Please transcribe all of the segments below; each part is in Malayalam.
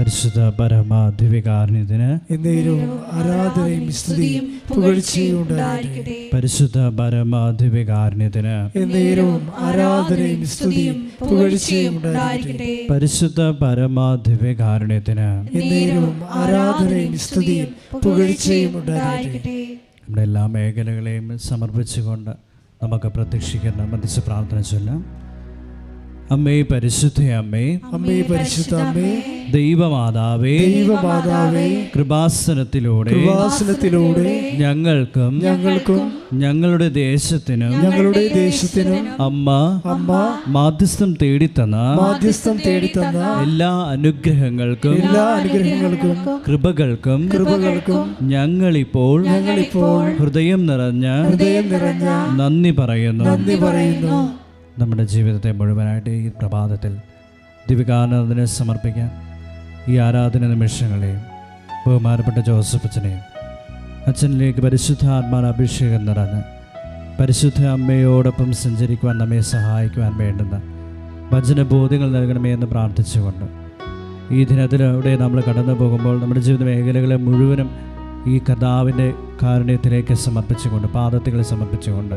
പരിശുദ്ധ പരമ ദിവ്യകാരുണ്യത്തിന് ആരാധനയും സ്തുതിയും പുകഴ്ചയും ഉണ്ടായിരിക്കട്ടെ. പരിശുദ്ധ പരമ ദിവ്യകാരുണ്യത്തിന് ആരാധനയും സ്തുതിയും പുകഴ്ചയും ഉണ്ടായിരിക്കട്ടെ. പരിശുദ്ധ പരമ ദിവ്യകാരുണ്യത്തിന് ആരാധനയും സ്തുതിയും പുകഴ്ചയും ഉണ്ടായിരിക്കട്ടെ. നമ്മുടെ എല്ലാ മേഖലകളെയും സമർപ്പിച്ചുകൊണ്ട് നമുക്ക് പ്രതീക്ഷിക്കുന്ന മധ്യസ്ഥ പ്രാർത്ഥന ചൊല്ലാം. അമ്മേ പരിശുദ്ധ അമ്മേ, അമ്മേ പരിശുദ്ധ അമ്മേ, ദൈവമാതാവേ, കൃപാസനത്തിലൂടെ ഞങ്ങൾക്കും ഞങ്ങളുടെ ദേശത്തിനും അമ്മ മാധ്യസ്ഥം തേടിത്തന്ന എല്ലാ അനുഗ്രഹങ്ങൾക്കും കൃപകൾക്കും ഞങ്ങളിപ്പോൾ ഹൃദയം നിറഞ്ഞ നന്ദി പറയുന്നു. നമ്മുടെ ജീവിതത്തെ മുഴുവനായിട്ട് ഈ പ്രഭാതത്തിൽ ദിവ്യകാരുണ്യത്തിന് സമർപ്പിക്കാം. ഈ ആരാധന നിമിഷങ്ങളെയും ബഹുമാനപ്പെട്ട ജോസഫ് അച്ഛനെയും അച്ഛനിലേക്ക് പരിശുദ്ധാത്മാന അഭിഷേകം നിറഞ്ഞ് പരിശുദ്ധ അമ്മയോടൊപ്പം സഞ്ചരിക്കുവാൻ നമ്മെ സഹായിക്കുവാൻ വേണ്ടുന്ന വചനബോധ്യങ്ങൾ നൽകണമേ എന്ന് പ്രാർത്ഥിച്ചുകൊണ്ട് ഈ ദിനത്തിലൂടെ നമ്മൾ കടന്നു പോകുമ്പോൾ നമ്മുടെ ജീവിത മേഖലകളെ മുഴുവനും ഈ കർത്താവിൻ്റെ കാരുണ്യത്തിലേക്ക് സമർപ്പിച്ചുകൊണ്ട് പാദത്തികളെ സമർപ്പിച്ചുകൊണ്ട്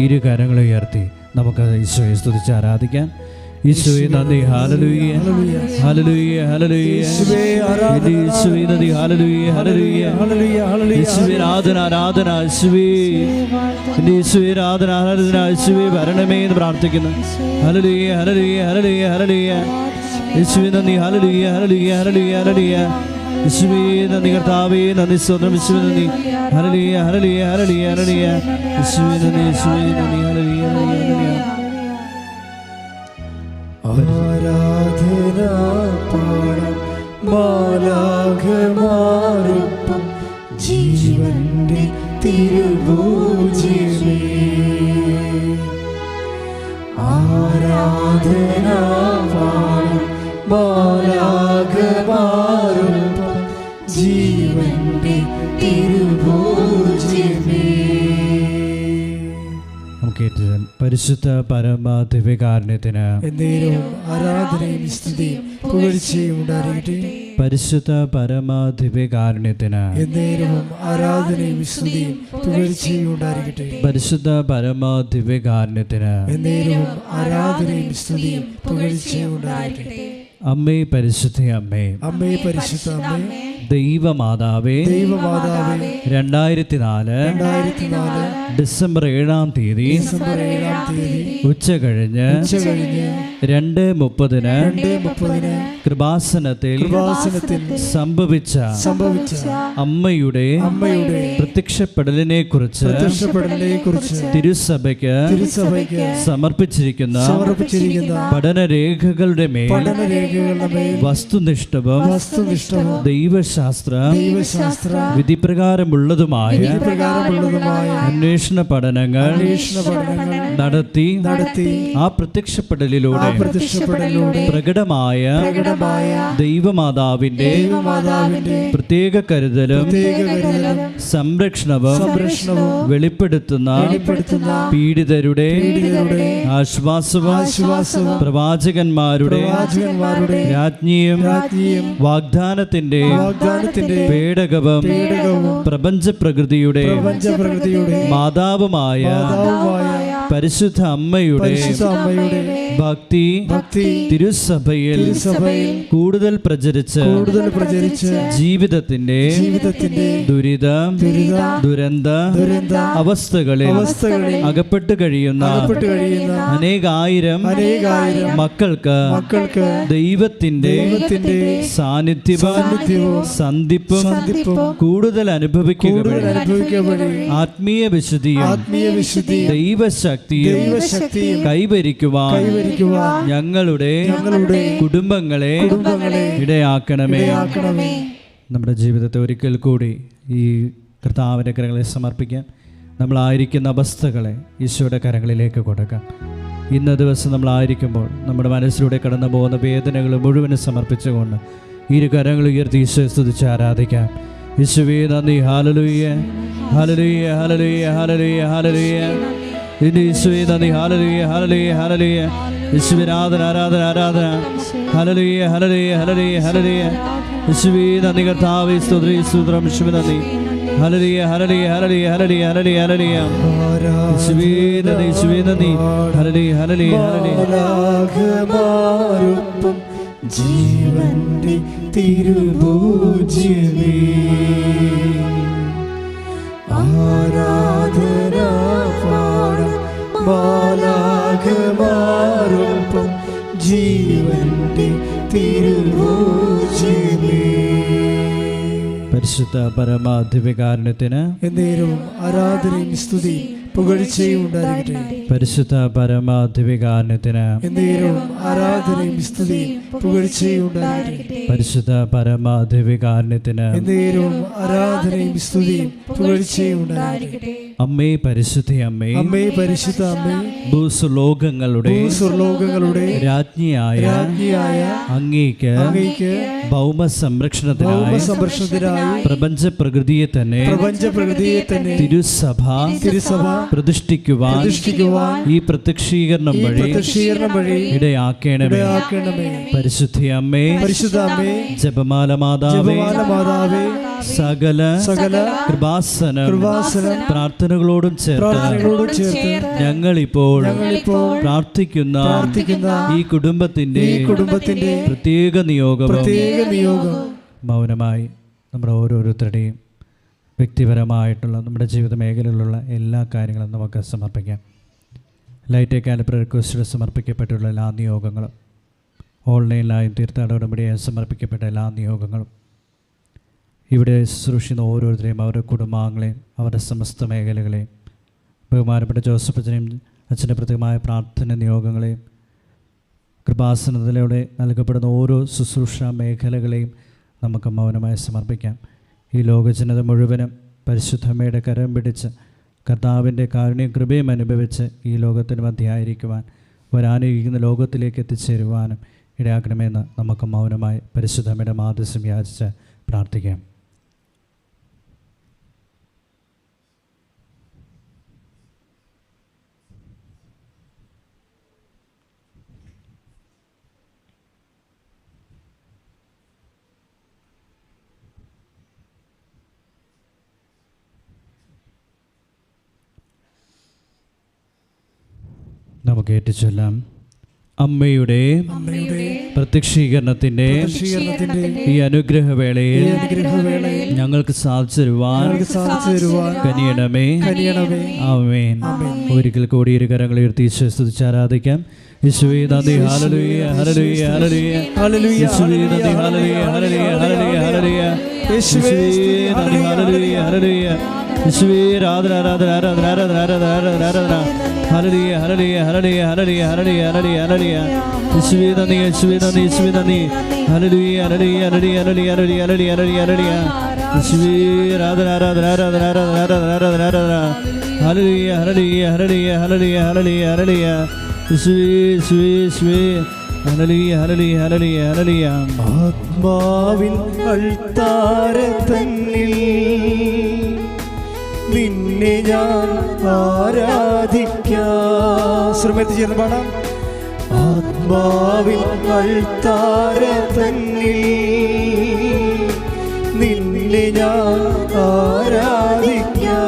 ഇരു കരങ്ങളെ ഉയർത്തി നമുക്ക് ഈശോയെ സ്തുതിച്ച് ആരാധിക്കാം. ഈശോയെ നന്ദി, ഹല്ലേലൂയ ഹല്ലേലൂയ ഹല്ലേലൂയ. ഈശോയെ നന്ദി, ഹല്ലേലൂയ ഹല്ലേലൂയ ഹല്ലേലൂയ. ഈശോയെ ആരാധന ആരാധന ഈശോയെ, ഈശോയെ ആരാധന ആരാധന ഈശോയെ വരണമേ എന്ന് പ്രാർത്ഥിക്കുന്നു. Hallelujah hallelujah hallelujah hallelujah. ഈശോയെ നന്ദി, ഹല്ലേലൂയ ഹല്ലേലൂയ ഹല്ലേലൂയ ഹല്ലേലൂയ. ഈശോയെ നന്ദി കർത്താവേ, നന്ദി സ്തോത്രം. ഈശോയെ നന്ദി, ഹല്ലേലൂയ ഹല്ലേലൂയ ഹല്ലേലൂയ ഹല്ലേലൂയ. ഈശോയെ നന്ദി, ഈശോയെ നന്ദി, ഹല്ലേലൂയ ഹല്ലേലൂയ. ആരാധന പാടം മാലാഖമാരൊപ്പം ജീവന്റെ തിരുഭോജ്യമേ. ആരാധന പാടം മാലാഖമാരൊപ്പം ജീവന്റെ തിരുഭോജ്യമേ. പരിശുദ്ധ പരമ ദിവ്യകാരുണ്യത്തിന് ആരാധനയും സ്തുതിയും പുകഴ്ചയും ഉണ്ടായിരിക്കട്ടെ. പരിശുദ്ധ പരമ ദിവ്യകാരുണ്യത്തിന് ആരാധനയും സ്തുതിയും പുകഴ്ചയും ഉണ്ടായിരിക്കട്ടെ. പരിശുദ്ധ പരമ ദിവ്യകാരുണ്യത്തിന് ആരാധനയും സ്തുതിയും പുകഴ്ചയും ഉണ്ടായിരിക്കട്ടെ. അമ്മേ പരിശുദ്ധ അമ്മേ, അമ്മേ പരിശുദ്ധ അമ്മേ, ദൈവമാതാവേ, 2004 ഡിസംബർ 7-ാം തീയതി ഉച്ച കഴിഞ്ഞ് 2:30 കൃപാസനത്തിൽ സംഭവിച്ച അമ്മയുടെ പ്രത്യക്ഷപ്പെടലിനെ കുറിച്ച് തിരുസഭയ്ക്ക് സമർപ്പിച്ചിരിക്കുന്ന പഠനരേഖകളുടെ മേൽ വസ്തുനിഷ്ഠവും ദൈവശാസ്ത്ര വിധിപ്രകാരമുള്ളതുമായ അന്വേഷണ പഠനങ്ങൾ നടത്തി ആ പ്രത്യക്ഷപ്പെടലിലൂടെ പ്രകടമായ ദൈവമാതാവിന്റെ പ്രത്യേക കരുതലും സംരക്ഷണവും വെളിപ്പെടുത്തുന്ന പീഡിതരുടെ ആശ്വാസവും പ്രവാചകന്മാരുടെ രാജ്ഞിയും വാഗ്ദാനത്തിന്റെ പേടകവും പ്രപഞ്ച പ്രകൃതിയുടെ മാതാവുമായ പരിശുദ്ധ അമ്മയുടെ ഭക്തി തിരുസഭയിൽ കൂടുതൽ പ്രചരിച്ച് ജീവിതത്തിന്റെ ദുരിത ദുരന്ത അവസ്ഥകളിൽ അകപ്പെട്ടു കഴിയുന്ന അനേകായിരം മക്കൾക്ക് ദൈവത്തിന്റെ സാന്നിധ്യവും സന്ധിപ്പും കൂടുതൽ അനുഭവിക്കുക ആത്മീയ വിശുദ്ധിയും ദൈവശക്തിയും കൈവരിക്കുവാൻ ഞങ്ങളുടെ കുടുംബങ്ങളെ ഇടയാക്കണമേ. നമ്മുടെ ജീവിതത്തെ ഒരിക്കൽ കൂടി ഈ കർത്താവിൻ്റെ കരങ്ങളിൽ സമർപ്പിക്കാം. നമ്മളായിരിക്കുന്ന അവസ്ഥകളെ ഈശോയുടെ കരങ്ങളിലേക്ക് കൊടുക്കാം. ഇന്ന ദിവസം നമ്മളായിരിക്കുമ്പോൾ നമ്മുടെ മനസ്സിലൂടെ കടന്നു പോകുന്ന വേദനകൾ മുഴുവനും സമർപ്പിച്ചുകൊണ്ട് ഇരു കരങ്ങൾ ഉയർത്തി ഈശോയെ സ്തുതിച്ച് ആരാധിക്കാം. യേശുവേ നന്ദി, hallelujah hallelujah hallelujah hallelujah hallelujah. യേശുവേ നന്ദി, ഹല്ലേലൂയ ഹല്ലേലൂയ ഹല്ലേലൂയ. യേശുവേ ആരാധന ആരാധന ആരാധന. ഹല്ലേലൂയ ഹല്ലേലൂയ ഹല്ലേലൂയ ഹല്ലേലൂയ. യേശുവേ നന്ദി കർത്താവേ, സ്തുതി സ്തോത്രം യേശുവേ നന്ദി. Hallelujah hallelujah hallelujah hallelujah hallelujah hallelujah. യേശുവേ നന്ദി യേശുവേ നന്ദി. Hallelujah hallelujah hallelujah. മാലാഖമാരൊപ്പം ജീവന്റെ തിരുഭോജ്യമേ ആരാധന പാടാം. മാലാഖമാരൊപ്പം ജീവന്റെ തിരുഭോജ്യമേ. പരിശുദ്ധ പരമാധികാരണത്തിന് എന്നേരവും ആരാധനയും സ്തുതിയും പുകഴ്ചയും ഉണ്ടായിരിക്കട്ടെ. പരിശുദ്ധ പരമാധികാരണത്തിന് എന്നേരവും ആരാധനയും സ്തുതിയും പുകഴ്ചയും ഉണ്ടായിരിക്കട്ടെ. പരിശുദ്ധ പരമാധികാരണത്തിന് എന്നേരവും ആരാധനയും സ്തുതിയും പുകഴ്ചയും ഉണ്ടായിരിക്കട്ടെ. അമ്മേ പരിശുദ്ധ അമ്മേ, അമ്മേ പരിശുദ്ധ അമ്മേ, ഭൂസ്വർലോകങ്ങളുടെ രാജ്ഞിയായ അങ്ങേക്ക് ഭൗമ സംരക്ഷണത്തിനായി പ്രപഞ്ച പ്രകൃതിയെ തന്നെ തിരുസഭ പ്രതിഷ്ഠിക്കുവാൻ ഈ പ്രത്യക്ഷീകരണം വഴി ഇടയാക്കണമേ. പരിശുദ്ധ അമ്മേ, ജപമാല മാതാവേ, സകല കൃപാസന പ്രാർത്ഥനകളോടും ചേർത്ത് ഞങ്ങളിപ്പോൾ പ്രാർത്ഥിക്കുന്ന ഈ കുടുംബത്തിന്റെ പ്രത്യേക നിയോഗം മൗനമായി നമ്മുടെ ഓരോരുത്തരുടെയും വ്യക്തിപരമായിട്ടുള്ള നമ്മുടെ ജീവിത മേഖലയിലുള്ള എല്ലാ കാര്യങ്ങളും നമുക്ക് സമർപ്പിക്കാം. ലൈറ്റ് കാലിബ്ര റിക്വസ്റ്റിൽ സമർപ്പിക്കപ്പെട്ടുള്ള എല്ലാ നിയോഗങ്ങളും, ഓൺലൈനിലായും തീർത്ഥാടന ഉടമ്പടിയായി സമർപ്പിക്കപ്പെട്ട എല്ലാ നിയോഗങ്ങളും, ഇവിടെ ശുശ്രൂഷിക്കുന്ന ഓരോരുത്തരെയും അവരുടെ കുടുംബാംഗങ്ങളെയും അവരുടെ സമസ്ത മേഖലകളെയും, ബഹുമാനപ്പെട്ട ജോസഫ് അച്ഛനെയും അച്ഛൻ്റെ പ്രത്യേകമായ പ്രാർത്ഥന നിയോഗങ്ങളെയും, കൃപാസനത്തിലൂടെ നൽകപ്പെടുന്ന ഓരോ ശുശ്രൂഷ മേഖലകളെയും നമുക്ക് മൗനമായി സമർപ്പിക്കാം. ഈ ലോകജനത മുഴുവനും പരിശുദ്ധമ്മയുടെ കരം പിടിച്ച് കർത്താവിൻ്റെ കാരുണ്യം കൃപയും അനുഭവിച്ച് ഈ ലോകത്തിന് മധ്യയായിരിക്കുവാൻ വരാനിരിക്കുന്ന ലോകത്തിലേക്ക് എത്തിച്ചേരുവാനും ഇടയാക്കണമെന്ന് നമുക്ക് മൗനമായി പരിശുദ്ധമ്മയുടെ മാധ്യസ്ഥം യാചിച്ച് പ്രാർത്ഥിക്കാം. നമുക്ക് ഏറ്റുചൊല്ലാം. അമ്മയുടെ പ്രത്യക്ഷീകരണത്തിൻ്റെ ഈ അനുഗ്രഹവേളയിൽ ഞങ്ങൾക്ക് സാധിച്ചു തരുവാൻ കനിയണമേ. ആമേൻ. ഒരിക്കൽ കൂടി ഇരു കരങ്ങൾ ഉയർത്തി സ്തുതിച്ച് ആരാധിക്കാം. യേശുവേ നന്ദി. Hallelujah hallelujah hallelujah hallelujah. യേശുവേ നന്ദി. Hallelujah hallelujah hallelujah hallelujah. യേശുവേ നന്ദി. Hallelujah hallelujah. യേശുവേ ആരാധന ആരാധന ആരാധന ആരാധന ആരാധന ആരാധന ആരാധന. ഹല്ലേലൂയ hallelujah hallelujah hallelujah hallelujah hallelujah hallelujah. യേശുവേ നന്ദി. യേശുവേ നന്ദി. യേശുവേ നന്ദി. Hallelujah hallelujah hallelujah hallelujah hallelujah hallelujah hallelujah. യേശുവേ ആരാധന ആരാധന ആരാധന ആരാധന ആരാധന ആരാധന ആരാധന. ഹല്ലേലൂയ hallelujah hallelujah hallelujah hallelujah hallelujah. യേശുവേ യേശുവേ യേശുവേ. Hallelujah hallelujah hallelujah hallelujah. ആത്മാവിൻ അൾത്താരതന്നിൽ നിന്നെ ഞാൻ ആരാധിക്കാം. ശ്രമത്തിൽ ചേർന്ന് പാടാം. ആത്മാവിൻ അൾത്താരതന്നിൽ നിന്നെ ഞാൻ ആരാധിക്കാം.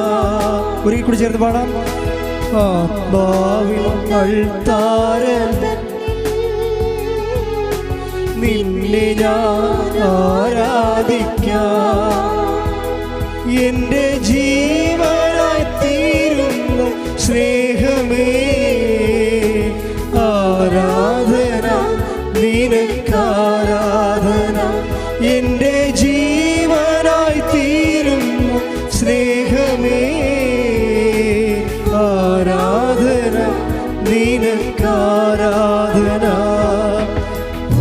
ഒരിക്കൽ കൂടി ചേർന്ന് പാടാം. ആത്മാവിൻ അൾത്താരതന്നിൽ നിന്നെ ഞാൻ ആരാധിക്കാം. എൻ്റെ ജീവനായി തീരുന്ന സ്നേഹമേ, ആരാധന നിനക്കാരാധന. എൻ്റെ ജീവനായി തീരുന്ന സ്നേഹമേ, ആരാധന നിനക്കാരാധന. ഓ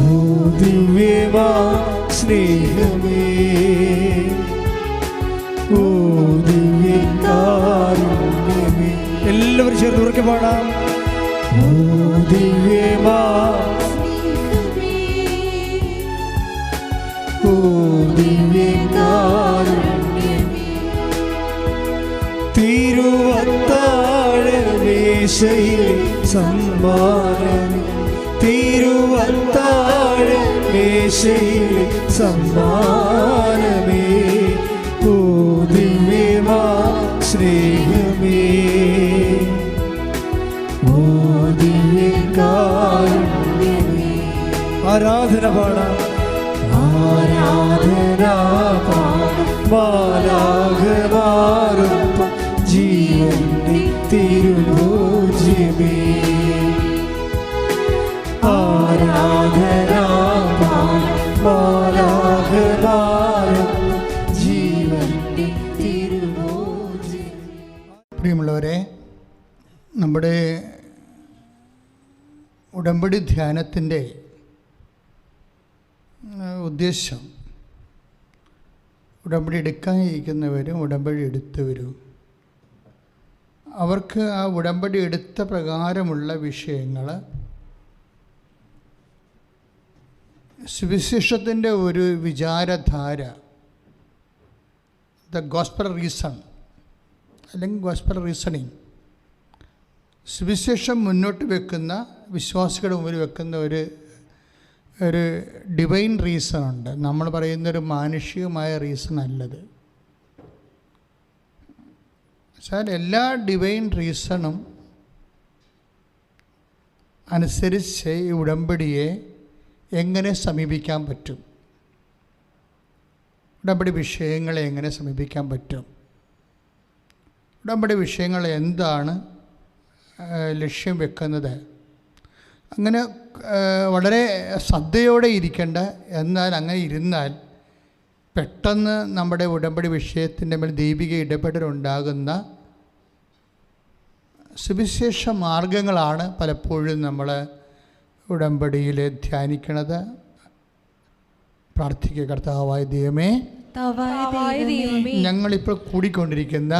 ദിവ്യമാ സ്നേഹമേ, ഓ ദിവ്യകാരുണ്യമേ. എല്ലാവരും ചേർന്ന് ഉറക്കെ പാടാം. ഓ ദിവ്യമാ, ഓ ദിവ്യകാരുണ്യമേ. തിരുവത്താഴമേശയിലെ സമ്മാനം തിരുവത്താഴ മേശയിലെ സമ്മാനമേ, ഓ ദിവ്യമാ സ്നേഹമേ, ഓ ദിവ്യകാരുണ്യമേ. ആരാധന പാടാം, ആരാധന പാടാം, മാലാഖമാരൊപ്പം ജീവന്റെ തിരുഭോജ്യമേ. ആരാധന പാടാം, മാലാഖമാരൊപ്പം ജീവന്റെ തിരുഭോജ്യമേ. പ്രിയമുള്ളവരെ, നമ്മുടെ ഉടമ്പടി ധ്യാനത്തിൻ്റെ ഉദ്ദേശം ഉടമ്പടി എടുക്കാനിരിക്കുന്നവരും ഉടമ്പടി എടുത്തവരും അവർക്ക് ആ ഉടമ്പടി എടുത്ത പ്രകാരമുള്ള വിഷയങ്ങൾ സുവിശേഷത്തിൻ്റെ ഒരു വിചാരധാര, ദ ഗോസ്പൽ റീസൺ അല്ലെങ്കിൽ ഗോസ്പൽ റീസണിങ്, സുവിശേഷം മുന്നോട്ട് വെക്കുന്ന, വിശ്വാസികളുടെ മുമ്പിൽ വെക്കുന്ന ഒരു ഡിവൈൻ റീസൺ ഉണ്ട്. നമ്മൾ പറയുന്നൊരു മാനുഷികമായ റീസൺ അല്ലത്. വെച്ചാൽ എല്ലാ ഡിവൈൻ റീസണും അനുസരിച്ച് ഈ ഉടമ്പടിയെ എങ്ങനെ സമീപിക്കാൻ പറ്റും, ഉടമ്പടി വിഷയങ്ങളെ എങ്ങനെ സമീപിക്കാൻ പറ്റും, ഉടമ്പടി വിഷയങ്ങൾ എന്താണ് ലക്ഷ്യം വെക്കുന്നത്, അങ്ങനെ വളരെ ശ്രദ്ധയോടെ ഇരിക്കേണ്ട. എന്നാൽ അങ്ങനെ ഇരുന്നാൽ പെട്ടെന്ന് നമ്മുടെ ഉടമ്പടി വിഷയത്തിൻ്റെ മേൽ ദൈവിക ഇടപെടലുണ്ടാകുന്ന സുവിശേഷ മാർഗങ്ങളാണ് പലപ്പോഴും നമ്മൾ ഉടമ്പടിയിൽ ധ്യാനിക്കണത്. പ്രാർത്ഥിക്കുക. കർത്താവായ ദൈവമേ, ഞങ്ങളിപ്പോൾ കൂടിക്കൊണ്ടിരിക്കുന്ന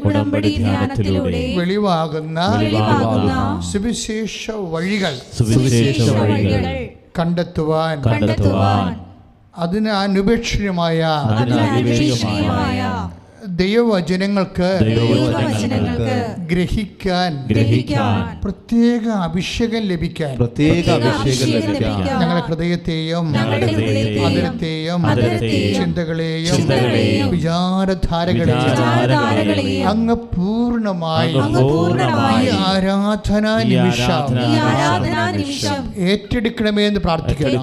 ഉടമ്പടി ധ്യാനത്തിലൂടെ വെളിവാകുന്ന സുവിശേഷ വഴികൾ കണ്ടെത്തുവാൻ അതിന് അനുപേക്ഷണീയമായ ദൈവവചനങ്ങൾക്ക് ഗ്രഹിക്കാൻ പ്രത്യേക അഭിഷേകം ലഭിക്കാൻ ഞങ്ങളുടെ ഹൃദയത്തെയും അതിരത്തെയും ചിന്തകളെയും വിചാരധാരകളെയും അങ്ങ് പൂർണ്ണമായി ഈ ആരാധനാ നിമിഷം ഏറ്റെടുക്കണമേ എന്ന് പ്രാർത്ഥിക്കുന്നു.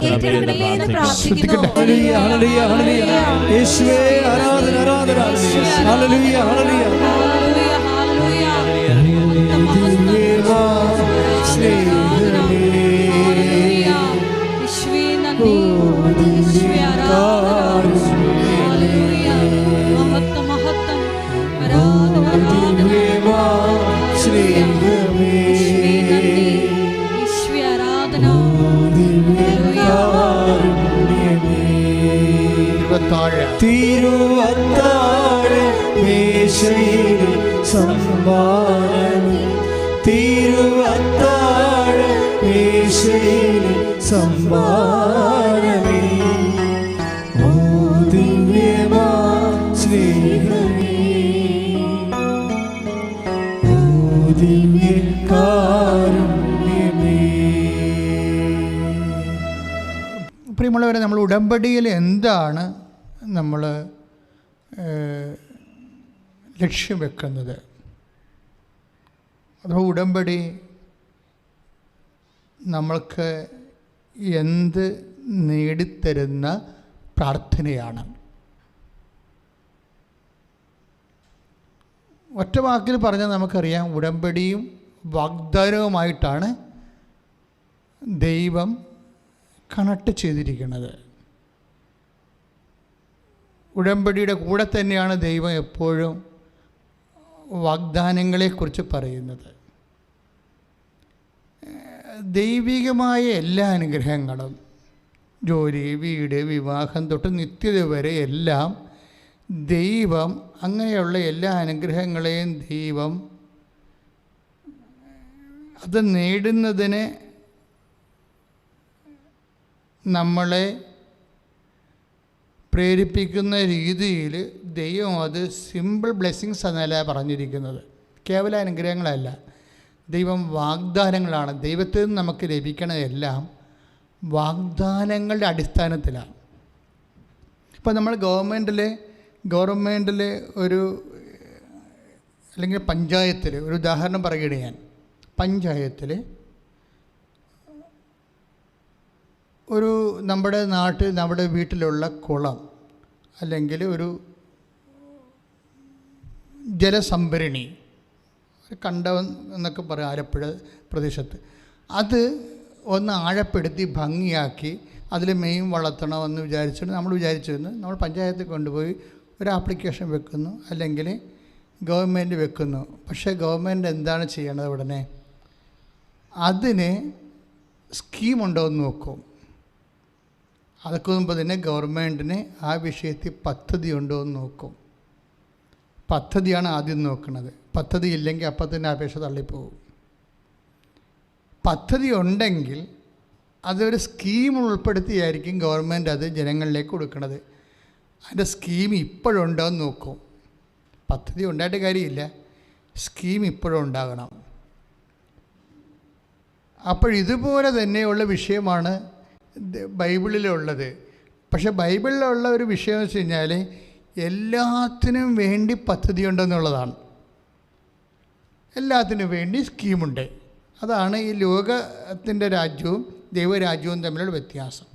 Hallelujah, hallelujah. തിരുവത്താഴ മേശയിൽ സമ്മാനമേ, തിരുവത്താഴ മേശയിൽ സമ്മാനമേ, ഓ ദിവ്യമാ സ്നേഹമേ, ഓ ദിവ്യകാരുണ്യമേ. പ്രിയമുള്ളവരെ, നമ്മൾ ഉടമ്പടിയിൽ എന്താണ് നമ്മൾ ലക്ഷ്യം വെക്കുന്നത്? അഥവാ ഉടമ്പടി നമ്മൾക്ക് എന്ത് നേടിത്തരുന്ന പ്രാർത്ഥനയാണ്? ഒറ്റ വാക്കിൽ പറഞ്ഞാൽ നമുക്കറിയാം, ഉടമ്പടിയും വാഗ്ദാനവുമായിട്ടാണ് ദൈവം കണക്ട് ചെയ്തിരിക്കുന്നത്. ഉടമ്പടിയുടെ കൂടെ തന്നെയാണ് ദൈവം എപ്പോഴും വാഗ്ദാനങ്ങളെക്കുറിച്ച് പറയുന്നത്. ദൈവികമായ എല്ലാ അനുഗ്രഹങ്ങളും, ജോലി, വീട്, വിവാഹം തൊട്ട് നിത്യത വരെ എല്ലാം ദൈവം, അങ്ങനെയുള്ള എല്ലാ അനുഗ്രഹങ്ങളെയും ദൈവം അത് നേടുന്നതിന് നമ്മളെ പ്രേരിപ്പിക്കുന്ന രീതിയിൽ ദൈവം അത് സിമ്പിൾ ബ്ലെസ്സിങ്സ് എന്നല്ല പറഞ്ഞിരിക്കുന്നത്. കേവല അനുഗ്രഹങ്ങളല്ല, ദൈവം വാഗ്ദാനങ്ങളാണ്. ദൈവത്തിൽ നിന്ന് നമുക്ക് ലഭിക്കണതെല്ലാം വാഗ്ദാനങ്ങളുടെ അടിസ്ഥാനത്തിലാണ്. ഇപ്പോൾ നമ്മൾ ഗവൺമെൻറ്റിൽ ഒരു അല്ലെങ്കിൽ പഞ്ചായത്തിൽ ഒരു ഉദാഹരണം പറയുകയാണ് ഞാൻ. പഞ്ചായത്തിൽ ഒരു നമ്മുടെ വീട്ടിലുള്ള കുളം അല്ലെങ്കിൽ ഒരു ജലസംഭരണി, കണ്ടം എന്നൊക്കെ പറയും ആലപ്പുഴ പ്രദേശത്ത്, അത് ഒന്ന് ആഴപ്പെടുത്തി ഭംഗിയാക്കി അതിൽ മെയിൻ വളർത്തണമെന്ന് വിചാരിച്ചിട്ട് നമ്മൾ പഞ്ചായത്തിൽ കൊണ്ടുപോയി ഒരു ആപ്ലിക്കേഷൻ വെക്കുന്നു, അല്ലെങ്കിൽ ഗവൺമെൻറ് വെക്കുന്നു. പക്ഷേ ഗവൺമെൻറ് എന്താണ് ചെയ്യണത്? ഉടനെ അതിന് സ്കീമുണ്ടോ എന്ന് നോക്കും. അതൊക്കെ മുമ്പ് തന്നെ ഗവൺമെൻറ്റിന് ആ വിഷയത്തിൽ പദ്ധതി ഉണ്ടോ എന്ന് നോക്കും. പദ്ധതിയാണ് ആദ്യം നോക്കുന്നത്. പദ്ധതി ഇല്ലെങ്കിൽ അപ്പം തന്നെ അപേക്ഷ തള്ളിപ്പോകും. പദ്ധതി ഉണ്ടെങ്കിൽ അതൊരു സ്കീം ഉൾപ്പെടുത്തിയായിരിക്കും ഗവൺമെൻറ് അത് ജനങ്ങളിലേക്ക് കൊടുക്കുന്നത്. അതിൻ്റെ സ്കീം ഇപ്പോഴുണ്ടോ എന്ന് നോക്കും. പദ്ധതി ഉണ്ടായിട്ട് കാര്യമില്ല, സ്കീം ഇപ്പോഴും ഉണ്ടാകണം. അപ്പോഴിതുപോലെ തന്നെയുള്ള വിഷയമാണ് ബൈബിളിലുള്ളത്. പക്ഷേ ബൈബിളിലുള്ള ഒരു വിഷയം എന്ന് വെച്ച് കഴിഞ്ഞാൽ എല്ലാത്തിനും വേണ്ടി പദ്ധതി ഉണ്ടെന്നുള്ളതാണ്. എല്ലാത്തിനും വേണ്ടി സ്കീമുണ്ട്. അതാണ് ഈ ലോകത്തിൻ്റെ രാജ്യവും ദൈവരാജ്യവും തമ്മിലുള്ള വ്യത്യാസം.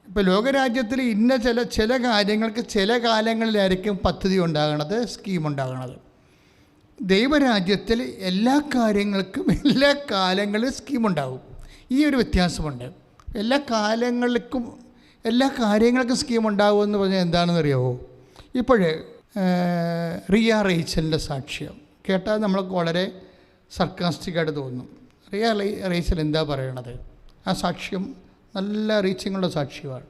ഇപ്പോൾ ലോകരാജ്യത്തിൽ ഇന്ന ചില കാര്യങ്ങൾക്ക് ചില കാലങ്ങളിലായിരിക്കും പദ്ധതി ഉണ്ടാകണത്, സ്കീം ഉണ്ടാകണത്. ദൈവരാജ്യത്തിൽ എല്ലാ കാര്യങ്ങൾക്കും എല്ലാ കാലങ്ങളിലും സ്കീമുണ്ടാകും. ഈ ഒരു വ്യത്യാസമുണ്ട്. എല്ലാ കാര്യങ്ങൾക്കും സ്കീം ഉണ്ടാകുമെന്ന് പറഞ്ഞാൽ എന്താണെന്ന് അറിയാമോ? ഇപ്പോഴേ റിയ റേച്ചലിൻ്റെ സാക്ഷ്യം കേട്ടാൽ നമ്മൾക്ക് വളരെ സർക്കാസ്റ്റിക്കായിട്ട് തോന്നും. റിയ റേച്ചൽ എന്താ പറയണത്? ആ സാക്ഷ്യം നല്ല റീച്ചിങ്ങുള്ള സാക്ഷ്യമാണ്.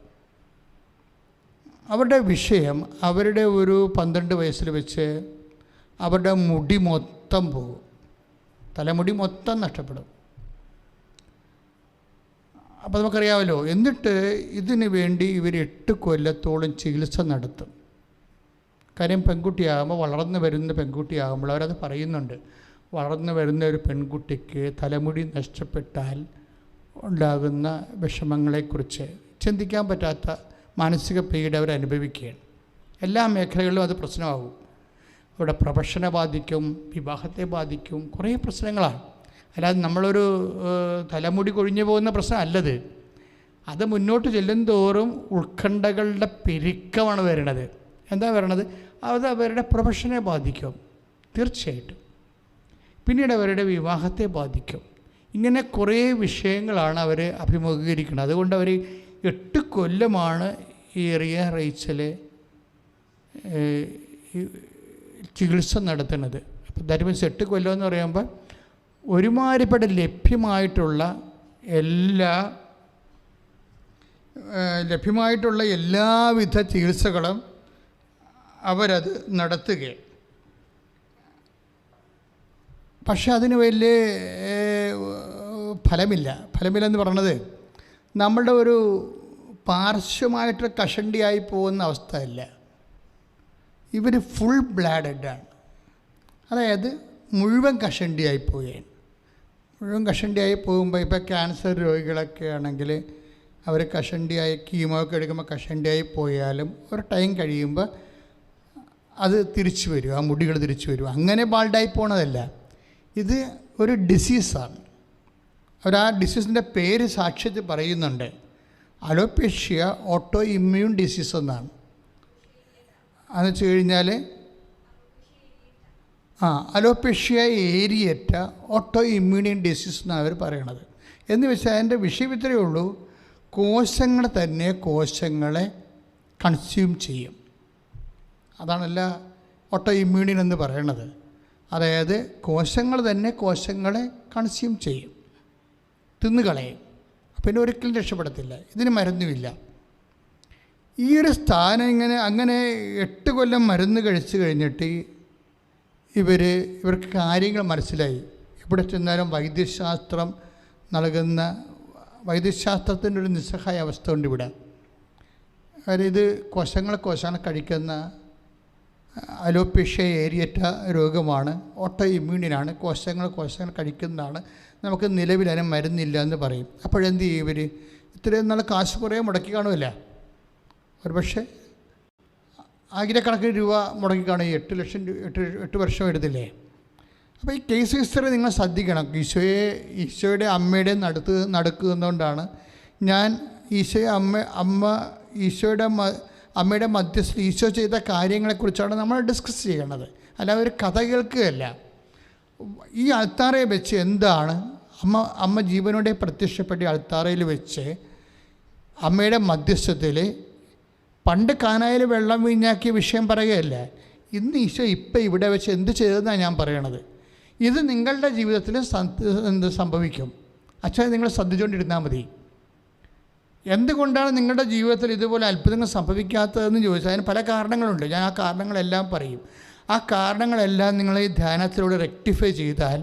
അവരുടെ വിഷയം, അവരുടെ ഒരു 12 വയസ്സിൽ വെച്ച് അവരുടെ മുടി മൊത്തം പോകും, തലമുടി മൊത്തം നഷ്ടപ്പെടും. അപ്പോൾ നമുക്കറിയാമല്ലോ. എന്നിട്ട് ഇതിന് വേണ്ടി ഇവർ 8 കൊല്ലത്തോളം ചികിത്സ നടത്തും. കാര്യം പെൺകുട്ടിയാകുമ്പോൾ, വളർന്നു വരുന്ന പെൺകുട്ടിയാകുമ്പോൾ അവരത് പറയുന്നുണ്ട്. വളർന്നു വരുന്ന ഒരു പെൺകുട്ടിക്ക് തലമുടി നഷ്ടപ്പെട്ടാൽ ഉണ്ടാകുന്ന വിഷമങ്ങളെക്കുറിച്ച് ചിന്തിക്കാൻ പറ്റാത്ത മാനസിക പീഡ അവർ അനുഭവിക്കുകയാണ്. എല്ലാ മേഖലകളിലും അത് പ്രശ്നമാകും. അവരുടെ പ്രൊഫഷനെ ബാധിക്കും, വിവാഹത്തെ ബാധിക്കും, കുറേ പ്രശ്നങ്ങളാണ്. അല്ലാതെ നമ്മളൊരു തലമുടി കൊഴിഞ്ഞു പോകുന്ന പ്രശ്നം അല്ലത്. അത് മുന്നോട്ട് ചെല്ലും തോറും ഉത്കണ്ഠകളുടെ പെരുക്കമാണ് വരണത്. എന്താ വരണത്? അത് അവരുടെ പ്രൊഫഷനെ ബാധിക്കും തീർച്ചയായിട്ടും. പിന്നീട് അവരുടെ വിവാഹത്തെ ബാധിക്കും. ഇങ്ങനെ കുറേ വിഷയങ്ങളാണ് അവർ അഭിമുഖീകരിക്കുന്നത്. അതുകൊണ്ട് അവർ 8 കൊല്ലമാണ് ഈ റിയ റേച്ചൽ ചികിത്സ നടത്തുന്നത്. അപ്പോൾ ദാറ്റ് മീൻസ് 8 കൊല്ലം എന്ന് പറയുമ്പോൾ ഒരുമാതിരിപ്പെട്ട ലഭ്യമായിട്ടുള്ള എല്ലാവിധ ചികിത്സകളും അവരത് നടത്തുകയാണ്. പക്ഷെ അതിന് വലിയ ഫലമില്ലെന്ന് പറഞ്ഞത് നമ്മളുടെ ഒരു പാർശ്വമായിട്ട് കഷണ്ടിയായി പോകുന്ന അവസ്ഥയല്ല. ഇവർ ഫുൾ ബ്ലാഡഡാണ്. അതായത് മുഴുവൻ കഷണ്ടിയായി പോവുകയാണ്. മുഴുവൻ കഷണ്ടിയായി പോകുമ്പോൾ ഇപ്പോൾ ക്യാൻസർ രോഗികളൊക്കെ ആണെങ്കിൽ അവർ കഷണ്ടിയായി കീമോ ഒക്കെ എടുക്കുമ്പോൾ കഷണ്ടിയായി പോയാലും ഒരു ടൈം കഴിയുമ്പോൾ അത് തിരിച്ചു വരും, ആ മുടികൾ തിരിച്ചു വരും. അങ്ങനെ ബാൾഡായി പോണതല്ല, ഇത് ഒരു ഡിസീസാണ്. അവർ ആ ഡിസീസിൻ്റെ പേര് സാക്ഷ്യത്തിൽ പറയുന്നുണ്ട്. അലോപേഷ്യ ഓട്ടോ ഇമ്മ്യൂൺ ഡിസീസ് എന്നാണ്. അതെന്ന് വെച്ച് കഴിഞ്ഞാൽ അലോപേഷ്യ ഏരിയറ്റ ഓട്ടോ ഇമ്മ്യൂണിയൻ ഡിസീസ് എന്നാണ് അവർ പറയണത്. എന്ന് വെച്ചാൽ അതിൻ്റെ വിഷയം ഇത്രയേ ഉള്ളൂ, കോശങ്ങളെ കൺസ്യൂം ചെയ്യും. അതാണല്ല ഓട്ടോ ഇമ്മ്യൂണിയൻ എന്ന് പറയണത്. അതായത് കോശങ്ങളെ കൺസ്യൂം ചെയ്യും, തിന്നുകളയും. പിന്നെ ഒരിക്കലും രക്ഷപ്പെടത്തില്ല. ഇതിന് മരുന്നുമില്ല. ഈ ഒരു സ്ഥാനം അങ്ങനെ 8 കൊല്ലം മരുന്ന് കഴിച്ചു കഴിഞ്ഞിട്ട് ഇവർക്ക് കാര്യങ്ങൾ മനസ്സിലായി. എവിടെ ചെന്നാലും വൈദ്യശാസ്ത്രം നൽകുന്ന വൈദ്യശാസ്ത്രത്തിൻ്റെ ഒരു നിസ്സഹായ അവസ്ഥ ഉണ്ട് ഇവിടെ. കാര്യം ഇത് കോശങ്ങളെ കഴിക്കുന്ന അലോപേഷ്യ ഏരിയറ്റ രോഗമാണ്, ഓട്ടോ ഇമ്മ്യൂണിനാണ്, കോശങ്ങൾ കഴിക്കുന്നതാണ്, നമുക്ക് നിലവിൽ അതിന് മരുന്നില്ല എന്ന് പറയും. അപ്പോഴെന്ത് ചെയ്യും ഇവർ? ഇത്രയും നാൾ കാശ് കുറേ മുടക്കി കാണുമല്ല, ഒരു പക്ഷേ ആയിരക്കണക്കിന് രൂപ മുടക്കി കാണും. 8 ലക്ഷം 8 വർഷം എടുത്തില്ലേ? അപ്പോൾ ഈ കേസ് ഹിസ്റ്ററി നിങ്ങൾ ശ്രദ്ധിക്കണം. ഈശോയുടെ അമ്മയുടെ നടക്കുന്നതുകൊണ്ടാണ് ഞാൻ ഈശോയുടെ അമ്മയുടെ മധ്യസ്ഥ ഈശോ ചെയ്ത കാര്യങ്ങളെക്കുറിച്ചാണ് നമ്മൾ ഡിസ്കസ് ചെയ്യണത്, അല്ല ഒരു കഥ കേൾക്കുകയല്ല. ഈ അൾത്താറയെ വെച്ച് എന്താണ് അമ്മ ജീവനോടെ പ്രത്യക്ഷപ്പെട്ട അൾത്താറയിൽ വെച്ച് അമ്മയുടെ മധ്യസ്ഥത്തിൽ പണ്ട് കാനായിൽ വെള്ളം വീഞ്ഞാക്കിയ വിഷയം പറയുകയല്ല. ഇന്ന് ഈശോ ഇപ്പം ഇവിടെ വെച്ച് എന്ത് ചെയ്തതെന്നാണ് ഞാൻ പറയണത്. ഇത് നിങ്ങളുടെ ജീവിതത്തിൽ എന്ത് സംഭവിക്കും? അച്ഛൻ നിങ്ങൾ ശ്രദ്ധിച്ചുകൊണ്ടിരുന്നാൽ മതി. എന്തുകൊണ്ടാണ് നിങ്ങളുടെ ജീവിതത്തിൽ ഇതുപോലെ അത്ഭുതങ്ങൾ സംഭവിക്കാത്തതെന്ന് ചോദിച്ചാൽ അതിന് പല കാരണങ്ങളുണ്ട്. ഞാൻ ആ കാരണങ്ങളെല്ലാം പറയും. ആ കാരണങ്ങളെല്ലാം നിങ്ങൾ ഈ ധ്യാനത്തിലൂടെ റെക്ടിഫൈ ചെയ്താൽ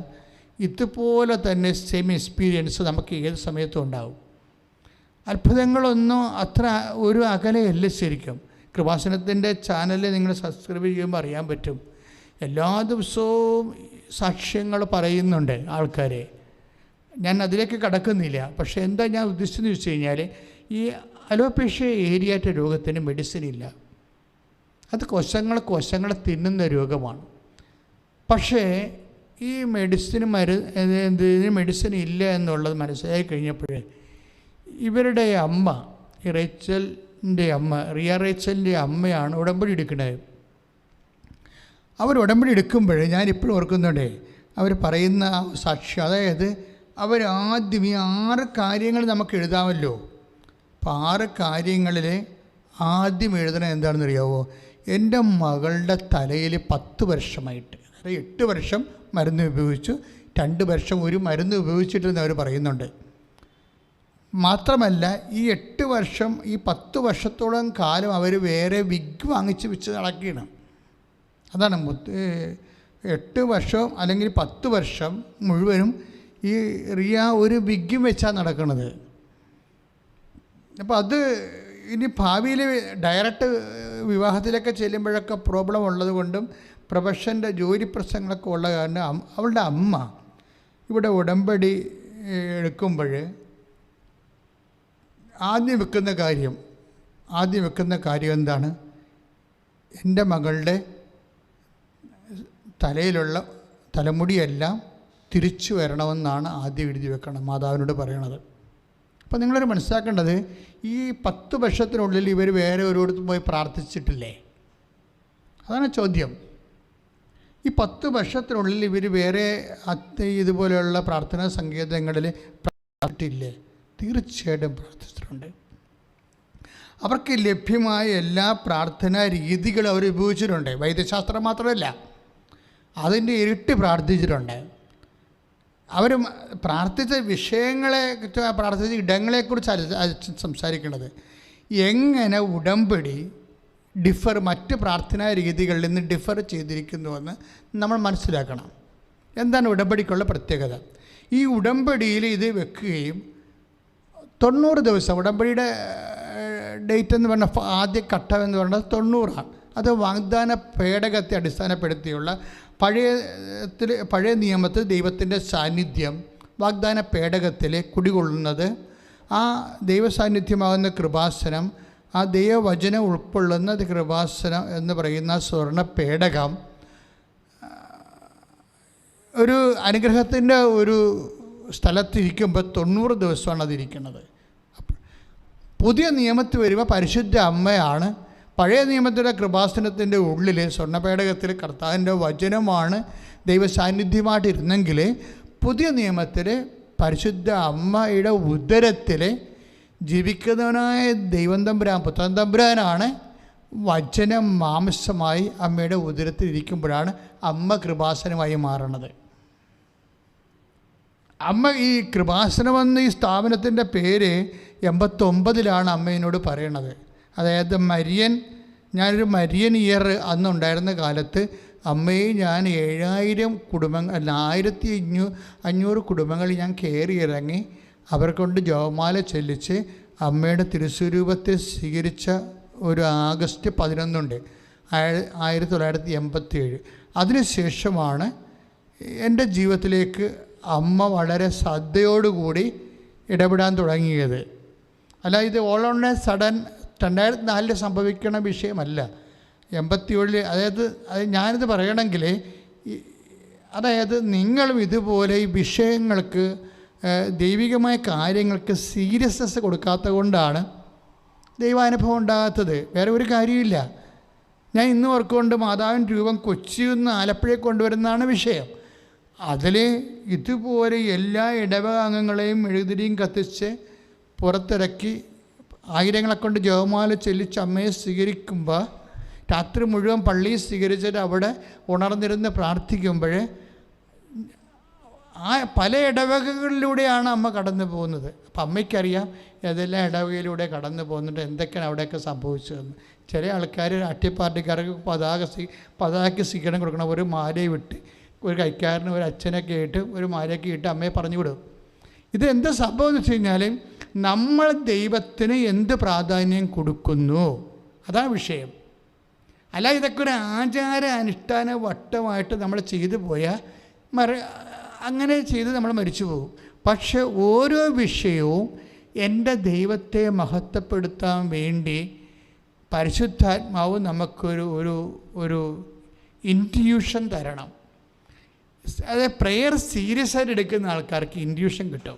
ഇതുപോലെ തന്നെ സെയിം എക്സ്പീരിയൻസ് നമുക്ക് ഏത് സമയത്തും ഉണ്ടാവും. അത്ഭുതങ്ങളൊന്നും അത്ര ഒരു അകലെയല്ല. ശരിക്കും കൃപാസനത്തിൻ്റെ ചാനലിൽ നിങ്ങൾ സബ്സ്ക്രൈബ് ചെയ്യുമ്പോൾ അറിയാൻ പറ്റും. എല്ലാ ദിവസവും സാക്ഷ്യങ്ങൾ പറയുന്നുണ്ട് ആൾക്കാരെ. ഞാൻ അതിലേക്ക് കടക്കുന്നില്ല. പക്ഷേ എന്താ ഞാൻ ഉദ്ദേശിച്ചതെന്ന് വെച്ച് കഴിഞ്ഞാൽ, ഈ അലോപേഷ്യ ഏരിയറ്റ രോഗത്തിന് മെഡിസിൻ ഇല്ല. അത് കോശങ്ങളെ തിന്നുന്ന രോഗമാണ്. പക്ഷേ ഈ മെഡിസിൻ ഇല്ല എന്നുള്ളത് മനസ്സിലായി കഴിഞ്ഞപ്പോഴേ ഇവരുടെ അമ്മ, ഈ റിയ റേച്ചലിൻ്റെ അമ്മയാണ് ഉടമ്പടി എടുക്കുന്നത്. അവർ ഉടമ്പടി എടുക്കുമ്പോൾ ഞാനിപ്പോഴും ഓർക്കുന്നുണ്ടേ, അവർ പറയുന്ന സാക്ഷ്യം, അതായത് അവരാദ്യം ഈ 6 കാര്യങ്ങൾ നമുക്ക് എഴുതാമല്ലോ. അപ്പോൾ 6 കാര്യങ്ങളിൽ ആദ്യം എഴുതണത് എന്താണെന്ന് അറിയാമോ? എൻ്റെ മകളുടെ തലയിൽ 10 വർഷമായിട്ട്, അതായത് 8 വർഷം മരുന്ന് ഉപയോഗിച്ചു, 2 വർഷം ഒരു മരുന്ന് ഉപയോഗിച്ചിട്ടെന്ന് അവർ പറയുന്നുണ്ട്. മാത്രമല്ല ഈ 8 വർഷം, ഈ 10 വർഷത്തോളം കാലം അവർ വേറെ വിഗ് വാങ്ങിച്ച് വെച്ച് നടക്കുകയാണ്. അതാണ് 8 വർഷം അല്ലെങ്കിൽ 10 വർഷം മുഴുവനും ഈ റിയ ഒരു വിഗ്ഗും വെച്ചാണ് നടക്കുന്നത്. അപ്പോൾ അത് ഇനി ഭാവിയിൽ ഡയറക്റ്റ് വിവാഹത്തിലൊക്കെ ചെല്ലുമ്പോഴൊക്കെ പ്രോബ്ലം ഉള്ളത് കൊണ്ടും പ്രൊഫഷൻ്റെ ജോലി പ്രശ്നങ്ങളൊക്കെ ഉള്ള കാരണം അവളുടെ അമ്മ ഇവിടെ ഉടമ്പടി എടുക്കുമ്പോൾ ആദ്യം വെക്കുന്ന കാര്യം എന്താണ്? എൻ്റെ മകളുടെ തലയിലുള്ള തലമുടിയെല്ലാം തിരിച്ചു വരണമെന്നാണ് ആദ്യം എഴുതി വെക്കണം, മാതാവിനോട് പറയണത്. അപ്പോൾ നിങ്ങളൊരു മനസ്സിലാക്കേണ്ടത്, ഈ 10 വർഷത്തിനുള്ളിൽ ഇവർ വേറെ ഒരിടത്തും പോയി പ്രാർത്ഥിച്ചിട്ടില്ലേ? അതാണ് ചോദ്യം. ഈ 10 വർഷത്തിനുള്ളിൽ ഇവർ വേറെ ഇതുപോലെയുള്ള പ്രാർത്ഥനാ സങ്കേതങ്ങളിൽ പ്രാർത്ഥിച്ചിട്ടില്ലേ? തീർച്ചയായിട്ടും പ്രാർത്ഥിച്ചിട്ടുണ്ട്. അവർക്ക് ലഭ്യമായ എല്ലാ പ്രാർത്ഥനാ രീതികളും അവർ ഉപയോഗിച്ചിട്ടുണ്ട്. വൈദ്യശാസ്ത്രം മാത്രമല്ല, അതിൻ്റെ ഇരട്ടി പ്രാർത്ഥിച്ചിട്ടുണ്ട്. അവർ പ്രാർത്ഥിച്ച വിഷയങ്ങളെ, പ്രാർത്ഥിച്ച ഇടങ്ങളെക്കുറിച്ച് സംസാരിക്കുന്നത്. എങ്ങനെ ഉടമ്പടി മറ്റ് പ്രാർത്ഥനാ രീതികളിൽ നിന്ന് ഡിഫർ ചെയ്തിരിക്കുന്നുവെന്ന് നമ്മൾ മനസ്സിലാക്കണം. എന്താണ് ഉടമ്പടിക്കുള്ള പ്രത്യേകത? ഈ ഉടമ്പടിയിൽ ഇത് വെക്കുകയും 90 ദിവസം, ഉടമ്പടിയുടെ ഡേറ്റ് എന്ന് പറഞ്ഞാൽ ആദ്യ ഘട്ടം എന്ന് പറയുന്നത് 90ആണ്. അത് വാഗ്ദാന പേടകത്തെ അടിസ്ഥാനപ്പെടുത്തിയുള്ള പഴയ നിയമത്തിൽ ദൈവത്തിൻ്റെ സാന്നിധ്യം വാഗ്ദാന പേടകത്തിൽ കുടികൊള്ളുന്നത്, ആ ദൈവസാന്നിധ്യമാകുന്ന കൃപാസനം, ആ ദൈവവചനം ഉൾക്കൊള്ളുന്ന കൃപാസനം എന്ന് പറയുന്ന സ്വർണ്ണ പേടകം ഒരു അനുഗ്രഹത്തിൻ്റെ ഒരു സ്ഥലത്തിരിക്കുമ്പോൾ 90 ദിവസമാണ് അതിരിക്കുന്നത്. പുതിയ നിയമത്തിൽ വരുമ്പോൾ പരിശുദ്ധ അമ്മയാണ് പഴയ നിയമത്തിൻ്റെ കൃപാസനത്തിൻ്റെ ഉള്ളിൽ സ്വർണ്ണപേടകത്തിൽ കർത്താവിൻ്റെ വചനമാണ് ദൈവസാന്നിധ്യമായിട്ടിരുന്നെങ്കിൽ, പുതിയ നിയമത്തിൽ പരിശുദ്ധ അമ്മയുടെ ഉദരത്തിൽ ജീവിക്കുന്നവനായ ദൈവം തമ്പുരാൻ, പുത്രൻ തമ്പുരാനാണ് വചനം മാംസമായി അമ്മയുടെ ഉദരത്തിൽ ഇരിക്കുമ്പോഴാണ് അമ്മ കൃപാസനമായി മാറണത്. അമ്മ ഈ കൃപാസനമെന്ന ഈ സ്ഥാപനത്തിൻ്റെ പേര് 89 അമ്മയോട് പറയണത്. അതായത് ഞാനൊരു മരിയൻ ഇയർ അന്നുണ്ടായിരുന്ന കാലത്ത് അമ്മയെ ഞാൻ 7000 കുടുംബങ്ങൾ, അല്ല 1500 കുടുംബങ്ങൾ ഞാൻ കയറി ഇറങ്ങി അവർ കൊണ്ട് ജപമാല ചെല്ലിച്ച് അമ്മയുടെ തിരുസ്വരൂപത്തെ സ്വീകരിച്ച ഒരു ആഗസ്റ്റ് 11 1987. അതിനുശേഷമാണ് എൻ്റെ ജീവിതത്തിലേക്ക് അമ്മ വളരെ ശ്രദ്ധയോടുകൂടി ഇടപെടാൻ തുടങ്ങിയത്. അല്ല, ഇത് ഓൾ ഓൺ എ സഡൻ 2004 സംഭവിക്കണ വിഷയമല്ല. 87, അതായത് ഞാനിത് പറയണമെങ്കിൽ, അതായത് നിങ്ങളും ഇതുപോലെ ഈ വിഷയങ്ങൾക്ക്, ദൈവികമായ കാര്യങ്ങൾക്ക് സീരിയസ്നെസ് കൊടുക്കാത്തത് കൊണ്ടാണ് ദൈവാനുഭവം ഉണ്ടാകാത്തത്. വേറെ ഒരു കാര്യമില്ല. ഞാൻ ഇന്ന് ഓർക്കുകൊണ്ട് മാതാവിൻ്റെ രൂപം കൊച്ചിയിൽ നിന്ന് ആലപ്പുഴയിൽ കൊണ്ടുവരുന്നതാണ് വിഷയം. അതിൽ ഇതുപോലെ എല്ലാ ഇടവക അംഗങ്ങളെയും മെഴുകുതിരിയും കത്തിച്ച് പുറത്തിറക്കി ആയിരങ്ങളെ കൊണ്ട് ജപമാല ചൊല്ലിച്ച് അമ്മയെ സ്വീകരിക്കുമ്പോൾ, രാത്രി മുഴുവൻ പള്ളിയിൽ സ്വീകരിച്ചിട്ട് അവിടെ ഉണർന്നിരുന്ന് പ്രാർത്ഥിക്കുമ്പോൾ ആ പല ഇടവകകളിലൂടെയാണ് അമ്മ കടന്നു പോകുന്നത്. അപ്പം അമ്മയ്ക്കറിയാം ഏതെല്ലാം ഇടവകയിലൂടെ കടന്നു പോകുന്നുണ്ട്, എന്തൊക്കെയാണ് അവിടെയൊക്കെ സംഭവിച്ചതെന്ന്. ചില ആൾക്കാർ രാഷ്ട്രീയ പതാകയ്ക്ക് സ്വീകരണം കൊടുക്കണം, ഒരു മാലയെ വിട്ട്, ഒരു കൈക്കാരന് ഒരു അച്ഛനൊക്കെ ഇട്ട് ഒരു മാലയൊക്കെ ഇട്ട് അമ്മയെ പറഞ്ഞു വിടും. ഇത് എന്താ സംഭവം എന്ന് വെച്ച് കഴിഞ്ഞാൽ, നമ്മൾ ദൈവത്തിന് എന്ത് പ്രാധാന്യം കൊടുക്കുന്നു, അതാണ് വിഷയം. അല്ല, ഇതൊക്കെ ഒരു ആചാര അനുഷ്ഠാന വട്ടമായിട്ട് നമ്മൾ ചെയ്തു പോയാൽ അങ്ങനെ ചെയ്ത് നമ്മൾ മരിച്ചു പോകും. പക്ഷെ ഓരോ വിഷയവും എൻ്റെ ദൈവത്തെ മഹത്വപ്പെടുത്താൻ വേണ്ടി പരിശുദ്ധാത്മാവ് നമുക്കൊരു ഒരു ഒരു ഇൻറ്റ്യൂഷൻ തരണം. അതായത് പ്രെയർ സീരിയസ് ആയിട്ട് എടുക്കുന്ന ആൾക്കാർക്ക് ഇൻറ്റ്യൂഷൻ കിട്ടും.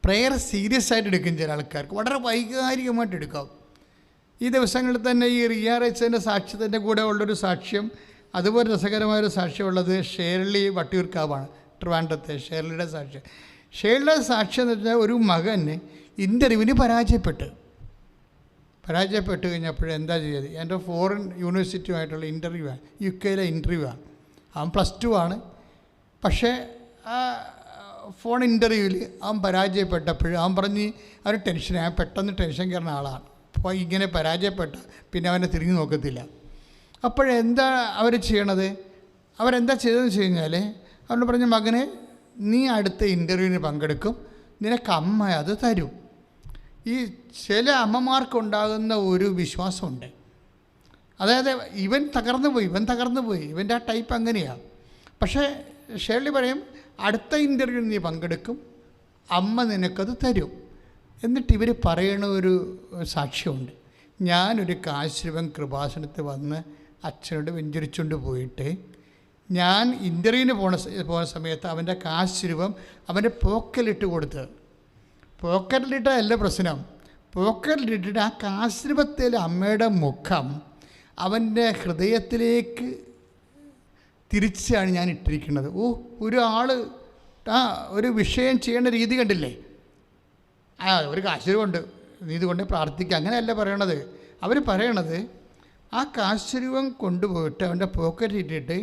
പ്രെയർ സീരിയസ് ആയിട്ട് എടുക്കുന്ന ചില ആൾക്കാർക്ക് വളരെ വൈകാരികമായിട്ട് എടുക്കാം. ഈ ദിവസങ്ങളിൽ തന്നെ ഈ റിയ റൈച്ചൻ്റെ സാക്ഷ്യത്തിൻ്റെ കൂടെ ഉള്ളൊരു സാക്ഷ്യം, അതുപോലെ രസകരമായൊരു സാക്ഷ്യമുള്ളത് ഷേർലി വട്ടിയൂർക്കാവാണ്, ട്രിവാൻഡ്രത്തെ ഷേർലിയുടെ സാക്ഷ്യം. ഷേർലിയുടെ സാക്ഷ്യം എന്ന് വെച്ചാൽ, ഒരു മകന് ഇൻ്റർവ്യൂവിന് പരാജയപ്പെട്ട് കഴിഞ്ഞപ്പോൾ എന്താ ചെയ്തത്, എൻ്റെ ഫോറിൻ യൂണിവേഴ്സിറ്റിയുമായിട്ടുള്ള ഇൻ്റർവ്യൂ ആണ്, UK ഇൻ്റർവ്യൂ ആണ്. അവൻ +2 ആണ്. പക്ഷേ ആ ഫോൺ ഇൻ്റർവ്യൂവിൽ അവൻ പരാജയപ്പെട്ടപ്പോൾ അവൻ പറഞ്ഞ് അവന് ടെൻഷനായി, പെട്ടെന്ന് ടെൻഷൻ കയറുന്ന ആളാണ്. അപ്പോൾ ഇങ്ങനെ പരാജയപ്പെട്ട പിന്നെ അവനെ തിരിഞ്ഞു നോക്കത്തില്ല. അപ്പോഴെന്താ അവർ ചെയ്യണത്, അവരെന്താ ചെയ്തതെന്ന് വെച്ച് കഴിഞ്ഞാൽ, അവരോട് പറഞ്ഞ, മകനെ നീ അടുത്ത ഇൻ്റർവ്യൂവിന് പങ്കെടുക്കും, നിനക്ക് അമ്മ അത് തരും. ഈ ചില അമ്മമാർക്കുണ്ടാകുന്ന ഒരു വിശ്വാസമുണ്ട്, അതായത് ഇവൻ തകർന്നു പോയി, ഇവൻ്റെ ആ ടൈപ്പ് അങ്ങനെയാണ്. പക്ഷേ ഷേർലി പറയും, അടുത്ത ഇൻ്റർവ്യൂവിന് നീ പങ്കെടുക്കും, അമ്മ നിനക്കത് തരും. എന്നിട്ട് ഇവർ പറയണ ഒരു സാക്ഷ്യമുണ്ട്. ഞാനൊരു കാശുരൂപം കൃപാസനത്തിൽ വന്ന് അച്ഛനോട് വെഞ്ചരിച്ചുകൊണ്ട് പോയിട്ട്, ഞാൻ ഇൻ്റർവ്യൂവിന് പോകുന്ന സമയത്ത് അവൻ്റെ കാശുരൂപം അവൻ്റെ പോക്കറ്റിലിട്ട് കൊടുത്തത്. പോക്കറ്റിലിട്ടല്ല പ്രശ്നം, പോക്കറ്റിലിട്ടിട്ട് ആ കാശുരൂപത്തിൽ അമ്മയുടെ മുഖം അവൻ്റെ ഹൃദയത്തിലേക്ക് തിരിച്ചാണ് ഞാൻ ഇട്ടിരിക്കുന്നത്. ഒരാൾ ഒരു വിഷയം ചെയ്യേണ്ട രീതി കണ്ടില്ലേ, ഒരു കാശുരൂപമുണ്ട്, നീ ഇതുകൊണ്ട് പ്രാർത്ഥിക്കുക, അങ്ങനെയല്ല പറയണത്. അവർ പറയണത്, ആ കാശുരൂപം കൊണ്ടുപോയിട്ട് അവൻ്റെ പോക്കറ്റിൽ ഇട്ടിട്ട്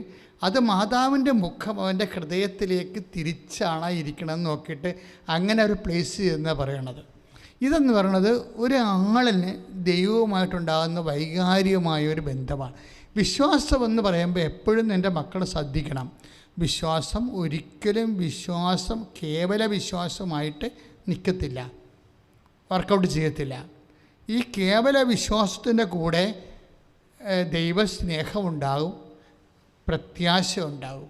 അത് മാതാവിൻ്റെ മുഖം അവൻ്റെ ഹൃദയത്തിലേക്ക് തിരിച്ചാണ് ഇരിക്കണമെന്ന് നോക്കിയിട്ട് അങ്ങനെ ഒരു പ്ലേസ് ചെയ്യുന്നതാണ് പറയണത്. ഇതെന്ന് പറയണത് ഒരാളിന് ദൈവവുമായിട്ടുണ്ടാകുന്ന വൈകാരികമായൊരു ബന്ധമാണ്. വിശ്വാസമെന്ന് പറയുമ്പോൾ എപ്പോഴും എൻ്റെ മക്കൾ ശ്രദ്ധിക്കണം, വിശ്വാസം ഒരിക്കലും കേവല വിശ്വാസമായിട്ട് നിൽക്കത്തില്ല, വർക്കൗട്ട് ചെയ്യത്തില്ല. ഈ കേവല വിശ്വാസത്തിൻ്റെ കൂടെ ദൈവസ്നേഹമുണ്ടാകും, പ്രത്യാശ ഉണ്ടാകും.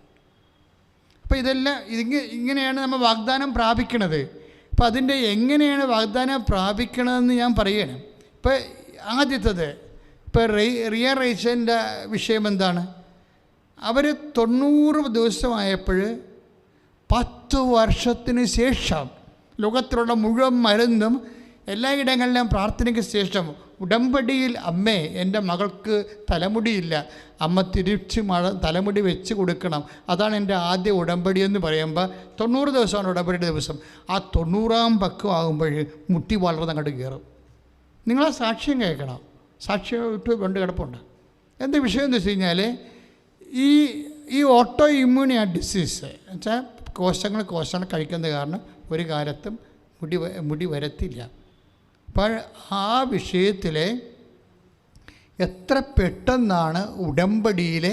അപ്പോൾ ഇതെല്ലാം ഇങ്ങനെയാണ് നമ്മൾ വാഗ്ദാനം പ്രാപിക്കണത്. അപ്പോൾ അതിൻ്റെ എങ്ങനെയാണ് വാഗ്ദാനം പ്രാപിക്കണതെന്ന് ഞാൻ പറയുകയാണ്. ഇപ്പോൾ ആദ്യത്തേത്, ഇപ്പോൾ റിയ റൈച്ചൻ്റെ വിഷയം എന്താണ്, അവർ 90 ദിവസമായപ്പോൾ 10 വർഷത്തിന് ശേഷം ലോകത്തിലുള്ള മുഴുവൻ മരുന്നും എല്ലായിടങ്ങളിലും പ്രാർത്ഥനയ്ക്ക് ശേഷം ഉടമ്പടിയിൽ, അമ്മേ എൻ്റെ മകൾക്ക് തലമുടിയില്ല, അമ്മ തിരിച്ച് തലമുടി വെച്ച് കൊടുക്കണം, അതാണ് എൻ്റെ ആദ്യ ഉടമ്പടി എന്ന് പറയുമ്പോൾ 90 ദിവസമാണ് ഉടമ്പടിയുടെ ദിവസം. ആ 90-ാം പക്വമാകുമ്പോൾ മുട്ടി വളർന്ന് അങ്ങോട്ട് കയറും. നിങ്ങളാ സാക്ഷ്യം കേൾക്കണം, സാക്ഷ്യം ഇട്ട് കൊണ്ട് കിടപ്പുണ്ട്. എന്താ വിഷയം എന്ന് വെച്ച് കഴിഞ്ഞാൽ, ഈ ഓട്ടോ ഇമ്മ്യൂണി ഡിസീസ് വെച്ചാൽ കോശങ്ങൾ കഴിക്കുന്നത് കാരണം ഒരു കാലത്തും മുടി വരത്തില്ല. അപ്പോൾ ആ വിഷയത്തിൽ എത്ര പെട്ടെന്നാണ് ഉടമ്പടിയിൽ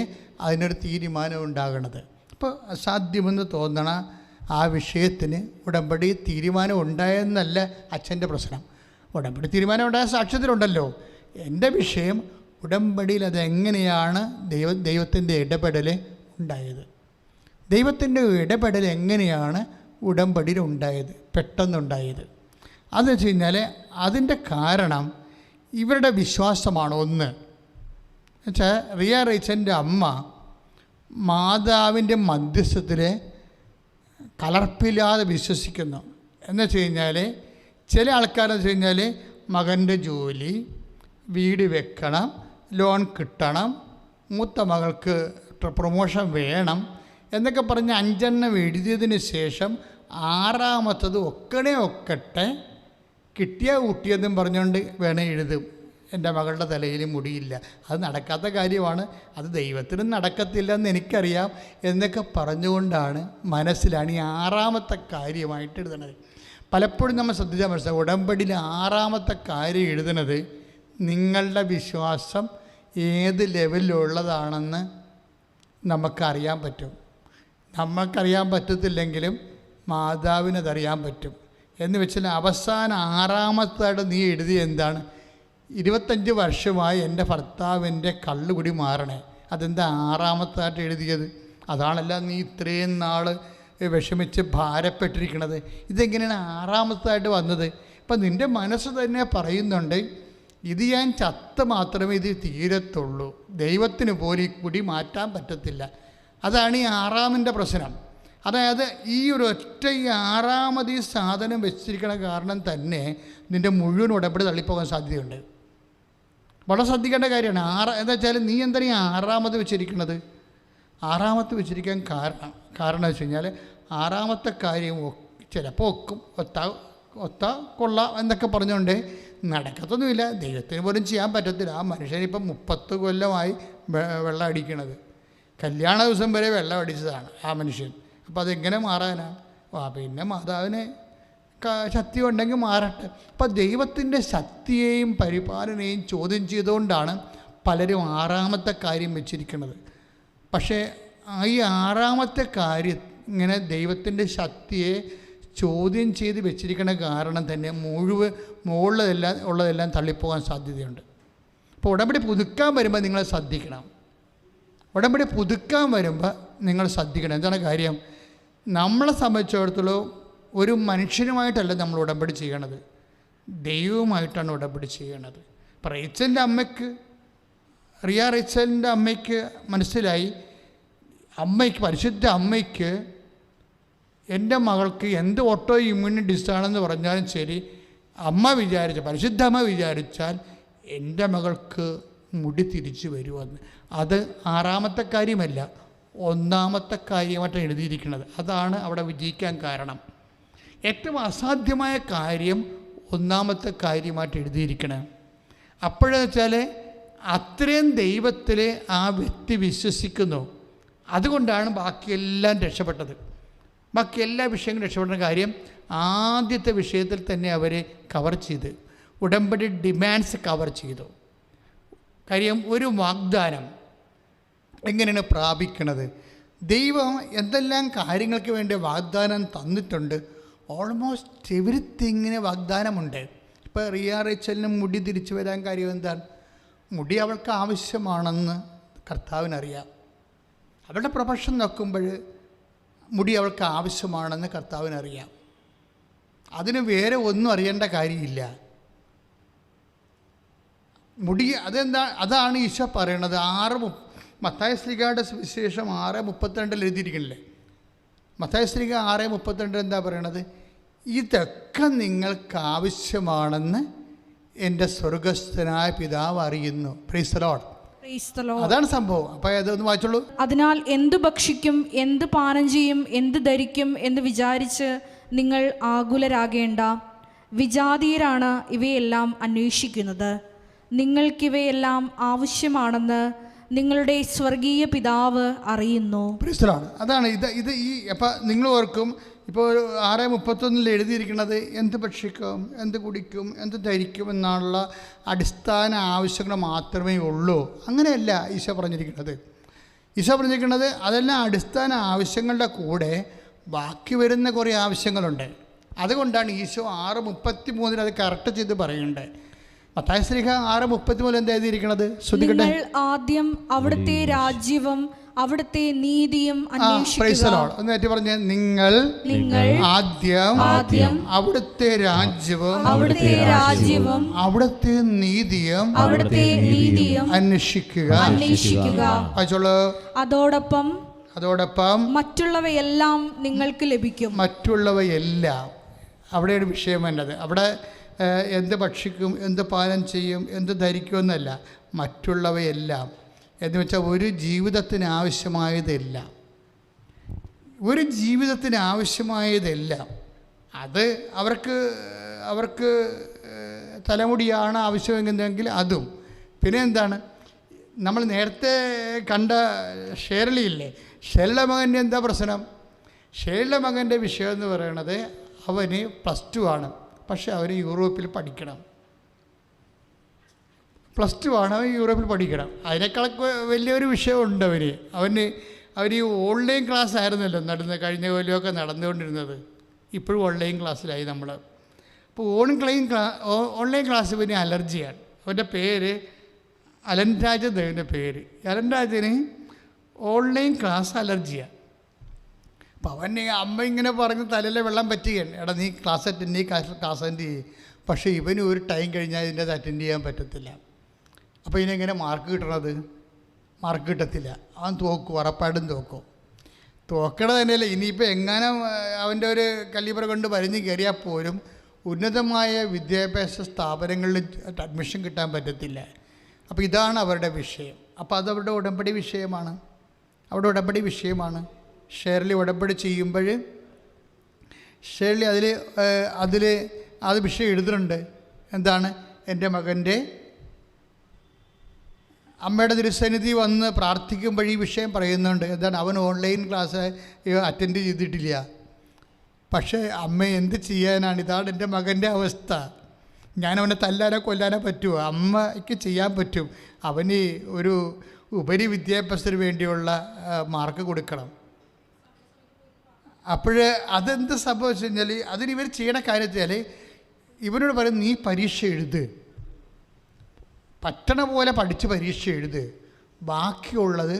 അതിനൊരു തീരുമാനം ഉണ്ടാകണത്. അപ്പോൾ അസാധ്യമെന്ന് തോന്നണ ആ വിഷയത്തിന് ഉടമ്പടി തീരുമാനം ഉണ്ടായെന്നല്ല അച്ഛൻ്റെ പ്രശ്നം. ഉടമ്പടി തീരുമാനം ഉണ്ടായ സാക്ഷ്യത്തിലുണ്ടല്ലോ. എൻ്റെ വിഷയം ഉടമ്പടിയിൽ അതെങ്ങനെയാണ് ദൈവത്തിൻ്റെ ഇടപെടൽ ഉണ്ടായത്. ദൈവത്തിൻ്റെ ഇടപെടൽ എങ്ങനെയാണ് ഉടമ്പടിയിൽ ഉണ്ടായത്, പെട്ടെന്നുണ്ടായത്. അതെന്ന് വെച്ച് കഴിഞ്ഞാൽ അതിൻ്റെ കാരണം ഇവരുടെ വിശ്വാസമാണ്. ഒന്ന് എന്നുവെച്ചാൽ റിയ റേച്ചൻ്റെ അമ്മ മാതാവിൻ്റെ മധ്യസ്ഥത്തിൽ കലർപ്പില്ലാതെ വിശ്വസിക്കുന്നു. എന്ന് വെച്ച് കഴിഞ്ഞാൽ ചില ആൾക്കാരെന്ന് വെച്ച് കഴിഞ്ഞാൽ മകൻ്റെ ജോലി, വീട് വെക്കണം, ലോൺ കിട്ടണം, മൂത്ത മകൾക്ക് പ്രൊമോഷൻ വേണം എന്നൊക്കെ പറഞ്ഞ് 5 എണ്ണം എഴുതിയതിന് ശേഷം 6ാമത്തത് ഒക്കട്ടെ കിട്ടിയ കുട്ടിയെന്നും പറഞ്ഞുകൊണ്ട് വേണേൽ എഴുതും. എൻ്റെ മകളുടെ തലയിൽ മുടിയില്ല, അത് നടക്കാത്ത കാര്യമാണ്, അത് ദൈവത്തിനും നടക്കത്തില്ല എന്ന് എനിക്കറിയാം എന്നൊക്കെ പറഞ്ഞുകൊണ്ടാണ് മനസ്സിലാണ് ഈ 6ാമത്തെ കാര്യമായിട്ട് എഴുതണത്. പലപ്പോഴും നമ്മൾ ശ്രദ്ധിച്ചാൽ മനസ്സിലാവും, ഉടമ്പടിയിൽ 6ാമത്തെ കാര്യം എഴുതുന്നത് നിങ്ങളുടെ വിശ്വാസം ഏത് ലെവലിലുള്ളതാണെന്ന് നമുക്കറിയാൻ പറ്റും. നമുക്കറിയാൻ പറ്റത്തില്ലെങ്കിലും മാതാവിനതറിയാൻ പറ്റും. എന്ന് വെച്ചാൽ അവസാനം 6ാമത്തായിട്ട് നീ എഴുതിയ എന്താണ്? 25 വർഷമായി എൻ്റെ ഭർത്താവിൻ്റെ കള്ളുകുടി മാറണേ. അതെന്താ 6ാമത്തായിട്ട് എഴുതിയത്? അതാണല്ല നീ ഇത്രയും നാൾ വിഷമിച്ച് ഭാരപ്പെട്ടിരിക്കണത്. ഇതെങ്ങനെയാണ് 6ാമത്തായിട്ട് വന്നത്? ഇപ്പം നിൻ്റെ മനസ്സ് തന്നെ പറയുന്നുണ്ട്, ഇത് ഞാൻ ചത്ത് മാത്രമേ ഇത് തീരത്തുള്ളൂ, ദൈവത്തിന് പോലും ഈ കുടി മാറ്റാൻ പറ്റത്തില്ല. അതാണ് ഈ 6ാമൻ്റെ പ്രശ്നം. അതായത് ഈ ഒരു ഒറ്റ ഈ 6ാമത് ഈ സാധനം വെച്ചിരിക്കണ കാരണം തന്നെ നിൻ്റെ മുഴുവൻ ഉടമ്പടി തള്ളിപ്പോകാൻ സാധ്യതയുണ്ട്. വളരെ ശ്രദ്ധിക്കേണ്ട കാര്യമാണ്. എന്താ വെച്ചാൽ നീ എന്താണ് ഈ 6ാമത് വെച്ചിരിക്കുന്നത്? 6ാമത്ത് വെച്ചിരിക്കാൻ കാരണം വെച്ച് കഴിഞ്ഞാൽ 6ാമത്തെ കാര്യം ചിലപ്പോൾ ഒത്ത കൊള്ളാം എന്നൊക്കെ പറഞ്ഞുകൊണ്ട് നടക്കത്തൊന്നുമില്ല, ദൈവത്തിന് പോലും ചെയ്യാൻ പറ്റത്തില്ല. ആ മനുഷ്യനിപ്പം 30 കൊല്ലമായി വെള്ളം അടിക്കണത്, കല്യാണ ദിവസം വരെ വെള്ളം അടിച്ചതാണ് ആ മനുഷ്യൻ. അപ്പോൾ അതെങ്ങനെ മാറാനാണ്? പിന്നെ മാതാവിന് ശക്തി ഉണ്ടെങ്കിൽ മാറട്ടെ. അപ്പം ദൈവത്തിൻ്റെ ശക്തിയെയും പരിപാലനയെയും ചോദ്യം ചെയ്തുകൊണ്ടാണ് പലരും 6ാമത്തെ കാര്യം വെച്ചിരിക്കുന്നത്. പക്ഷേ ഈ 6ാമത്തെ കാര്യം ഇങ്ങനെ ദൈവത്തിൻ്റെ ശക്തിയെ ചോദ്യം ചെയ്ത് വെച്ചിരിക്കുന്ന കാരണം തന്നെ ഉള്ളതെല്ലാം തള്ളിപ്പോകാൻ സാധ്യതയുണ്ട്. അപ്പോൾ ഉടമ്പടി പുതുക്കാൻ വരുമ്പോൾ നിങ്ങൾ ശ്രദ്ധിക്കണം. ഉടമ്പടി പുതുക്കാൻ വരുമ്പോൾ നിങ്ങൾ ശ്രദ്ധിക്കണം. എന്താണ് കാര്യം? നമ്മളെ സംബന്ധിച്ചിടത്തോളം ഒരു മനുഷ്യനുമായിട്ടല്ല നമ്മൾ ഉടമ്പടി ചെയ്യണത്, ദൈവവുമായിട്ടാണ് ഉടമ്പടി ചെയ്യണത്. ഇപ്പോൾ റേച്ചലിൻ്റെ അമ്മയ്ക്ക്, റിയ റേച്ചലിൻ്റെ അമ്മയ്ക്ക് മനസ്സിലായി, പരിശുദ്ധ അമ്മയ്ക്ക് എൻ്റെ മകൾക്ക് എന്ത് ഓട്ടോ ഇമ്മ്യൂണി ഡിസാണെന്ന് പറഞ്ഞാലും ശരി, പരിശുദ്ധ അമ്മ വിചാരിച്ചാൽ എൻ്റെ മകൾക്ക് മുടി തിരിച്ചു വരുമെന്ന്. അത് 6ാമത്തെ കാര്യമല്ല, 1ാമത്തെ കാര്യമായിട്ടാണ് എഴുതിയിരിക്കുന്നത്. അതാണ് അവിടെ വിജയിക്കാൻ കാരണം. ഏറ്റവും അസാധ്യമായ കാര്യം 1ാമത്തെ കാര്യമായിട്ട് എഴുതിയിരിക്കണം. അപ്പോഴെന്ന് വെച്ചാൽ അത്രയും ദൈവത്തിൽ ആ വ്യക്തി വിശ്വസിക്കുന്നു. അതുകൊണ്ടാണ് ബാക്കിയെല്ലാം രക്ഷപ്പെട്ടത്. ബാക്കി എല്ലാ വിഷയങ്ങളും രക്ഷപ്പെടുന്ന കാര്യം ആദ്യത്തെ വിഷയത്തിൽ തന്നെ അവർ കവർ ചെയ്ത്, ഉടമ്പടി ഡിമാൻഡ്സ് കവർ ചെയ്തു. കാര്യം ഒരു വാഗ്ദാനം എങ്ങനെയാണ് പ്രാപിക്കണത്? ദൈവം എന്തെല്ലാം കാര്യങ്ങൾക്ക് വേണ്ടി വാഗ്ദാനം തന്നിട്ടുണ്ട്. ഓൾമോസ്റ്റ് എവരിത്തിങ്ങിന് വാഗ്ദാനമുണ്ട്. ഇപ്പോൾ റിയ റേച്ചലിന് മുടി തിരിച്ചു വരാൻ കാര്യം എന്താണ്? മുടി അവൾക്ക് ആവശ്യമാണെന്ന് കർത്താവിനറിയാം. അവളുടെ പ്രൊഫഷൻ നോക്കുമ്പോൾ മുടി അവൾക്ക് ആവശ്യമാണെന്ന് കർത്താവിനറിയാം. അതിന് വേറെ ഒന്നും അറിയേണ്ട കാര്യമില്ല. മുടി അതാണ് ഈശോ പറയണത്. മത്തായി ശ്ലീഹയുടെ സുവിശേഷം 6:32 എഴുതിയിരിക്കണില്ലേ? മത്തായി ശ്ലീഹ 6:32 എന്താ പറയണത്? ഇതൊക്കെ നിങ്ങൾക്ക് ആവശ്യമാണെന്ന് എൻ്റെ സ്വർഗസ്ഥനായ പിതാവ് അറിയുന്നു. Price the Lord. അതാണ് സംഭവം. അപ്പോൾ അതൊന്ന് വായിച്ചോളൂ. അതിനാൽ എന്തു ഭക്ഷിക്കും, എന്ത് പാനം ചെയ്യും, എന്ത് ധരിക്കും എന്ന് വിചാരിച്ച് നിങ്ങൾ ആകുലരാകേണ്ട. വിജാതീയരാണ് ഇവയെല്ലാം അന്വേഷിക്കുന്നത്. നിങ്ങൾക്കിവയെല്ലാം ആവശ്യമാണെന്ന് നിങ്ങളുടെ സ്വർഗീയ പിതാവ് അറിയുന്നു. അതാണ് ഇത് അപ്പം നിങ്ങൾ ഓർക്കും, ഇപ്പോൾ 6:31 എഴുതിയിരിക്കുന്നത് എന്ത് ഭക്ഷിക്കും, എന്ത് കുടിക്കും, എന്ത് ധരിക്കും എന്നുള്ള അടിസ്ഥാന ആവശ്യങ്ങൾ മാത്രമേ ഉള്ളൂ. അങ്ങനെയല്ല ഈശോ പറഞ്ഞിരിക്കുന്നത്. ഈശോ പറഞ്ഞിരിക്കുന്നത് അതെല്ലാം അടിസ്ഥാന ആവശ്യങ്ങളുടെ കൂടെ ബാക്കി വരുന്ന കുറേ ആവശ്യങ്ങളുണ്ട്. അതുകൊണ്ടാണ് ഈശോ 6:33 അത് കറക്റ്റ് ചെയ്ത് പറയുന്നുണ്ട്. മത്തായി ശ്ലീഹ 6:30 എന്താ എഴുതിയിരിക്കണത്? ശ്രദ്ധിക്കട്ടെ. നിങ്ങൾ ആദ്യം അവിടുത്തെ രാജ്യവും അവിടുത്തെ നീതിയും അന്വേഷിക്കുക. എന്ന് പറഞ്ഞ നിങ്ങൾ ആദ്യം അവിടുത്തെ രാജ്യവും അവിടുത്തെ നീതിയും അന്വേഷിക്കുക. അതോടൊപ്പം മറ്റുള്ളവയെല്ലാം നിങ്ങൾക്ക് ലഭിക്കും. മറ്റുള്ളവയെല്ലാം അവിടെയാണ് വിഷയം വേണ്ടത്. അവിടെ എന്ത് ഭക്ഷിക്കും, എന്ത് പാനം ചെയ്യും, എന്ത് ധരിക്കുമെന്നല്ല, മറ്റുള്ളവയെല്ലാം എന്ന് വെച്ചാൽ ഒരു ജീവിതത്തിന് ആവശ്യമായതെല്ലാം, ഒരു ജീവിതത്തിന് ആവശ്യമായതെല്ലാം. അത് അവർക്ക് തലമുടിയാണ് ആവശ്യമെങ്കിൽ അതും. പിന്നെ എന്താണ്, നമ്മൾ നേരത്തെ കണ്ട ഷേർലിയില്ലേ, ഷേർലിയുടെ മകൻ്റെ എന്താ പ്രശ്നം? ഷേർലിയുടെ മകൻ്റെ വിഷയം എന്ന് പറയുന്നത് അവന് +2 ആണ്, പക്ഷെ അവന് യൂറോപ്പിൽ പഠിക്കണം. +2 ആണ്, അവൻ യൂറോപ്പിൽ പഠിക്കണം. അതിനേക്കാളൊക്കെ വലിയൊരു വിഷയമുണ്ട് അവന് ഈ ഓൺലൈൻ ക്ലാസ് ആയിരുന്നല്ലോ കഴിഞ്ഞ കൊല്ലമൊക്കെ നടന്നുകൊണ്ടിരുന്നത്. ഇപ്പോഴും ഓൺലൈൻ ക്ലാസ്സിലായി നമ്മൾ. അപ്പോൾ ഓൺലൈൻ ക്ലാസ് പിന്നെ അലർജിയാണ്. അവൻ്റെ പേര് അലൻ രാജ് എന്നവൻ്റെ പേര്. അലൻ രാജിന് ഓൺലൈൻ ക്ലാസ് അലർജിയാണ്. അപ്പോൾ അവന് അമ്മ ഇങ്ങനെ പറഞ്ഞ് തലയിലെ വെള്ളം പറ്റുകയാണ്, എടാ നീ ക്ലാസ് അറ്റൻഡ് ചെയ്യും. പക്ഷേ ഇവന് ഒരു ടൈം കഴിഞ്ഞാൽ ഇതിൻ്റെ അത് അറ്റൻഡ് ചെയ്യാൻ പറ്റത്തില്ല. അപ്പോൾ ഇതിനെങ്ങനെ മാർക്ക് കിട്ടണത്? മാർക്ക് കിട്ടത്തില്ല. അവൻ തോക്കും, ഉറപ്പായിട്ടും തോക്കും. തോക്കണ തന്നെയല്ല, ഇനിയിപ്പോൾ എങ്ങനെ അവൻ്റെ ഒരു കലിബർ കൊണ്ട് വലിഞ്ഞ് കയറിയാൽ പോലും ഉന്നതമായ വിദ്യാഭ്യാസ സ്ഥാപനങ്ങളിൽ അഡ്മിഷൻ കിട്ടാൻ പറ്റത്തില്ല. അപ്പോൾ ഇതാണ് അവരുടെ വിഷയം. അപ്പോൾ അതവരുടെ ഉടമ്പടി വിഷയമാണ്. ഷേർലി ഉടമ്പടി ചെയ്യുമ്പോൾ ഷേർലി അത് വിഷയം എഴുതുന്നുണ്ട്. എന്താണ്? എൻ്റെ മകൻ്റെ അമ്മയുടെ തിരുസന്നിധി വന്ന് പ്രാർത്ഥിക്കുമ്പോൾ ഈ വിഷയം പറയുന്നുണ്ട്. എന്താണ്? അവൻ ഓൺലൈൻ ക്ലാസ് അറ്റൻഡ് ചെയ്തിട്ടില്ല. പക്ഷേ അമ്മ എന്ത് ചെയ്യാനാണ്? ഇതാണ് എൻ്റെ മകൻ്റെ അവസ്ഥ. ഞാനവനെ തല്ലാനോ കൊല്ലാനോ പറ്റുമോ? അമ്മയ്ക്ക് ചെയ്യാൻ പറ്റും. അവന് ഒരു ഉപരി വിദ്യാഭ്യാസത്തിന് വേണ്ടിയുള്ള മാർക്ക് കൊടുക്കണം. അപ്പോൾ അതെന്ത് സംഭവിച്ചു കഴിഞ്ഞാൽ അതിനിവർ ചെയ്യണ കാര്യത്തിൽ ഇവനോട് പറയും, നീ പരീക്ഷ എഴുത്, പറ്റണ പോലെ പഠിച്ച് പരീക്ഷ എഴുത്, ബാക്കിയുള്ളത്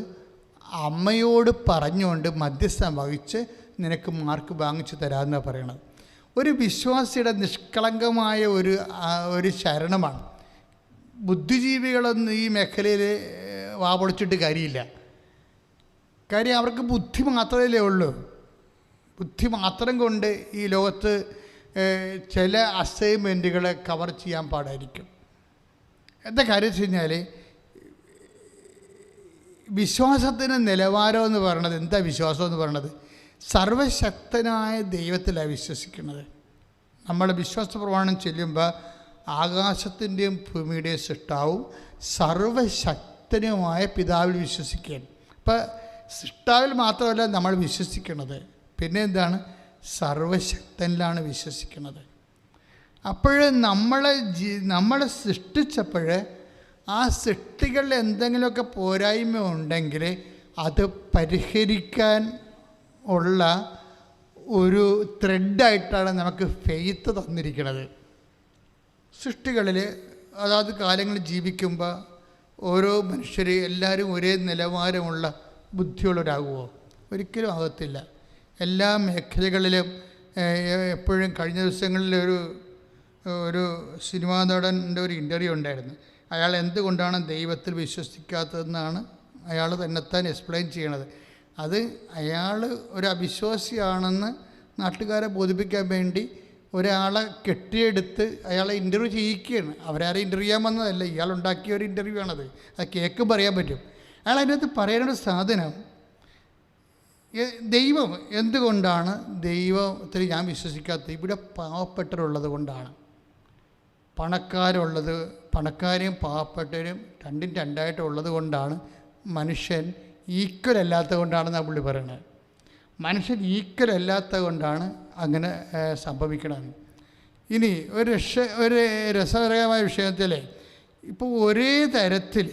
അമ്മയോട് പറഞ്ഞുകൊണ്ട് മധ്യസ്ഥം വഹിച്ച് നിനക്ക് മാർക്ക് വാങ്ങിച്ച് തരാമെന്നാണ് പറയണത്. ഒരു വിശ്വാസിയുടെ നിഷ്കളങ്കമായ ഒരു ശരണമാണ്. ബുദ്ധിജീവികളൊന്നും ഈ മേഖലയിൽ വാപൊളിച്ചിട്ട് കാര്യമില്ല. കാര്യം അവർക്ക് ബുദ്ധി മാത്രമേ ഉള്ളൂ. ബുദ്ധി മാത്രം കൊണ്ട് ഈ ലോകത്ത് ചില അസൈൻമെൻറ്റുകളെ കവർ ചെയ്യാൻ പാടായിരിക്കും. എന്താ കാര്യം വെച്ച് കഴിഞ്ഞാൽ വിശ്വാസത്തിന് നിലവാരം എന്ന് പറയണത് എന്താ? വിശ്വാസം എന്ന് പറയണത് സർവശക്തനായ ദൈവത്തിലാണ് വിശ്വസിക്കുന്നത്. നമ്മൾ വിശ്വാസ പ്രമാണം ചെല്ലുമ്പോൾ ആകാശത്തിൻ്റെയും ഭൂമിയുടെയും സൃഷ്ടാവും സർവശക്തനുമായ പിതാവിൽ വിശ്വസിക്കുകയാണ്. അപ്പം സൃഷ്ടാവിൽ മാത്രമല്ല നമ്മൾ വിശ്വസിക്കുന്നത്, പിന്നെ എന്താണ്? സർവശക്തനിലാണ് വിശ്വസിക്കുന്നത്. അപ്പോൾ നമ്മളെ സൃഷ്ടിച്ചപ്പോൾ ആ സൃഷ്ടികളിൽ എന്തെങ്കിലുമൊക്കെ പോരായ്മ ഉണ്ടെങ്കിൽ അത് പരിഹരിക്കാൻ ഉള്ള ഒരു ത്രെഡായിട്ടാണ് നമുക്ക് ഫെയ്ത്ത് തന്നിരിക്കുന്നത്. സൃഷ്ടികളിൽ അതാത് കാലങ്ങളിൽ ജീവിക്കുമ്പോൾ ഓരോ മനുഷ്യർ എല്ലാവരും ഒരേ നിലവാരമുള്ള ബുദ്ധിയുള്ളവരാകുമോ? ഒരിക്കലും ആകത്തില്ല. എല്ലാ മേഖലകളിലും എപ്പോഴും കഴിഞ്ഞ ദിവസങ്ങളിൽ ഒരു സിനിമാ നടൻ്റെ ഒരു ഇൻ്റർവ്യൂ ഉണ്ടായിരുന്നു. അയാൾ എന്തുകൊണ്ടാണ് ദൈവത്തിൽ വിശ്വസിക്കാത്തതെന്നാണ് അയാൾ തന്നെത്താൻ എക്സ്പ്ലെയിൻ ചെയ്യണത്. അത് അയാൾ ഒരു അവിശ്വാസിയാണെന്ന് നാട്ടുകാരെ ബോധിപ്പിക്കാൻ വേണ്ടി ഒരാളെ കെട്ടിയെടുത്ത് അയാളെ ഇൻ്റർവ്യൂ ചെയ്യിക്കുകയാണ്. അവരാരെ ഇൻ്റർവ്യൂ ചെയ്യാൻ വന്നതല്ല, ഇയാളുണ്ടാക്കിയ ഒരു ഇൻ്റർവ്യൂ ആണത്. അത് കേൾക്കും പറയാൻ പറ്റും. അയാൾ അതിനകത്ത് പറയുന്ന സാധനം, ദൈവം എന്തുകൊണ്ടാണ് ദൈവത്തിൽ ഞാൻ വിശ്വസിക്കാത്തത്? ഇവിടെ പാവപ്പെട്ടവരുള്ളത് കൊണ്ടാണ്. പണക്കാരെയും പാവപ്പെട്ടവരും രണ്ടും രണ്ടായിട്ടുള്ളത് കൊണ്ടാണ്. മനുഷ്യൻ ഈക്വൽ അല്ലാത്തത് കൊണ്ടാണെന്നാണ് പുള്ളി പറയുന്നത്. മനുഷ്യൻ ഈക്വൽ അല്ലാത്തത് കൊണ്ടാണ് അങ്ങനെ സംഭവിക്കണം. ഇനി ഒരു രസകരമായ വിഷയത്തിൽ ഇപ്പോൾ ഒരേ തരത്തിൽ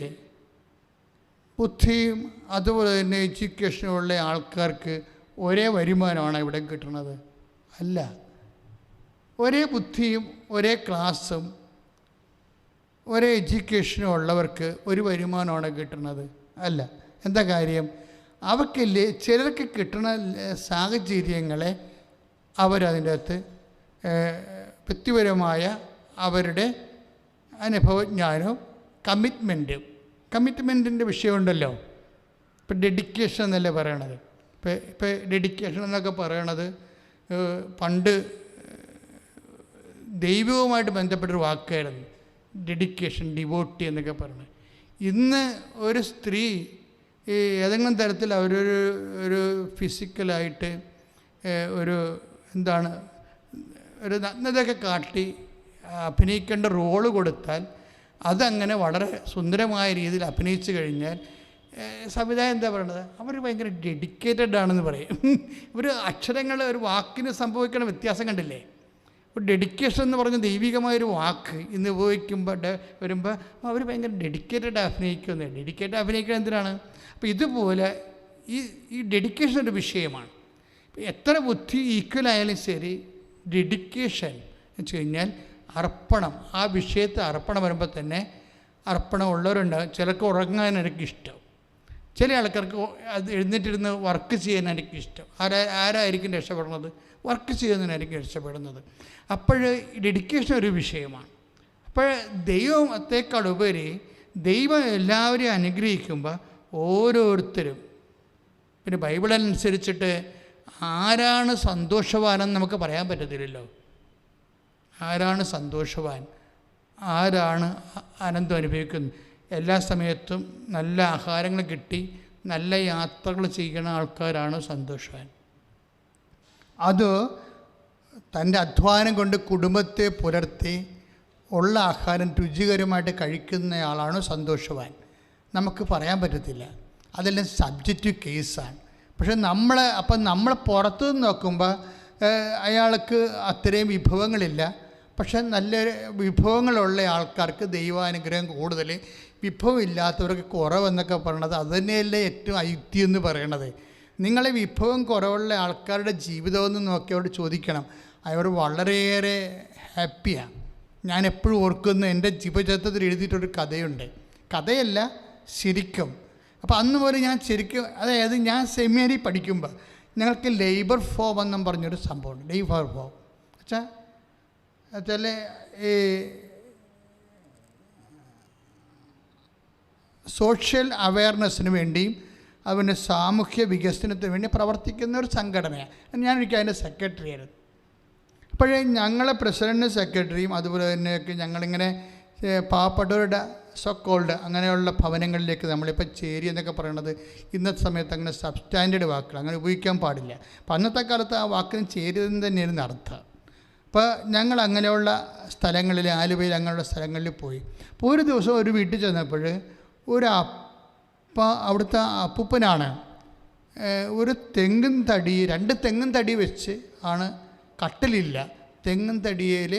ബുദ്ധിയും അതുപോലെ തന്നെ എഡ്യൂക്കേഷനുള്ള ആൾക്കാർക്ക് ഒരേ വരുമാനമാണ് ഇവിടെ കിട്ടുന്നത്? അല്ല. ഒരേ ബുദ്ധിയും ഒരേ ക്ലാസ്സും ഒരേ എഡ്യൂക്കേഷനും ഉള്ളവർക്ക് ഒരു വരുമാനമാണ് കിട്ടുന്നത്? അല്ല. എന്താ കാര്യം? അവർക്കില്ലേ ചിലർക്ക് കിട്ടുന്ന സാഹചര്യങ്ങളെ അവരതിൻ്റെ അകത്ത് വ്യക്തിപരമായ അവരുടെ അനുഭവജ്ഞാനവും കമ്മിറ്റ്മെൻറ്റിൻ്റെ വിഷയമുണ്ടല്ലോ. ഇപ്പം ഡെഡിക്കേഷൻ എന്നല്ലേ പറയണത്. ഇപ്പം ഡെഡിക്കേഷൻ എന്നൊക്കെ പറയണത് പണ്ട് ദൈവവുമായിട്ട് ബന്ധപ്പെട്ടൊരു വാക്കായിരുന്നു ഡെഡിക്കേഷൻ, ഡിവോട്ടി എന്നൊക്കെ പറയുന്നത്. ഇന്ന് ഒരു സ്ത്രീ ഏതെങ്കിലും തരത്തിൽ ഒരു ഫിസിക്കലായിട്ട് ഒരു ഒരു നഗ്നതയൊക്കെ കാട്ടി അഭിനയിക്കേണ്ട റോള് കൊടുത്താൽ അതങ്ങനെ വളരെ സുന്ദരമായ രീതിയിൽ അഭിനയിച്ചു കഴിഞ്ഞാൽ സംവിധാനം എന്താ പറയണത്? അവർ ഭയങ്കര ഡെഡിക്കേറ്റഡ് ആണെന്ന് പറയും. ഒരു അക്ഷരങ്ങൾ ഒരു വാക്കിന് സംഭവിക്കണ വ്യത്യാസം കണ്ടില്ലേ? ഒരു ഡെഡിക്കേഷൻ എന്ന് പറഞ്ഞ ദൈവികമായൊരു വാക്ക് ഇന്ന് ഉപയോഗിക്കുമ്പോൾ വരുമ്പോൾ അവർ ഭയങ്കര ഡെഡിക്കേറ്റഡ് അഭിനയിക്കുന്നത്. ഡെഡിക്കേറ്റഡ് അഭിനയിക്കുന്നത് എന്തിനാണ്? അപ്പോൾ ഇതുപോലെ ഈ ഡെഡിക്കേഷൻ ഒരു വിഷയമാണ്. എത്ര ബുദ്ധി ഈക്വലായാലും ശരി, ഡെഡിക്കേഷൻ എന്ന് വെച്ച് കഴിഞ്ഞാൽ അർപ്പണം, ആ വിഷയത്തെ അർപ്പണം വരുമ്പോൾ തന്നെ അർപ്പണം ഉള്ളവരുണ്ടാകും. ചിലർക്ക് ഉറങ്ങാൻ എനിക്കിഷ്ടം, ചില ആൾക്കാർക്ക് അത് എഴുന്നേറ്റിരുന്ന് വർക്ക് ചെയ്യാൻ എനിക്കിഷ്ടം. ആരായിരിക്കും രക്ഷപ്പെടുന്നത്? വർക്ക് ചെയ്യുന്നതിനായിരിക്കും രക്ഷപ്പെടുന്നത്. അപ്പോൾ ഡെഡിക്കേഷൻ ഒരു വിഷയമാണ്. അപ്പോൾ ദൈവത്തെക്കാളുപരി ദൈവം എല്ലാവരെയും അനുഗ്രഹിക്കുമ്പോൾ ഓരോരുത്തരും, പിന്നെ ബൈബിളനുസരിച്ചിട്ട് ആരാണ് സന്തോഷവാനെന്ന് നമുക്ക് പറയാൻ പറ്റത്തില്ലല്ലോ. ആരാണ് സന്തോഷവാൻ, ആരാണ് ആനന്ദം അനുഭവിക്കുന്നത്? എല്ലാ സമയത്തും നല്ല ആഹാരങ്ങൾ കിട്ടി നല്ല യാത്രകൾ ചെയ്യുന്ന ആൾക്കാരാണ് സന്തോഷവാൻ. അത് തൻ്റെ അധ്വാനം കൊണ്ട് കുടുംബത്തെ പുലർത്തി ഉള്ള ആഹാരം രുചികരമായിട്ട് കഴിക്കുന്നയാളാണ് സന്തോഷവാൻ. നമുക്ക് പറയാൻ പറ്റത്തില്ല, അതെല്ലാം സബ്ജക്റ്റീവ് കേസാണ്. പക്ഷെ നമ്മൾ പുറത്തു നിന്ന് നോക്കുമ്പോൾ അയാൾക്ക് അത്രയും വിഭവങ്ങളില്ല. പക്ഷെ നല്ല വിഭവങ്ങളുള്ള ആൾക്കാർക്ക് ദൈവാനുഗ്രഹം കൂടുതൽ, വിഭവമില്ലാത്തവർക്ക് കുറവെന്നൊക്കെ പറയണത് അത് തന്നെയല്ലേ ഏറ്റവും ഐക്യം എന്ന് പറയണത്. നിങ്ങളെ വിഭവം കുറവുള്ള ആൾക്കാരുടെ ജീവിതമെന്ന് നോക്കി അവരോട് ചോദിക്കണം, അവർ വളരെയേറെ ഹാപ്പിയാണ്. ഞാൻ എപ്പോഴും ഓർക്കുന്ന എൻ്റെ ജീവചരിത്രത്തിൽ എഴുതിയിട്ടൊരു കഥയുണ്ട്. കഥയല്ല, ശരിക്കും. അപ്പോൾ അന്ന് പോലെ ഞാൻ ശരിക്കും, അതായത് ഞാൻ സെമിനാരി പഠിക്കുമ്പോൾ ഞങ്ങൾക്ക് ലേബർ ഫോം എന്നും പറഞ്ഞൊരു സംഭവമുണ്ട്. ലേബർ ഫോം വെച്ചാൽ ഈ സോഷ്യൽ അവയർനെസ്സിന് വേണ്ടിയും അതുപോലെ സാമൂഹ്യ വികസനത്തിന് വേണ്ടി പ്രവർത്തിക്കുന്ന ഒരു സംഘടനയാണ്. ഞാനൊരിക്കൽ അതിൻ്റെ സെക്രട്ടറി ആയിരുന്നു. അപ്പോഴേ ഞങ്ങളെ പ്രസിഡൻറ്റും സെക്രട്ടറിയും അതുപോലെ തന്നെയൊക്കെ ഞങ്ങളിങ്ങനെ പാവപ്പെട്ടവരുടെ സോക്കോൾഡ് അങ്ങനെയുള്ള ഭവനങ്ങളിലേക്ക് നമ്മളിപ്പോൾ ചേരി എന്നൊക്കെ പറയണത് ഇന്നത്തെ സമയത്ത് അങ്ങനെ സബ്സ്റ്റാൻഡേർഡ് വാക്കുകൾ അങ്ങനെ ഉപയോഗിക്കാൻ പാടില്ല. അപ്പം അന്നത്തെ കാലത്ത് ആ വാക്കിന് ചേരുതെന്ന് തന്നെയായിരുന്നു അർത്ഥം. അപ്പോൾ ഞങ്ങൾ അങ്ങനെയുള്ള സ്ഥലങ്ങളിൽ, ആലുവയിൽ അങ്ങനെയുള്ള സ്ഥലങ്ങളിൽ പോയി. അപ്പോൾ ഒരു ദിവസം ഒരു വീട്ടിൽ ചെന്നപ്പോൾ അവിടുത്തെ അപ്പൂപ്പനാണ് ഒരു തെങ്ങും തടി, 2 തെങ്ങും തടി വെച്ച് ആണ്, കട്ടിലില്ല, തെങ്ങും തടിയിൽ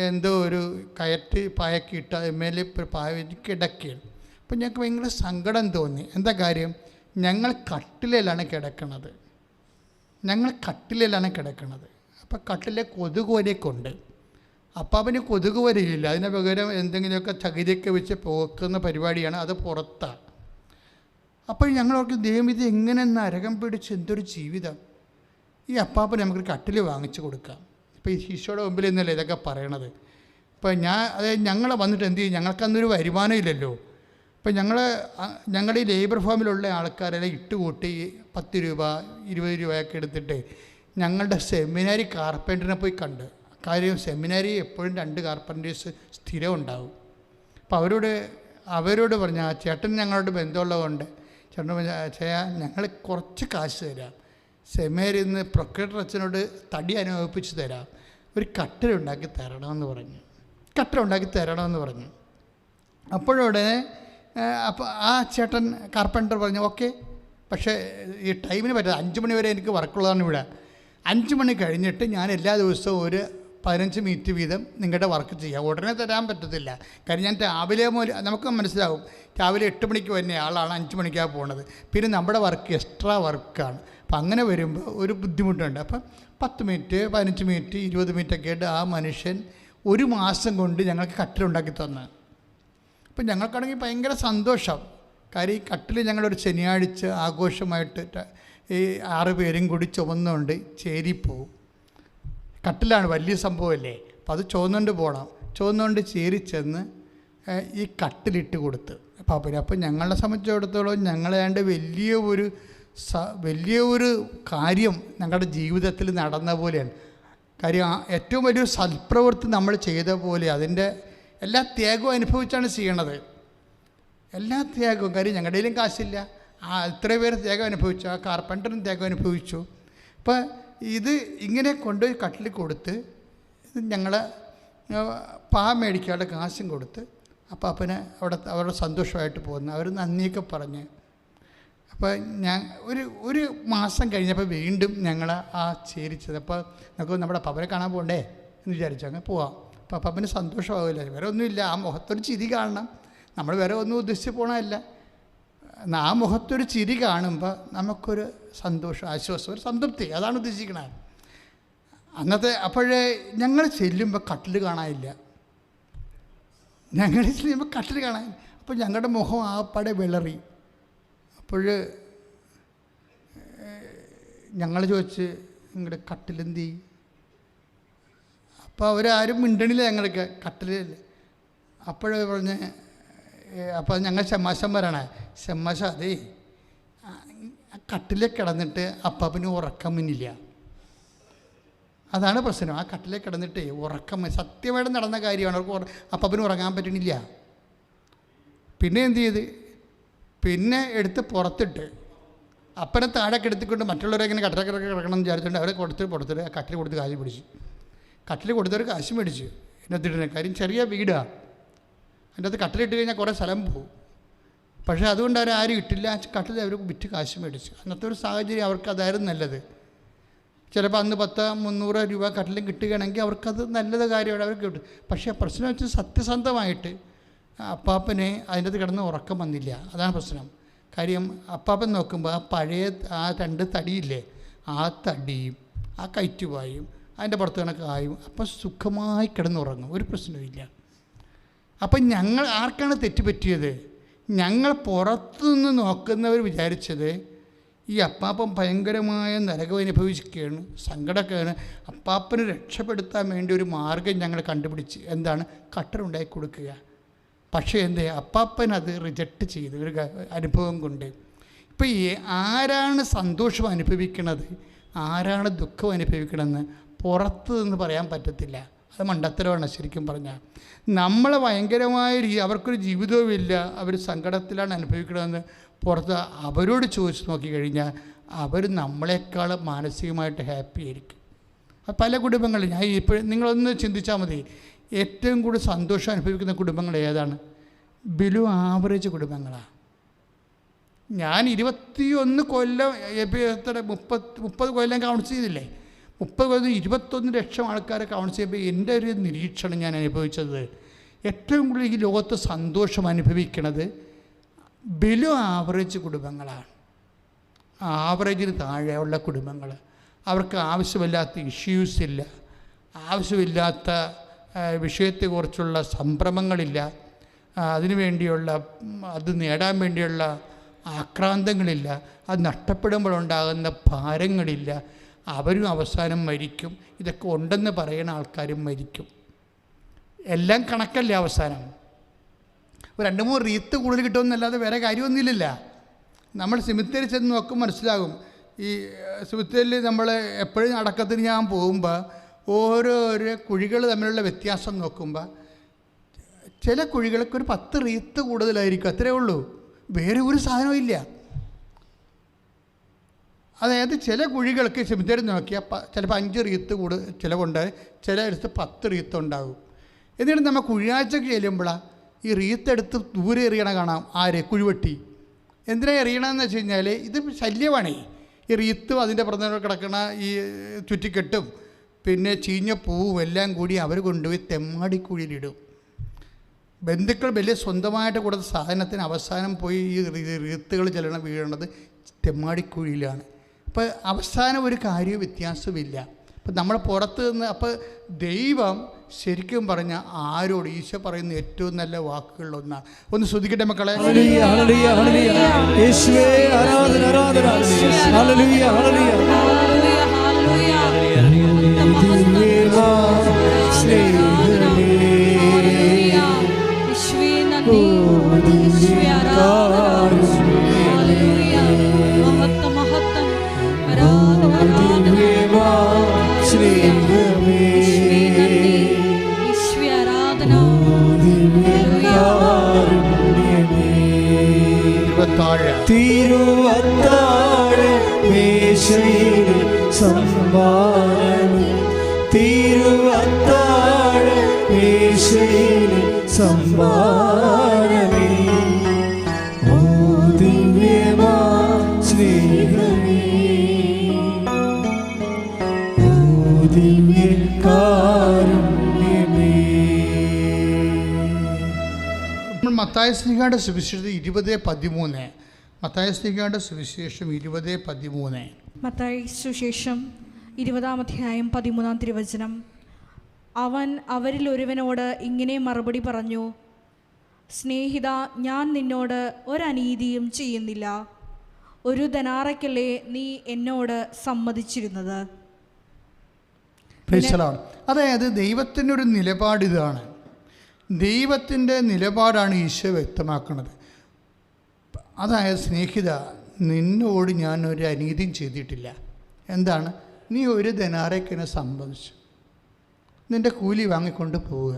എന്തോ ഒരു കയറ്റ് പായക്കിട്ട് അതിന്മേൽ പായ വെച്ച് കിടക്കുകയാണ്. അപ്പം ഞങ്ങൾക്ക് ഭയങ്കര സങ്കടം തോന്നി. എന്താ കാര്യം? ഞങ്ങൾ കട്ടിലാണ് കിടക്കണത്. അപ്പം കട്ടിലെ കൊതുകുവരെയൊക്കെ അപ്പം അവന് കൊതുക് വരയില്ല, അതിന് പകരം എന്തെങ്കിലുമൊക്കെ ചകിരിയൊക്കെ വെച്ച് പോക്കുന്ന പരിപാടിയാണ്, അത് പുറത്താണ്. അപ്പോൾ ഞങ്ങളവർക്ക് ദൈവം ഇത് എങ്ങനെ നരകം പിടിച്ച് എന്തൊരു ജീവിതം, ഈ അപ്പാപ്പന് നമുക്കൊരു കട്ടിൽ വാങ്ങിച്ചു കൊടുക്കാം. ഇപ്പോൾ ഈ ശിശുയുടെ മുമ്പിൽ നിന്നല്ലേ ഇതൊക്കെ പറയണത്. ഇപ്പോൾ അതായത് ഞങ്ങൾ വന്നിട്ട് എന്ത് ചെയ്യും? ഞങ്ങൾക്കന്നൊരു വരുമാനം ഇല്ലല്ലോ. അപ്പോൾ ഞങ്ങളുടെ ഈ ലേബർ ഫാമിലുള്ള ആൾക്കാരെല്ലാം ഇട്ടുകൂട്ടി 10 രൂപ 20 രൂപയൊക്കെ എടുത്തിട്ട് ഞങ്ങളുടെ സെമിനാരി കാർപ്പൻറ്ററിനെ പോയി കണ്ട്. കാര്യം സെമിനാരി എപ്പോഴും 2 കാർപ്പൻറ്റേഴ്സ് സ്ഥിരം ഉണ്ടാവും. അപ്പോൾ അവരോട് പറഞ്ഞ ചേട്ടൻ ഞങ്ങളോട് ബന്ധമുള്ളതുകൊണ്ട് ചേട്ടൻ ഞങ്ങൾ കുറച്ച് കാശ് തരാം, സെമിനാരിയിൽ നിന്ന് പ്രൊക്രേറ്റർ അച്ഛനോട് തടി അനുഭവിപ്പിച്ച് തരാം, ഒരു കട്ടിലുണ്ടാക്കി തരണമെന്ന് പറഞ്ഞു. അപ്പോഴുടനെ അപ്പോൾ ആ ചേട്ടൻ കാർപ്പൻറ്റർ പറഞ്ഞു ഓക്കെ, പക്ഷേ ഈ ടൈമിന് പറ്റില്ല, 5 മണി വരെ എനിക്ക് വർക്കുള്ളതാണ് ഇവിടെ. 5 മണി കഴിഞ്ഞിട്ട് ഞാൻ എല്ലാ ദിവസവും ഒരു 15 മിനിറ്റ് വീതം നിങ്ങളുടെ വർക്ക് ചെയ്യാം. ഉടനെ തരാൻ പറ്റത്തില്ല, കാര്യം ഞാൻ രാവിലെ നമുക്ക് മനസ്സിലാവും രാവിലെ 8 മണിക്ക് വരുന്ന ആളാണ് 5 മണിക്കാണ് പോകുന്നത്. പിന്നെ നമ്മുടെ വർക്ക് എക്സ്ട്രാ വർക്കാണ്. അപ്പം അങ്ങനെ വരുമ്പോൾ ഒരു ബുദ്ധിമുട്ടുണ്ട്. അപ്പം 10 മിനിറ്റ് 15 മിനിറ്റ് 20 മിനിറ്റൊക്കെ ആയിട്ട് ആ മനുഷ്യൻ 1 മാസം കൊണ്ട് ഞങ്ങൾക്ക് കട്ടിലുണ്ടാക്കി തന്നു. ഇപ്പം ഞങ്ങൾക്കാണെങ്കിൽ ഭയങ്കര സന്തോഷം. കാര്യം ഈ കട്ടിൽ ഞങ്ങളൊരു ശനിയാഴ്ച ആഘോഷമായിട്ട് ഈ 6 പേരും കൂടി ചുമന്നുകൊണ്ട് ചേരിപ്പോവും. കട്ടിലാണ്, വലിയ സംഭവമല്ലേ. അപ്പം അത് ചുവന്നുകൊണ്ട് പോകണം. ചുവന്നുകൊണ്ട് ചേരി ചെന്ന് ഈ കട്ടിലിട്ട് കൊടുത്ത് പാപ്പന്. അപ്പം ഞങ്ങളെ സംബന്ധിച്ചിടത്തോളം ഞങ്ങളേണ്ട വലിയ ഒരു കാര്യം ഞങ്ങളുടെ ജീവിതത്തിൽ നടന്ന പോലെയാണ്. കാര്യം ഏറ്റവും വലിയൊരു സൽപ്രവൃത്തി നമ്മൾ ചെയ്ത പോലെ അതിൻ്റെ എല്ലാ ത്യാഗവും അനുഭവിച്ചാണ് ചെയ്യണത്. എല്ലാ ത്യാഗവും. കാര്യം ഞങ്ങളുടെ കയ്യിലും കാശില്ല. ഇത്ര പേര് ത്യാഗം അനുഭവിച്ചു. ആ കാർപ്പൻ്ററും ത്യാഗം അനുഭവിച്ചു. അപ്പം ഇത് ഇങ്ങനെ കൊണ്ടുപോയി കട്ടിൽ കൊടുത്ത് ഞങ്ങൾ മേടിക്കാനുള്ള കാശും കൊടുത്ത് അപ്പാപ്പനെ അവരുടെ സന്തോഷമായിട്ട് പോകുന്നു. അവർ നന്ദിയൊക്കെ പറഞ്ഞ്. അപ്പോൾ ഒരു മാസം കഴിഞ്ഞപ്പോൾ വീണ്ടും ഞങ്ങൾ ആ ചേരിച്ചത്. അപ്പോൾ നമുക്ക് നമ്മുടെ അപ്പാപ്പനെ കാണാൻ പോകണ്ടേ എന്ന് വിചാരിച്ചു. അങ്ങനെ പോവാം. അപ്പോൾ അപ്പാപ്പന് സന്തോഷമാവില്ല. വേറെ ഒന്നുമില്ല, ആ മുഖത്തൊരു ചിരി കാണണം. നമ്മൾ വേറെ ഒന്നും ഉദ്ദേശിച്ച് പോകണമല്ല. ആ മുഖത്തൊരു ചിരി കാണുമ്പോൾ നമുക്കൊരു സന്തോഷം, ആശ്വാസം, ഒരു സംതൃപ്തി, അതാണ് ഉദ്ദേശിക്കണത്. അന്നത്തെ അപ്പോഴേ ഞങ്ങൾ ചെല്ലുമ്പോൾ കട്ടിൽ കാണാനില്ല. ഞങ്ങൾ ചെല്ലുമ്പോൾ കട്ടിൽ കാണാൻ. അപ്പോൾ ഞങ്ങളുടെ മുഖം ആപ്പാടെ വിളറി. അപ്പോൾ ഞങ്ങൾ ചോദിച്ച് നിങ്ങളുടെ കട്ടിലെന്തി? അപ്പോൾ അവരാരും മിണ്ടണില്ല. ഞങ്ങൾക്ക് കട്ടിലല്ലേ. അപ്പോഴേ പറഞ്ഞ്, അപ്പോൾ ഞങ്ങൾ ഷമ്മാശം പറയണേ, ഷമ്മാശ അതേ കട്ടിലേ കിടന്നിട്ട് അപ്പാപ്പന് ഉറക്കം മുന്നില്ല. അതാണ് പ്രശ്നം. ആ കട്ടിലേ കിടന്നിട്ട് ഉറക്കം സത്യമായിട്ട് നടന്ന കാര്യമാണ്. അവർക്ക് അപ്പാപ്പന് ഉറങ്ങാൻ പറ്റണില്ല. പിന്നെ എന്ത് ചെയ്ത്, പിന്നെ എടുത്ത് പുറത്തിട്ട് അപ്പനെ താഴേക്ക് എടുത്തിക്കൊണ്ട് മറ്റുള്ളവരെങ്ങനെ കട്ടിലൊക്കെ കിടക്കണം എന്ന് വിചാരിച്ചുകൊണ്ട് അവരെ പുറത്തിട്ട് ആ കട്ടിൽ കൊടുത്ത് കാശ് പിടിച്ചു. കട്ടിൽ കൊടുത്തവർ കാശ് മേടിച്ചു. എന്നത്തിട്ട് കാര്യം ചെറിയ വീടാണ്. അതിൻ്റെ അത് കട്ടിലിട്ട് കഴിഞ്ഞാൽ കുറേ സ്ഥലം പോകും. പക്ഷേ അതുകൊണ്ട് ആരും ഇട്ടില്ല. ആ കട്ടിൽ അവർ വിറ്റ് കാശ് മേടിച്ചു. അന്നത്തെ ഒരു സാഹചര്യം അവർക്ക് അതായിരുന്നു നല്ലത്. ചിലപ്പോൾ അന്ന് 10-300 രൂപ കട്ടിലും കിട്ടുകയാണെങ്കിൽ അവർക്കത് നല്ലത് കാര്യമാണ്, അവർക്ക് കിട്ടും. പക്ഷേ പ്രശ്നം വെച്ചാൽ സത്യസന്ധമായിട്ട് അപ്പാപ്പനെ അതിൻ്റെ അത് കിടന്ന് ഉറക്കം വന്നില്ല. അതാണ് പ്രശ്നം. കാര്യം അപ്പാപ്പൻ നോക്കുമ്പോൾ ആ പഴയ ആ 2 തടിയില്ലേ, ആ തടിയും ആ കയറ്റുവായും അതിൻ്റെ പുറത്ത് കണക്കായും അപ്പം സുഖമായി കിടന്നുറങ്ങും, ഒരു പ്രശ്നവുമില്ല. അപ്പം ഞങ്ങൾ ആർക്കാണ് തെറ്റുപറ്റിയത്? ഞങ്ങൾ പുറത്തുനിന്ന് നോക്കുന്നവർ വിചാരിച്ചത് ഈ അപ്പാപ്പൻ ഭയങ്കരമായ നരകം അനുഭവിക്കുകയാണ്, സങ്കടമൊക്കെയാണ്. അപ്പാപ്പനെ രക്ഷപ്പെടുത്താൻ വേണ്ടി ഒരു മാർഗം ഞങ്ങൾ കണ്ടുപിടിച്ച്. എന്താണ്? കട്ടറുണ്ടാക്കി കൊടുക്കുക. പക്ഷേ അപ്പാപ്പൻ അത് റിജക്റ്റ് ചെയ്തു ഒരു അനുഭവം കൊണ്ട്. ഇപ്പം ആരാണ് സന്തോഷം അനുഭവിക്കണത്, ആരാണ് ദുഃഖം അനുഭവിക്കണമെന്ന് പുറത്ത് നിന്ന് പറയാൻ പറ്റത്തില്ല. അത് മണ്ടത്തരമാണ് ശരിക്കും പറഞ്ഞാൽ. നമ്മളെ ഭയങ്കരമായ അവർക്കൊരു ജീവിതവുമില്ല, അവർ സങ്കടത്തിലാണ് അനുഭവിക്കണമെന്ന് പുറത്ത് അവരോട് ചോദിച്ച് നോക്കിക്കഴിഞ്ഞാൽ അവർ നമ്മളെക്കാൾ മാനസികമായിട്ട് ഹാപ്പി ആയിരിക്കും. പല കുടുംബങ്ങളിൽ ഞാൻ ഇപ്പോഴും നിങ്ങളൊന്ന് ചിന്തിച്ചാൽ മതി. ഏറ്റവും കൂടുതൽ സന്തോഷം അനുഭവിക്കുന്ന കുടുംബങ്ങൾ ഏതാണ്? ബിലോ ആവറേജ് കുടുംബങ്ങളാണ്. ഞാൻ 21 കൊല്ലം 30 കൊല്ലം കൗൺസ് ചെയ്തില്ലേ, 30 കൊല്ലം 21 ലക്ഷം ആൾക്കാരെ കൗൺസ് ചെയ്യുമ്പോൾ എൻ്റെ ഒരു നിരീക്ഷണം ഞാൻ അനുഭവിച്ചത് ഏറ്റവും കൂടുതൽ ഈ ലോകത്ത് സന്തോഷം അനുഭവിക്കുന്നത് ബിലോ ആവറേജ് കുടുംബങ്ങളാണ്. ആവറേജിന് താഴെയുള്ള കുടുംബങ്ങൾ. അവർക്ക് ആവശ്യമില്ലാത്ത ഇഷ്യൂസ് ഇല്ല, ആവശ്യമില്ലാത്ത വിഷയത്തെക്കുറിച്ചുള്ള സംഭ്രമങ്ങളില്ല, അതിനുവേണ്ടിയുള്ള അത് നേടാൻ വേണ്ടിയുള്ള ആക്രാന്തങ്ങളില്ല, അത് നഷ്ടപ്പെടുമ്പോഴുണ്ടാകുന്ന ഭാരങ്ങളില്ല. അവരും അവസാനം മരിക്കും. ഇതൊക്കെ ഉണ്ടെന്ന് പറയുന്ന ആൾക്കാരും മരിക്കും. എല്ലാം കണക്കല്ലേ അവസാനം. ഒരു 2-3 റീത്ത് കൂടുതൽ കിട്ടുമെന്നല്ലാതെ വേറെ കാര്യമൊന്നുമില്ല. നമ്മൾ സിമിത്തേരി ചെന്ന് നോക്കും മനസ്സിലാകും. ഈ സിമിത്തേരിൽ നമ്മൾ എപ്പോഴും അടക്കത്തിന് ഞാൻ പോകുമ്പോൾ ഓരോരോ കുഴികൾ തമ്മിലുള്ള വ്യത്യാസം നോക്കുമ്പോൾ ചില കുഴികൾക്ക് ഒരു 10 റീത്ത് കൂടുതലായിരിക്കും, അത്രയേ ഉള്ളൂ. വേറെ ഒരു സാധനവും ഇല്ല. അതായത് ചില കുഴികൾക്ക് സിമിത്തേരി നോക്കിയാൽ ചിലപ്പോൾ 5 റീത്ത് ചിലവുണ്ട്, ചിലയിടത്ത് 10 റീത്ത് ഉണ്ടാകും. എന്നിട്ട് നമ്മൾ കുഴിയാഴ്ചക്ക് ചെല്ലുമ്പോഴാണ് ഈ റീത്തെടുത്ത് ദൂരെ എറിയണ കാണാം. ആരെ? കുഴിവെട്ടി. എന്തിനാണ് എറിയണമെന്ന് വെച്ച് കഴിഞ്ഞാൽ ഇത് ശല്യമാണേ. ഈ റീത്തും അതിൻ്റെ പുറത്ത് കിടക്കണ ഈ ചുറ്റിക്കെട്ടും പിന്നെ ചീഞ്ഞ പൂവും എല്ലാം കൂടി അവർ കൊണ്ടുപോയി തെമ്മാടിക്കുഴിയിലിടും. ബന്ധുക്കൾ വലിയ സ്വന്തമായിട്ട് കൊടുത്ത സാധനത്തിന് അവസാനം പോയി ഈ റീത്തുകൾ ചെല്ലണം വീഴണത് തെമ്മാടിക്കുഴിയിലാണ്. അപ്പോൾ അവസാനം ഒരു കാര്യവും വ്യത്യാസമില്ല. അപ്പം നമ്മൾ പുറത്ത് നിന്ന് അപ്പോൾ ദൈവം ശരിക്കും പറഞ്ഞ ആരോട് ഈശോ പറയുന്ന ഏറ്റവും നല്ല വാക്കുകളിലൊന്നാണ്. ഒന്ന് ശ്രദ്ധിക്കട്ടെ മക്കളെ. ഹല്ലേലൂയ ഹല്ലേലൂയ ഹല്ലേലൂയ യേശുവേ ആരാധന ആരാധന ഹല്ലേലൂയ ഹല്ലേലൂയ ദിവ്യമാ സ്നേഹമേ യേശുവേ നന്ദി, യേശുവേ ആരാധന, ഹല്ലേലൂയ മഹത്വം മഹത്വം ആരാധന ആരാധന ദിവ്യമാ സ്നേഹമേ യേശുവേ ആരാധന തിരുവത്താഴ മേശയിൽ സമ്മാനം തിരുവത്താഴ മേശയിൽ സമ്മാനമേ ഓ ദിവ്യമാ സ്നേഹമേ ഓ ദിവ്യകാരുണ്യമേ. മത്തായി ശ്ലീഹായുടെ സുവിശേഷം 20:13. മത്തായി ശ്ലീഹായുടെ സുവിശേഷം 20:13. മത്തായി സുവിശേഷം 20-ാം അധ്യായം 13-ാം തിരുവചനം. അവൻ അവരിൽ ഒരുവനോട് ഇങ്ങനെ മറുപടി പറഞ്ഞു, സ്നേഹിത, ഞാൻ നിന്നോട് ഒരനീതിയും ചെയ്യുന്നില്ല. ഒരു ധനാറയ്ക്കല്ലേ നീ എന്നോട് സമ്മതിച്ചിരുന്നത്. അതായത് ദൈവത്തിൻ്റെ ഒരു നിലപാട് ഇതാണ്. ദൈവത്തിൻ്റെ നിലപാടാണ് ഈശോ വ്യക്തമാക്കുന്നത്. അതായത് സ്നേഹിത, നിന്നോട് ഞാൻ ഒരു അനീതിയും ചെയ്തിട്ടില്ല. എന്താണ്? നീ ഒരു ധനാറയ്ക്കിനെ സംബന്ധിച്ചു നിൻ്റെ കൂലി വാങ്ങിക്കൊണ്ട് പോവുക.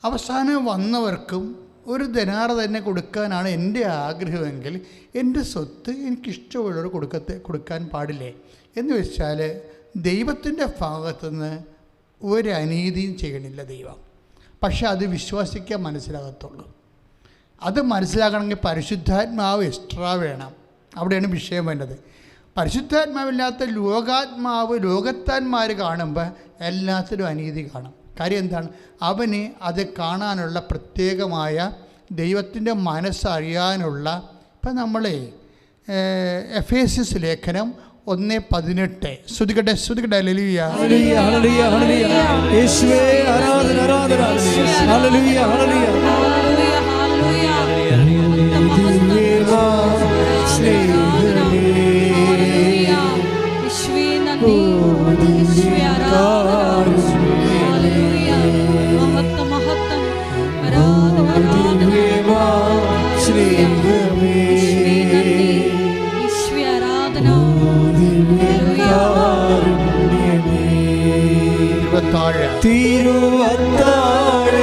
അവസാനം വന്നവർക്കും ഒരു ധനാറ തന്നെ കൊടുക്കാനാണ് എൻ്റെ ആഗ്രഹമെങ്കിൽ എൻ്റെ സ്വത്ത് എനിക്കിഷ്ടമുള്ളവർ കൊടുക്കാൻ പാടില്ലേ എന്ന് വെച്ചാൽ ദൈവത്തിൻ്റെ ഭാഗത്തുനിന്ന് ഒരു അനീതിയും ചെയ്യണില്ല ദൈവം. പക്ഷെ അത് വിശ്വസിക്കാൻ മനസ്സിലാകത്തുള്ളൂ. അത് മനസ്സിലാക്കണമെങ്കിൽ പരിശുദ്ധാത്മാവ് എക്സ്ട്രാ വേണം. അവിടെയാണ് വിഷയം വേണ്ടത്. പരിശുദ്ധാത്മാവില്ലാത്ത ലോകത്താന്മാർ കാണുമ്പോൾ എല്ലാത്തിലും അനീതി കാണും. കാര്യം എന്താണ്? അവന് അത് കാണാനുള്ള പ്രത്യേകമായ ദൈവത്തിൻ്റെ മനസ്സറിയാനുള്ള. ഇപ്പം നമ്മളെ എഫേസ്യസ് ലേഖനം 1:18 ശ്രുതികട്ടെ ഹല്ലേലൂയ ഹല്ലേലൂയ ഹല്ലേലൂയ ഹല്ലേലൂയ യേശുവേ ആരാധന ആരാധന ഹല്ലേലൂയ ഹല്ലേലൂയ ദിവ്യമാ സ്നേഹമേ യേശുവേ നന്ദി, യേശുവേ ആരാധന, ഹല്ലേലൂയ മഹത്വം മഹത്വം ആരാധന ആരാധന ദിവ്യമാ സ്നേഹമേ യേശുവേ ആരാധന തിരുവത്താഴ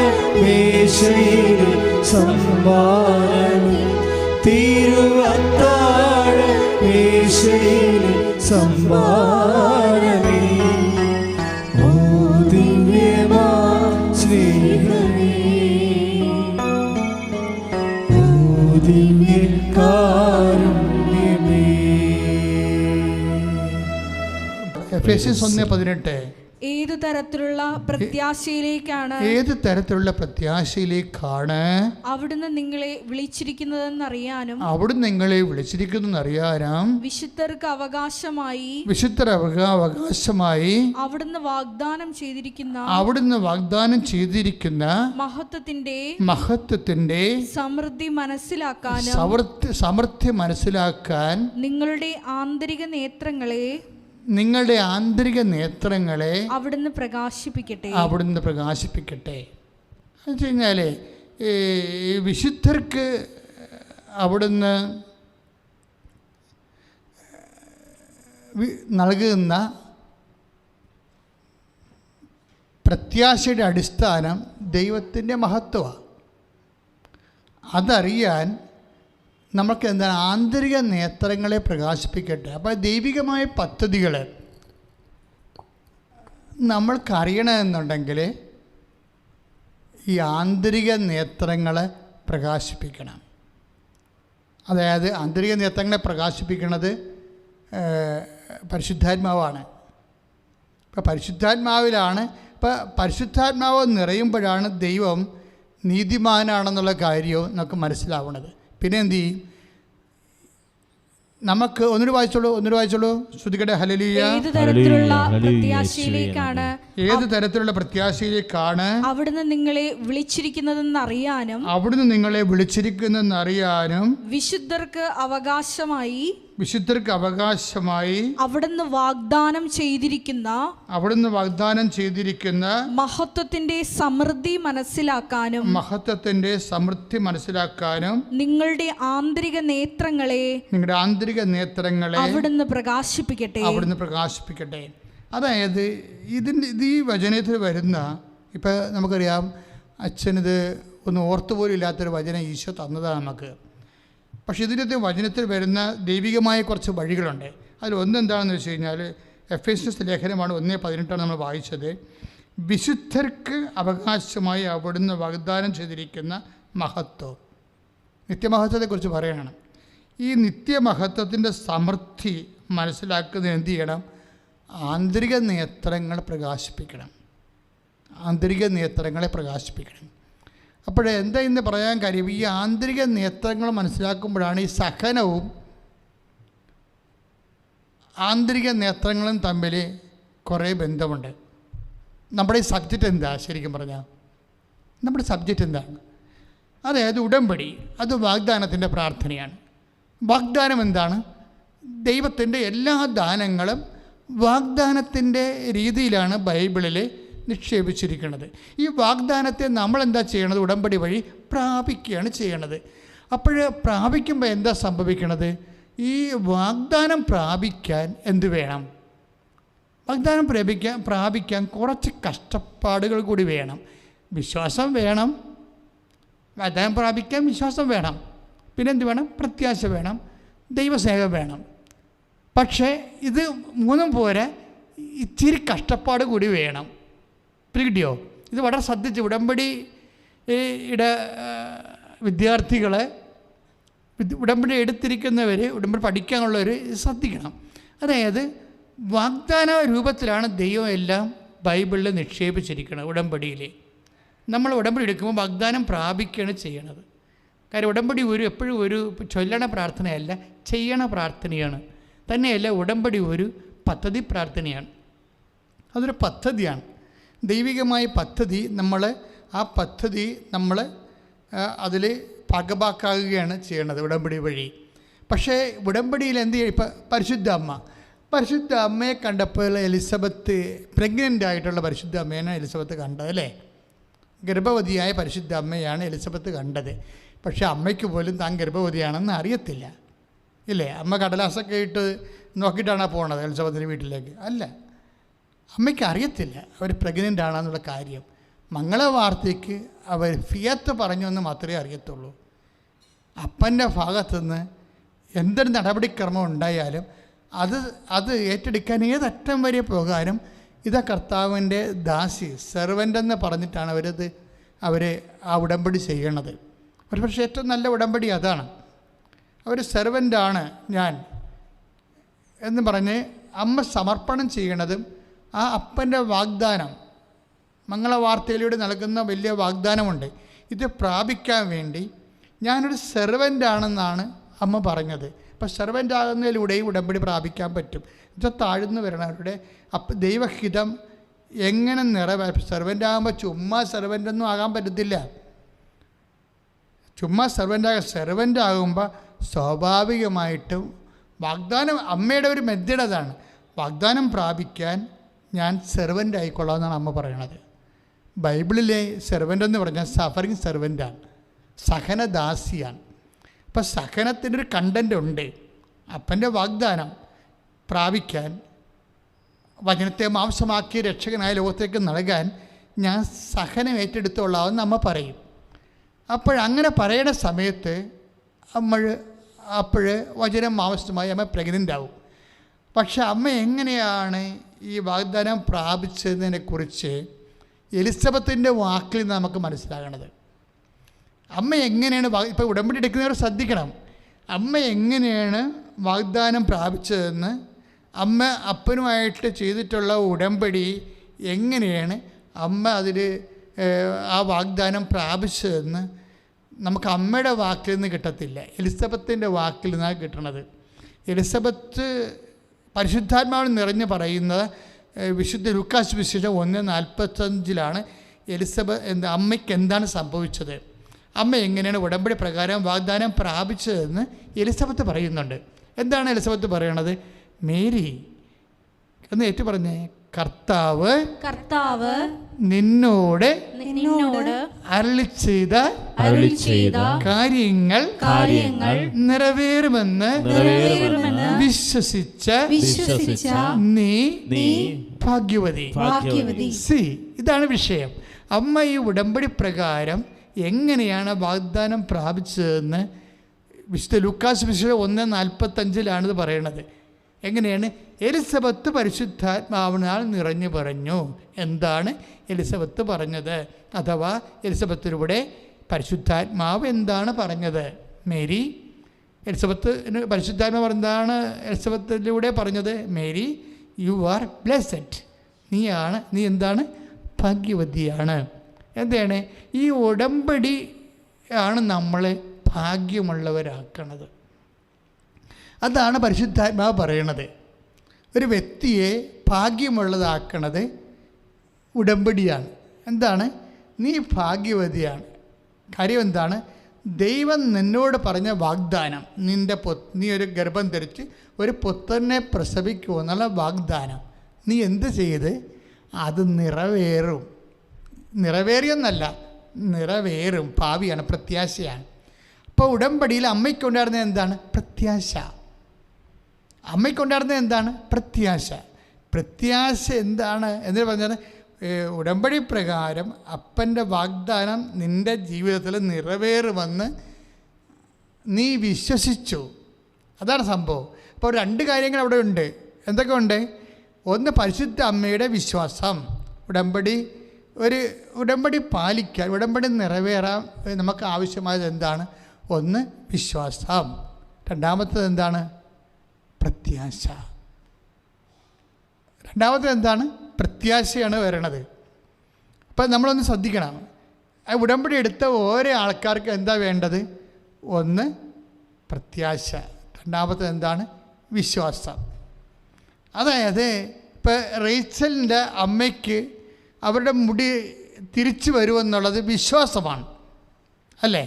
മേശയിൽ സമ്മാനം തിരുവത്താഴ മേശയിൽ സമ്മാനമേ ഓ ദിവ്യമാ സ്നേഹമേ ഓ ദിവ്യകാരുണ്യമേ. എഫേസ്യസ് 1:18. ഏതു തരത്തിലുള്ള പ്രത്യാശയിലേക്കാണ് അവിടുന്ന് നിങ്ങളെ വിളിച്ചിരിക്കുന്നതെന്നറിയാനും വിശുദ്ധർക്ക് അവകാശമായി അവിടുന്ന് വാഗ്ദാനം ചെയ്തിരിക്കുന്ന മഹത്വത്തിന്റെ സമൃദ്ധി മനസ്സിലാക്കാൻ നിങ്ങളുടെ ആന്തരിക നേത്രങ്ങളെ അവിടുന്ന് പ്രകാശിപ്പിക്കട്ടെ. എന്ന് വെച്ച് കഴിഞ്ഞാൽ വിശുദ്ധർക്ക് അവിടുന്ന് നൽകുന്ന പ്രത്യാശയുടെ അടിസ്ഥാനം ദൈവത്തിൻ്റെ മഹത്വമാണ്. അതറിയാൻ നമുക്ക് എന്താണ്? ആന്തരിക നേത്രങ്ങളെ പ്രകാശിപ്പിക്കട്ടെ. അപ്പോൾ ദൈവികമായ പദ്ധതികൾ നമ്മൾക്കറിയണമെന്നുണ്ടെങ്കിൽ ഈ ആന്തരിക നേത്രങ്ങളെ പ്രകാശിപ്പിക്കണം. അതായത് ആന്തരിക നേത്രങ്ങളെ പ്രകാശിപ്പിക്കുന്നത് പരിശുദ്ധാത്മാവാണ്. ഇപ്പോൾ പരിശുദ്ധാത്മാവിലാണ്. ഇപ്പോൾ പരിശുദ്ധാത്മാവ് നിറയുമ്പോഴാണ് ദൈവം നീതിമാനാണെന്നുള്ള കാര്യവും നമുക്ക് മനസ്സിലാവുന്നത്. പിന്നെ എന്തു ചെയ്യും? നമുക്ക് ഒന്നൊരു വായിച്ചോളൂ. ശ്രുതികടെ ഹല്ലേലൂയ. ഏത് തരത്തിലുള്ള പ്രത്യാശയിലേക്കാണ് അവിടുന്ന് നിങ്ങളെ വിളിച്ചിരിക്കുന്നതെന്നറിയാനും വിശുദ്ധർക്ക് അവകാശമായി അവിടുന്ന് വാഗ്ദാനം ചെയ്തിരിക്കുന്ന മഹത്വത്തിന്റെ സമൃദ്ധി മനസ്സിലാക്കാനും നിങ്ങളുടെ ആന്തരിക നേത്രങ്ങളെ അവിടുന്ന് പ്രകാശിപ്പിക്കട്ടെ. അതായത് ഈ വചനത്തിൽ വരുന്ന, ഇപ്പം നമുക്കറിയാം, അച്ഛനിത് ഒന്ന് ഓർത്തുപോലും ഇല്ലാത്തൊരു വചനം ഈശോ തന്നതാണ് നമുക്ക്. പക്ഷേ ഇതിൻ്റെ വചനത്തിൽ വരുന്ന ദൈവികമായ കുറച്ച് വഴികളുണ്ട്. അതിലൊന്നെന്താണെന്ന് വെച്ച് കഴിഞ്ഞാൽ, എഫേസ്യസ് ലേഖനമാണ് 1:18 നമ്മൾ വായിച്ചത്. വിശുദ്ധർക്ക് അവകാശമായി അവിടുന്ന് വാഗ്ദാനം ചെയ്തിരിക്കുന്ന മഹത്വം, നിത്യമഹത്വത്തെക്കുറിച്ച് പറയുകയാണ്. ഈ നിത്യമഹത്വത്തിൻ്റെ സമൃദ്ധി മനസ്സിലാക്കുന്നതിന് എന്ത് ചെയ്യണം? ആന്തരിക നേത്രങ്ങളെ പ്രകാശിപ്പിക്കണം. അപ്പോഴെന്താ ഇന്ന് പറയാൻ കാര്യം, ഈ ആന്തരിക നേത്രങ്ങൾ മനസ്സിലാക്കുമ്പോഴാണ് ഈ സഹനവും ആന്തരിക നേത്രങ്ങളും തമ്മിൽ കുറേ ബന്ധമുണ്ട്. നമ്മുടെ ഈ സബ്ജക്റ്റ് എന്താ? ശരിക്കും പറഞ്ഞാൽ നമ്മുടെ സബ്ജക്റ്റ് എന്താണ്? അതായത് ഉടമ്പടി, അത് വാഗ്ദാനത്തിൻ്റെ പ്രാർത്ഥനയാണ്. വാഗ്ദാനം എന്താണ്? ദൈവത്തിൻ്റെ എല്ലാ ദാനങ്ങളും വാഗ്ദാനത്തിൻ്റെ രീതിയിലാണ് ബൈബിളിൽ നിക്ഷേപിച്ചിരിക്കുന്നത്. ഈ വാഗ്ദാനത്തെ നമ്മളെന്താ ചെയ്യണത്? ഉടമ്പടി വഴി പ്രാപിക്കുകയാണ് ചെയ്യണത്. അപ്പോൾ പ്രാപിക്കുമ്പോൾ എന്താ സംഭവിക്കണത്? ഈ വാഗ്ദാനം പ്രാപിക്കാൻ എന്ത് വേണം? വാഗ്ദാനം പ്രാപിക്കാൻ കുറച്ച് കഷ്ടപ്പാടുകൾ കൂടി വേണം. വിശ്വാസം വേണം. വാഗ്ദാനം പ്രാപിക്കാൻ വിശ്വാസം വേണം. പിന്നെന്ത് വേണം? പ്രത്യാശ വേണം, ദൈവസ്നേഹം വേണം. പക്ഷേ ഇത് മൂന്നും പോരെ, ഇച്ചിരി കഷ്ടപ്പാട് കൂടി വേണം. പിടിയോ? ഇത് വളരെ ശ്രദ്ധിച്ച് ഉടമ്പടിയുടെ വിദ്യാർത്ഥികളെ, ഉടമ്പടി എടുത്തിരിക്കുന്നവർ, ഉടമ്പടി പഠിക്കാനുള്ളവർ ശ്രദ്ധിക്കണം. അതായത് വാഗ്ദാന രൂപത്തിലാണ് ദൈവം എല്ലാം ബൈബിളിൽ നിക്ഷേപിച്ചിരിക്കുന്നത്. ഉടമ്പടിയിൽ നമ്മൾ ഉടമ്പടി എടുക്കുമ്പോൾ വാഗ്ദാനം പ്രാപിക്കുകയാണ് ചെയ്യണത്. കാര്യം ഉടമ്പടി എപ്പോഴും ഒരു ചൊല്ലണ പ്രാർത്ഥനയല്ല, ചെയ്യണ പ്രാർത്ഥനയാണ്. തന്നെയല്ല, ഉടമ്പടി ഒരു പദ്ധതി പ്രാർത്ഥനയാണ്. അതൊരു പദ്ധതിയാണ്, ദൈവികമായ പദ്ധതി. ആ പദ്ധതി നമ്മൾ അതിൽ ഭാഗഭാക്കാകുകയാണ് ചെയ്യണത് ഉടമ്പടി വഴി. പക്ഷേ ഉടമ്പടിയിൽ എന്ത് ചെയ്യും? ഇപ്പം പരിശുദ്ധ അമ്മയെ കണ്ടപ്പോൾ എലിസബത്ത്, പ്രഗ്നൻ്റ് ആയിട്ടുള്ള പരിശുദ്ധ അമ്മയാണ് എലിസബത്ത് കണ്ടത്, അല്ലേ? ഗർഭവതിയായ പരിശുദ്ധ അമ്മയാണ് എലിസബത്ത് കണ്ടത്. പക്ഷേ അമ്മയ്ക്ക് പോലും താൻ ഗർഭവതിയാണെന്ന് അറിയത്തില്ല, ഇല്ലേ? അമ്മ കടലാസൊക്കെ ഇട്ട് നോക്കിയിട്ടാണ് പോണത് എലിസബത്തിൻ്റെ വീട്ടിലേക്ക്. അല്ല, അമ്മയ്ക്ക് അറിയത്തില്ല അവർ പ്രഗ്നൻ്റ് ആണെന്നുള്ള കാര്യം. മംഗളവാർത്തയ്ക്ക് അവർ ഫിയത്ത് പറഞ്ഞു എന്ന് മാത്രമേ അറിയത്തുള്ളൂ. അപ്പൻ്റെ ഭാഗത്തുനിന്ന് എന്തൊരു നടപടിക്രമം ഉണ്ടായാലും അത് ഏറ്റെടുക്കാൻ ഏതറ്റം വരെ പോകാനും ഇതാ കർത്താവിൻ്റെ ദാസി, സെർവൻ്റെന്ന് പറഞ്ഞിട്ടാണ് അവർ ആ ഉടമ്പടി ചെയ്യണത്. ഒരു പക്ഷേ ഏറ്റവും നല്ല ഉടമ്പടി അതാണ്. അവർ സെർവൻ്റാണ് ഞാൻ എന്ന് പറഞ്ഞ് അമ്മ സമർപ്പണം ചെയ്യണതും ആ അപ്പൻ്റെ വാഗ്ദാനം, മംഗളവാർത്തയിലൂടെ നൽകുന്ന വലിയ വാഗ്ദാനമുണ്ട്. ഇത് പ്രാപിക്കാൻ വേണ്ടി ഞാനൊരു സെർവൻ്റാണെന്നാണ് അമ്മ പറഞ്ഞത്. അപ്പോൾ സെർവൻ്റ് ആകുന്നതിലൂടെയും ഉടമ്പടി പ്രാപിക്കാൻ പറ്റും. ഇത് താഴ്ന്നു വരണവരുടെ ദൈവഹിതം എങ്ങനെ സെർവൻ്റ് ആകുമ്പോൾ ചുമ്മാ സെർവൻ്റൊന്നും ആകാൻ പറ്റത്തില്ല. ചുമ്മാ സെർവൻ്റ് ആകുമ്പോൾ സ്വാഭാവികമായിട്ടും വാഗ്ദാനം, അമ്മയുടെ ഒരു മെത്തേഡ് അതാണ്. വാഗ്ദാനം പ്രാപിക്കാൻ ഞാൻ സെർവൻ്റ് ആയിക്കൊള്ളാമെന്നാണ് അമ്മ പറയണത്. ബൈബിളിലെ സെർവൻ്റ് എന്ന് പറഞ്ഞാൽ സഫറിങ് സെർവൻ്റാണ്, സഹനദാസിയാണ്. അപ്പം സഹനത്തിനൊരു കണ്ടൻ്റ് ഉണ്ട്. അപ്പൻ്റെ വാഗ്ദാനം പ്രാപിക്കാൻ, വചനത്തെ മാംസമാക്കി രക്ഷകനായ ലോകത്തേക്ക് നൽകാൻ ഞാൻ സഹനം ഏറ്റെടുത്തോളാമെന്ന് അമ്മ പറയും. അപ്പോഴങ്ങനെ പറയുന്ന സമയത്ത് വചനം മാംസമായി അമ്മ പ്രഗ്നൻ്റ് ആവും. പക്ഷെ അമ്മ എങ്ങനെയാണ് ഈ വാഗ്ദാനം പ്രാപിച്ചതിനെക്കുറിച്ച് എലിസബത്തിൻ്റെ വാക്കിൽ നിന്ന് നമുക്ക് മനസ്സിലാകണത്. അമ്മ എങ്ങനെയാണ് ഇപ്പോൾ ഉടമ്പടി എടുക്കുന്നവർ ശ്രദ്ധിക്കണം. അമ്മ എങ്ങനെയാണ് വാഗ്ദാനം പ്രാപിച്ചതെന്ന്, അമ്മ അപ്പനുമായിട്ട് ചെയ്തിട്ടുള്ള ഉടമ്പടി എങ്ങനെയാണ് അമ്മ ആ വാഗ്ദാനം പ്രാപിച്ചതെന്ന് നമുക്ക് അമ്മയുടെ വാക്കിൽ നിന്ന് കിട്ടത്തില്ല, എലിസബത്തിൻ്റെ വാക്കിൽ നിന്നാണ് കിട്ടണത്. എലിസബത്ത് പരിശുദ്ധാത്മാവിൽ നിറഞ്ഞ് പറയുന്നത് വിശുദ്ധ ലൂക്കാസ് വിശേഷം 1:45 അമ്മയ്ക്ക് എന്താണ് സംഭവിച്ചത്, അമ്മ എങ്ങനെയാണ് ഉടമ്പടി പ്രകാരം വാഗ്ദാനം പ്രാപിച്ചതെന്ന് എലിസബത്ത് പറയുന്നുണ്ട്. എന്താണ് എലിസബത്ത് പറയണത്? മേരി എന്ന് ഏറ്റു പറഞ്ഞേ, കർത്താവ് നിന്നോട് അരുളി ചെയ്ത കാര്യങ്ങൾ നിറവേറുമെന്ന് വിശ്വസിച്ച നീ ഭാഗ്യവതി. ഇതാണ് വിഷയം. അമ്മ ഈ ഉടമ്പടി പ്രകാരം എങ്ങനെയാണ് വാഗ്ദാനം പ്രാപിച്ചതെന്ന് വിശുദ്ധ ലൂക്കാസ് വിശേഷം 1:45 പറയണത്. എങ്ങനെയാണ്? എലിസബത്ത് പരിശുദ്ധാത്മാവിനാൽ നിറഞ്ഞു പറഞ്ഞു. എന്താണ് എലിസബത്ത് പറഞ്ഞത്? അഥവാ എലിസബത്തിലൂടെ പരിശുദ്ധാത്മാവ് എന്താണ് പറഞ്ഞത്? മേരി, എലിസബത്തിന് പരിശുദ്ധാത്മാവ് എന്താണ് എലിസബത്തിലൂടെ പറഞ്ഞത്? Mary, you are blessed. നീ എന്താണ്? ഭാഗ്യവതിയാണ്. എന്താണ്? ഈ ഉടമ്പടി ആണ് നമ്മളെ ഭാഗ്യമുള്ളവരാക്കണത്. അതാണ് പരിശുദ്ധാത്മാവ് പറയണത്. ഒരു വ്യക്തിയെ ഭാഗ്യമുള്ളതാക്കണത് ഉടമ്പടിയാണ്. എന്താണ്? നീ ഭാഗ്യവതിയാണ്. കാര്യം എന്താണ്? ദൈവം നിന്നോട് പറഞ്ഞ വാഗ്ദാനം, നീ ഒരു ഗർഭം ധരിച്ച് ഒരു പുത്രനെ പ്രസവിക്കുമെന്നുള്ള വാഗ്ദാനം നീ എന്ത് ചെയ്ത്? അത് നിറവേറും. നിറവേറിയെന്നല്ല, നിറവേറും. ഭാവിയാണ്, പ്രത്യാശയാണ്. അപ്പോൾ ഉടമ്പടിയിൽ അമ്മയ്ക്കുണ്ടായിരുന്നത് എന്താണ്? പ്രത്യാശ. അമ്മയ്ക്കുണ്ടായിരുന്നത് എന്താണ്? പ്രത്യാശ. പ്രത്യാശ എന്താണ് എന്ന് പറഞ്ഞാൽ, ഉടമ്പടി പ്രകാരം അപ്പൻ്റെ വാഗ്ദാനം നിൻ്റെ ജീവിതത്തിൽ നിറവേറുമെന്ന് നീ വിശ്വസിച്ചു. അതാണ് സംഭവം. അപ്പോൾ 2 കാര്യങ്ങൾ അവിടെ ഉണ്ട്. എന്തൊക്കെ ഉണ്ട്? ഒന്ന്, പരിശുദ്ധ അമ്മയുടെ വിശ്വാസം. ഉടമ്പടി പാലിക്കാൻ, ഉടമ്പടി നിറവേറാൻ നമുക്ക് ആവശ്യമായത് എന്താണ്? ഒന്ന്, വിശ്വാസം. രണ്ടാമത്തേത് എന്താണ്? പ്രത്യാശ. രണ്ടാമത്തേത് എന്താണ്? പ്രത്യാശയാണ് വരണത്. അപ്പം നമ്മളൊന്ന് ശ്രദ്ധിക്കണം. ഉടമ്പടി എടുത്ത ഓരോ ആൾക്കാർക്ക് എന്താ വേണ്ടത്? ഒന്ന്, പ്രത്യാശ. രണ്ടാമത്തേത് എന്താണ്? വിശ്വാസം. അതായത് ഇപ്പോൾ റേച്ചലിൻ്റെ അമ്മയ്ക്ക് അവരുടെ മുടി തിരിച്ചു വരുമെന്നുള്ളത് വിശ്വാസമാണ്, അല്ലേ?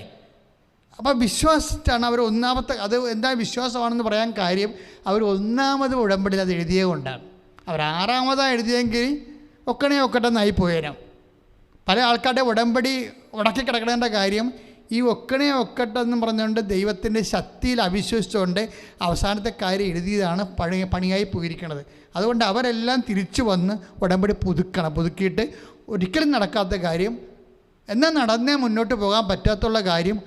അപ്പോൾ വിശ്വാസിച്ചാണ് അവർ ഒന്നാമത്തെ. അത് എന്താ വിശ്വാസമാണെന്ന് പറയാൻ കാര്യം, അവർ ഒന്നാമത് ഉടമ്പടിയിൽ അത് എഴുതിയത് കൊണ്ടാണ്. അവർ 6ാമതാണ് എഴുതിയെങ്കിൽ ഒക്കട്ടെന്നായി പോയേരാം. പല ആൾക്കാരുടെ ഉടമ്പടി ഉടക്കി കിടക്കേണ്ട കാര്യം ഈ ഒക്കട്ടെന്ന് പറഞ്ഞുകൊണ്ട് ദൈവത്തിൻ്റെ ശക്തിയിൽ അവിശ്വസിച്ചുകൊണ്ട് അവസാനത്തെ കാര്യം എഴുതിയതാണ് പണിയായി പോയിരിക്കുന്നത്. അതുകൊണ്ട് അവരെല്ലാം തിരിച്ചു വന്ന് ഉടമ്പടി പുതുക്കിയിട്ട് ഒരിക്കലും നടക്കാത്ത കാര്യം, എന്നാൽ നടന്നേ മുന്നോട്ട് പോകാൻ പറ്റാത്തുള്ള കാര്യം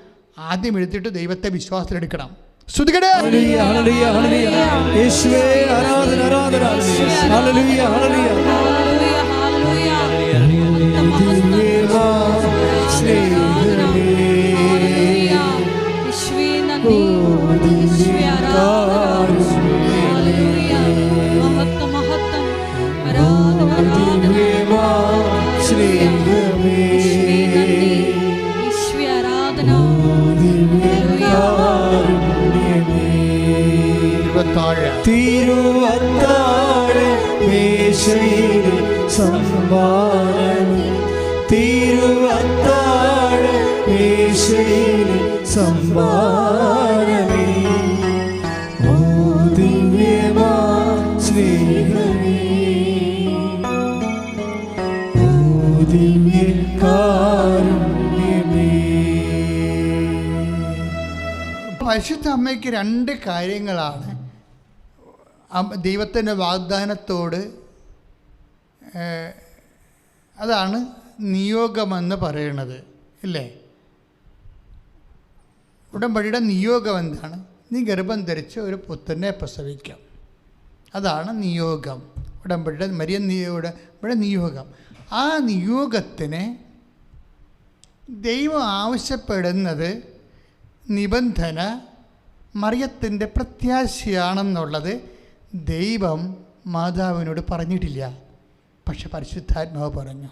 ആദ്യം എഴുതിയിട്ട് ദൈവത്തെ വിശ്വാസത്തിലെടുക്കണം. സ്തുതിക്കട്ടെ. Hallelujah, hallelujah, hallelujah. യേശുവേ ആരാധന, ആരാധന. ഹല്ലേലൂയ, ഹല്ലേലൂയ. തിരുവത്താഴ മേശയിൽ സംഭാവന, തിരുവത്താഴ മേശയിൽ സംഭാവനമേ, ഓ ദിവ്യമാ സ്നേഹമേ, ഓ ദിവ്യകാരുണ്യമേ. പരിശുദ്ധ അമ്മയ്ക്ക് 2 കാര്യങ്ങളാണ് ദൈവത്തിൻ്റെ വാഗ്ദാനത്തോട്, അതാണ് നിയോഗമെന്ന് പറയണത്, ഇല്ലേ? ഉടമ്പടിയുടെ നിയോഗം എന്താണ്? നീ ഗർഭം ധരിച്ച് ഒരു പുത്രനെ പ്രസവിക്കാം. അതാണ് നിയോഗം. ഉടമ്പടിയുടെ നിയോഗം. ആ നിയോഗത്തിന് ദൈവം ആവശ്യപ്പെടുന്നത് നിബന്ധന മറിയത്തിൻ്റെ പ്രത്യാശയാണെന്നുള്ളത് ദൈവം മാതാവിനോട് പറഞ്ഞിട്ടില്ല. പക്ഷെ പരിശുദ്ധാത്മാവ് പറഞ്ഞു.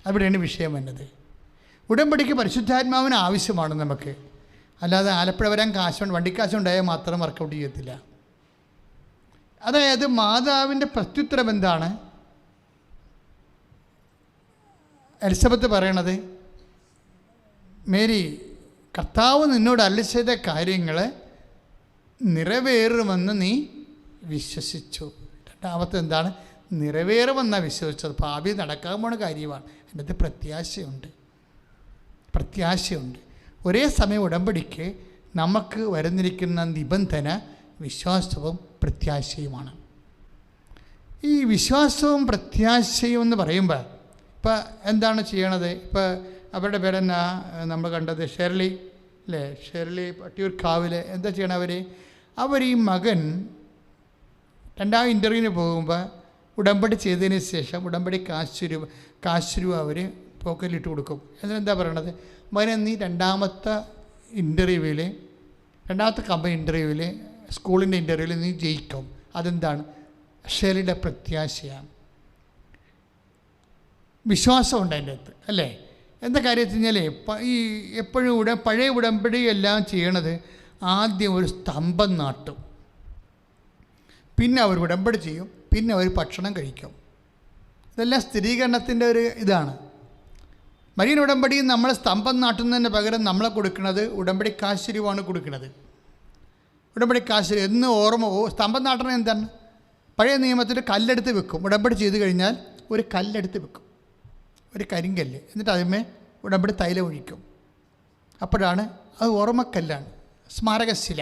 അവിടെയാണ് വിഷയം വന്നത്. ഉടമ്പടിക്ക് പരിശുദ്ധാത്മാവിന് ആവശ്യമാണ് നമുക്ക്. അല്ലാതെ ആലപ്പുഴ വരാൻ കാശുണ്ട്, വണ്ടിക്കാശുണ്ടായാൽ മാത്രം വർക്കൗട്ട് ചെയ്യത്തില്ല. അതായത് മാതാവിൻ്റെ പ്രത്യുത്തരം എന്താണ്? എലിസബത്ത് പറയണത്, മേരി, കർത്താവ് നിന്നോട് അരുളി ചെയ്ത കാര്യങ്ങൾ നിറവേറുമെന്ന് നീ വിശ്വസിച്ചു. രണ്ടാമത്തെ എന്താണ്? നിറവേറുമെന്നാണ് വിശ്വസിച്ചത്. ഭാവി നടക്കാൻ പോണ കാര്യമാണ്. അതിനകത്ത് പ്രത്യാശയുണ്ട്. ഒരേ സമയം ഉടമ്പടിക്ക് നമുക്ക് വരുന്നിരിക്കുന്ന നിബന്ധന വിശ്വാസവും പ്രത്യാശയുമാണ്. ഈ വിശ്വാസവും പ്രത്യാശയും എന്ന് പറയുമ്പോൾ ഇപ്പം എന്താണ് ചെയ്യണത്? ഇപ്പം അവരുടെ പേരെന്നാ നമ്മൾ കണ്ടത്, ഷെർലി അല്ലേ? ഷെർലി പട്ടിയൂർക്കാവിൽ എന്താ ചെയ്യണം? അവർ ഈ മകൻ രണ്ടാം ഇൻ്റർവ്യൂവിന് പോകുമ്പോൾ ഉടമ്പടി ചെയ്തതിന് ശേഷം ഉടമ്പടി കാശ് രൂപ അവർ പോക്കറ്റിലിട്ട് കൊടുക്കും. എന്നിട്ടെന്താ പറയണത്? മകനെ, നീ രണ്ടാമത്തെ കമ്പനി ഇൻ്റർവ്യൂവിൽ, സ്കൂളിൻ്റെ ഇൻ്റർവ്യൂവിൽ നീ ജയിക്കും. അതെന്താണ്? ഷെർലിയുടെ പ്രത്യാശയാണ്, വിശ്വാസമുണ്ട് അതിൻ്റെ അകത്ത്, അല്ലേ? എന്താ കാര്യം വെച്ച് കഴിഞ്ഞാൽ ഈ എപ്പോഴും പഴയ ഉടമ്പടി എല്ലാം ചെയ്യണത് ആദ്യം ഒരു സ്തംഭം നാട്ടും, പിന്നെ അവർ ഉടമ്പടി ചെയ്യും, പിന്നെ അവർ ഭക്ഷണം കഴിക്കും. ഇതെല്ലാം സ്ഥിരീകരണത്തിൻ്റെ ഒരു ഇതാണ്. മരിയൻ ഉടമ്പടി നമ്മൾ സ്തംഭം നാട്ടുന്നതിന് പകരം നമ്മളെ കൊടുക്കുന്നത് ഉടമ്പടി കാശുരുവാണ് കൊടുക്കുന്നത്. ഉടമ്പടി കാശുരു എന്ന് സ്തംഭം നാട്ടണം എന്താണ്? പഴയ നിയമത്തിൽ കല്ലെടുത്ത് വെക്കും. ഉടമ്പടി ചെയ്ത് കഴിഞ്ഞാൽ ഒരു കല്ലെടുത്ത് വെക്കും, ഒരു കരിങ്കല്ല്. എന്നിട്ട് അതിന്മേൽ ഉടമ്പടി തൈലം ഒഴിക്കും. അപ്പോഴാണ് അത് ഓർമ്മക്കല്ലാണ്, സ്മാരകശില.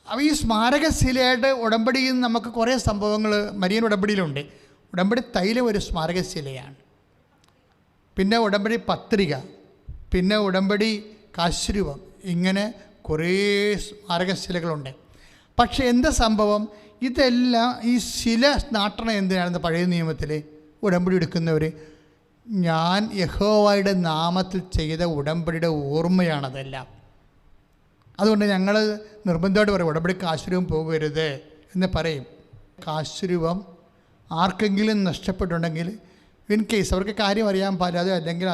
അപ്പോൾ ഈ സ്മാരകശിലയുടെ ഉടമ്പടിയിൽ നമുക്ക് കുറേ സംഭവങ്ങൾ മരിയൻ ഉടമ്പടിയിലുണ്ട്. ഉടമ്പടി തൈലം ഒരു സ്മാരകശിലയാണ്. പിന്നെ ഉടമ്പടി പത്രിക, പിന്നെ ഉടമ്പടി കാശുരൂപം, ഇങ്ങനെ കുറേ സ്മാരകശിലകളുണ്ട്. പക്ഷേ എന്താ സംഭവം? ഇതെല്ലാം ഈ ശില നാട്ടണം എന്തിനാണെന്ന് പഴയ നിയമത്തിൽ ഉടമ്പടി എടുക്കുന്നവർ, ഞാൻ യഹോവയുടെ നാമത്തിൽ ചെയ്ത ഉടമ്പടിയുടെ ഓർമ്മയാണതെല്ലാം. അതുകൊണ്ട് ഞങ്ങൾ നിർബന്ധമായിട്ട് പറയും, ഉടമ്പടി കാശുരൂപം പോകരുത് എന്ന് പറയും. കാശുരൂപം ആർക്കെങ്കിലും നഷ്ടപ്പെട്ടുണ്ടെങ്കിൽ, ഇൻ കേസ് അവർക്ക് കാര്യം അറിയാൻ പാടില്ലാതെ അല്ലെങ്കിൽ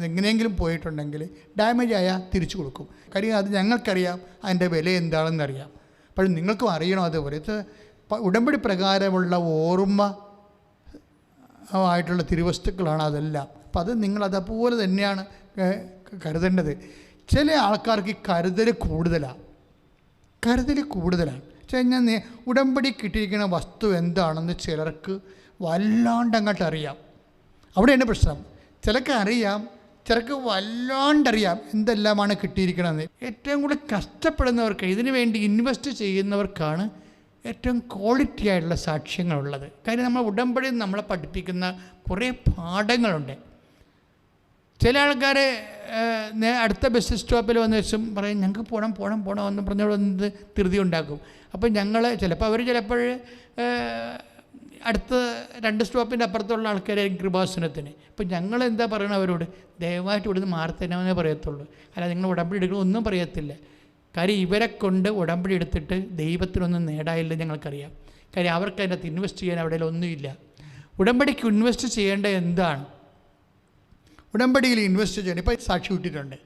എങ്ങനെയെങ്കിലും പോയിട്ടുണ്ടെങ്കിൽ ഡാമേജ് ആയാൽ തിരിച്ചു കൊടുക്കും. കാര്യം അത് ഞങ്ങൾക്കറിയാം അതിൻ്റെ വില എന്താണെന്നറിയാം. അപ്പോൾ നിങ്ങൾക്കും അറിയണം. അതുപോലെ ഉടമ്പടി പ്രകാരമുള്ള ഓർമ്മ ആയിട്ടുള്ള തിരുവസ്തുക്കളാണ് അതെല്ലാം. അപ്പം അത് നിങ്ങളതുപോലെ തന്നെയാണ് കരുതേണ്ടത്. ചില ആൾക്കാർക്ക് കരുതൽ കൂടുതലാണ്. കഴിഞ്ഞാൽ ഉടമ്പടി കിട്ടിയിരിക്കുന്ന വസ്തു എന്താണെന്ന് ചിലർക്ക് വല്ലാണ്ടങ്ങോട്ട് അറിയാം. അവിടെയാണ് പ്രശ്നം. ചിലർക്ക് അറിയാം, ചിലർക്ക് വല്ലാണ്ടറിയാം എന്തെല്ലാമാണ് കിട്ടിയിരിക്കണമെന്ന്. ഏറ്റവും കൂടുതൽ കഷ്ടപ്പെടുന്നവർക്ക്, ഇതിനു വേണ്ടി ഇൻവെസ്റ്റ് ചെയ്യുന്നവർക്കാണ് ഏറ്റവും ക്വാളിറ്റി ആയിട്ടുള്ള സാക്ഷ്യങ്ങളുള്ളത്. കാര്യം നമ്മൾ ഉടമ്പടി നമ്മളെ പഠിപ്പിക്കുന്ന കുറേ പാഠങ്ങളുണ്ട്. ചില ആൾക്കാർ അടുത്ത ബസ് സ്റ്റോപ്പിൽ വന്ന് വെച്ചും പറയും, ഞങ്ങൾക്ക് പോകണം എന്ന് പറഞ്ഞോട് വന്ന് ധൃതി ഉണ്ടാക്കും. അപ്പം ഞങ്ങൾ ചിലപ്പോൾ അടുത്ത 2 സ്റ്റോപ്പിൻ്റെ അപ്പുറത്തുള്ള ആൾക്കാരായിരിക്കും കൃപാസനത്തിന്. അപ്പം ഞങ്ങൾ എന്താ പറയണം അവരോട്? ദയവായിട്ട് ഇവിടുന്ന് മാറി തരാമെന്നേ പറയത്തുള്ളൂ. അല്ല, നിങ്ങൾ ഉടമ്പടി എടുക്കണം ഒന്നും പറയത്തില്ല. കാര്യം ഇവരെ കൊണ്ട് ഉടമ്പടി എടുത്തിട്ട് ദൈവത്തിനൊന്നും നേടായില്ല ഞങ്ങൾക്കറിയാം. കാര്യം അവർക്ക് അതിനകത്ത് ഇൻവെസ്റ്റ് ചെയ്യാൻ അവിടെ ഒന്നുമില്ല. ഉടമ്പടിക്ക് ഇൻവെസ്റ്റ് ചെയ്യേണ്ട എന്താണ്? ഉടമ്പടിയിൽ ഇൻവെസ്റ്റ് ചെയ്യണം. ഇപ്പോൾ സാക്ഷി വിട്ടിട്ടുണ്ട്,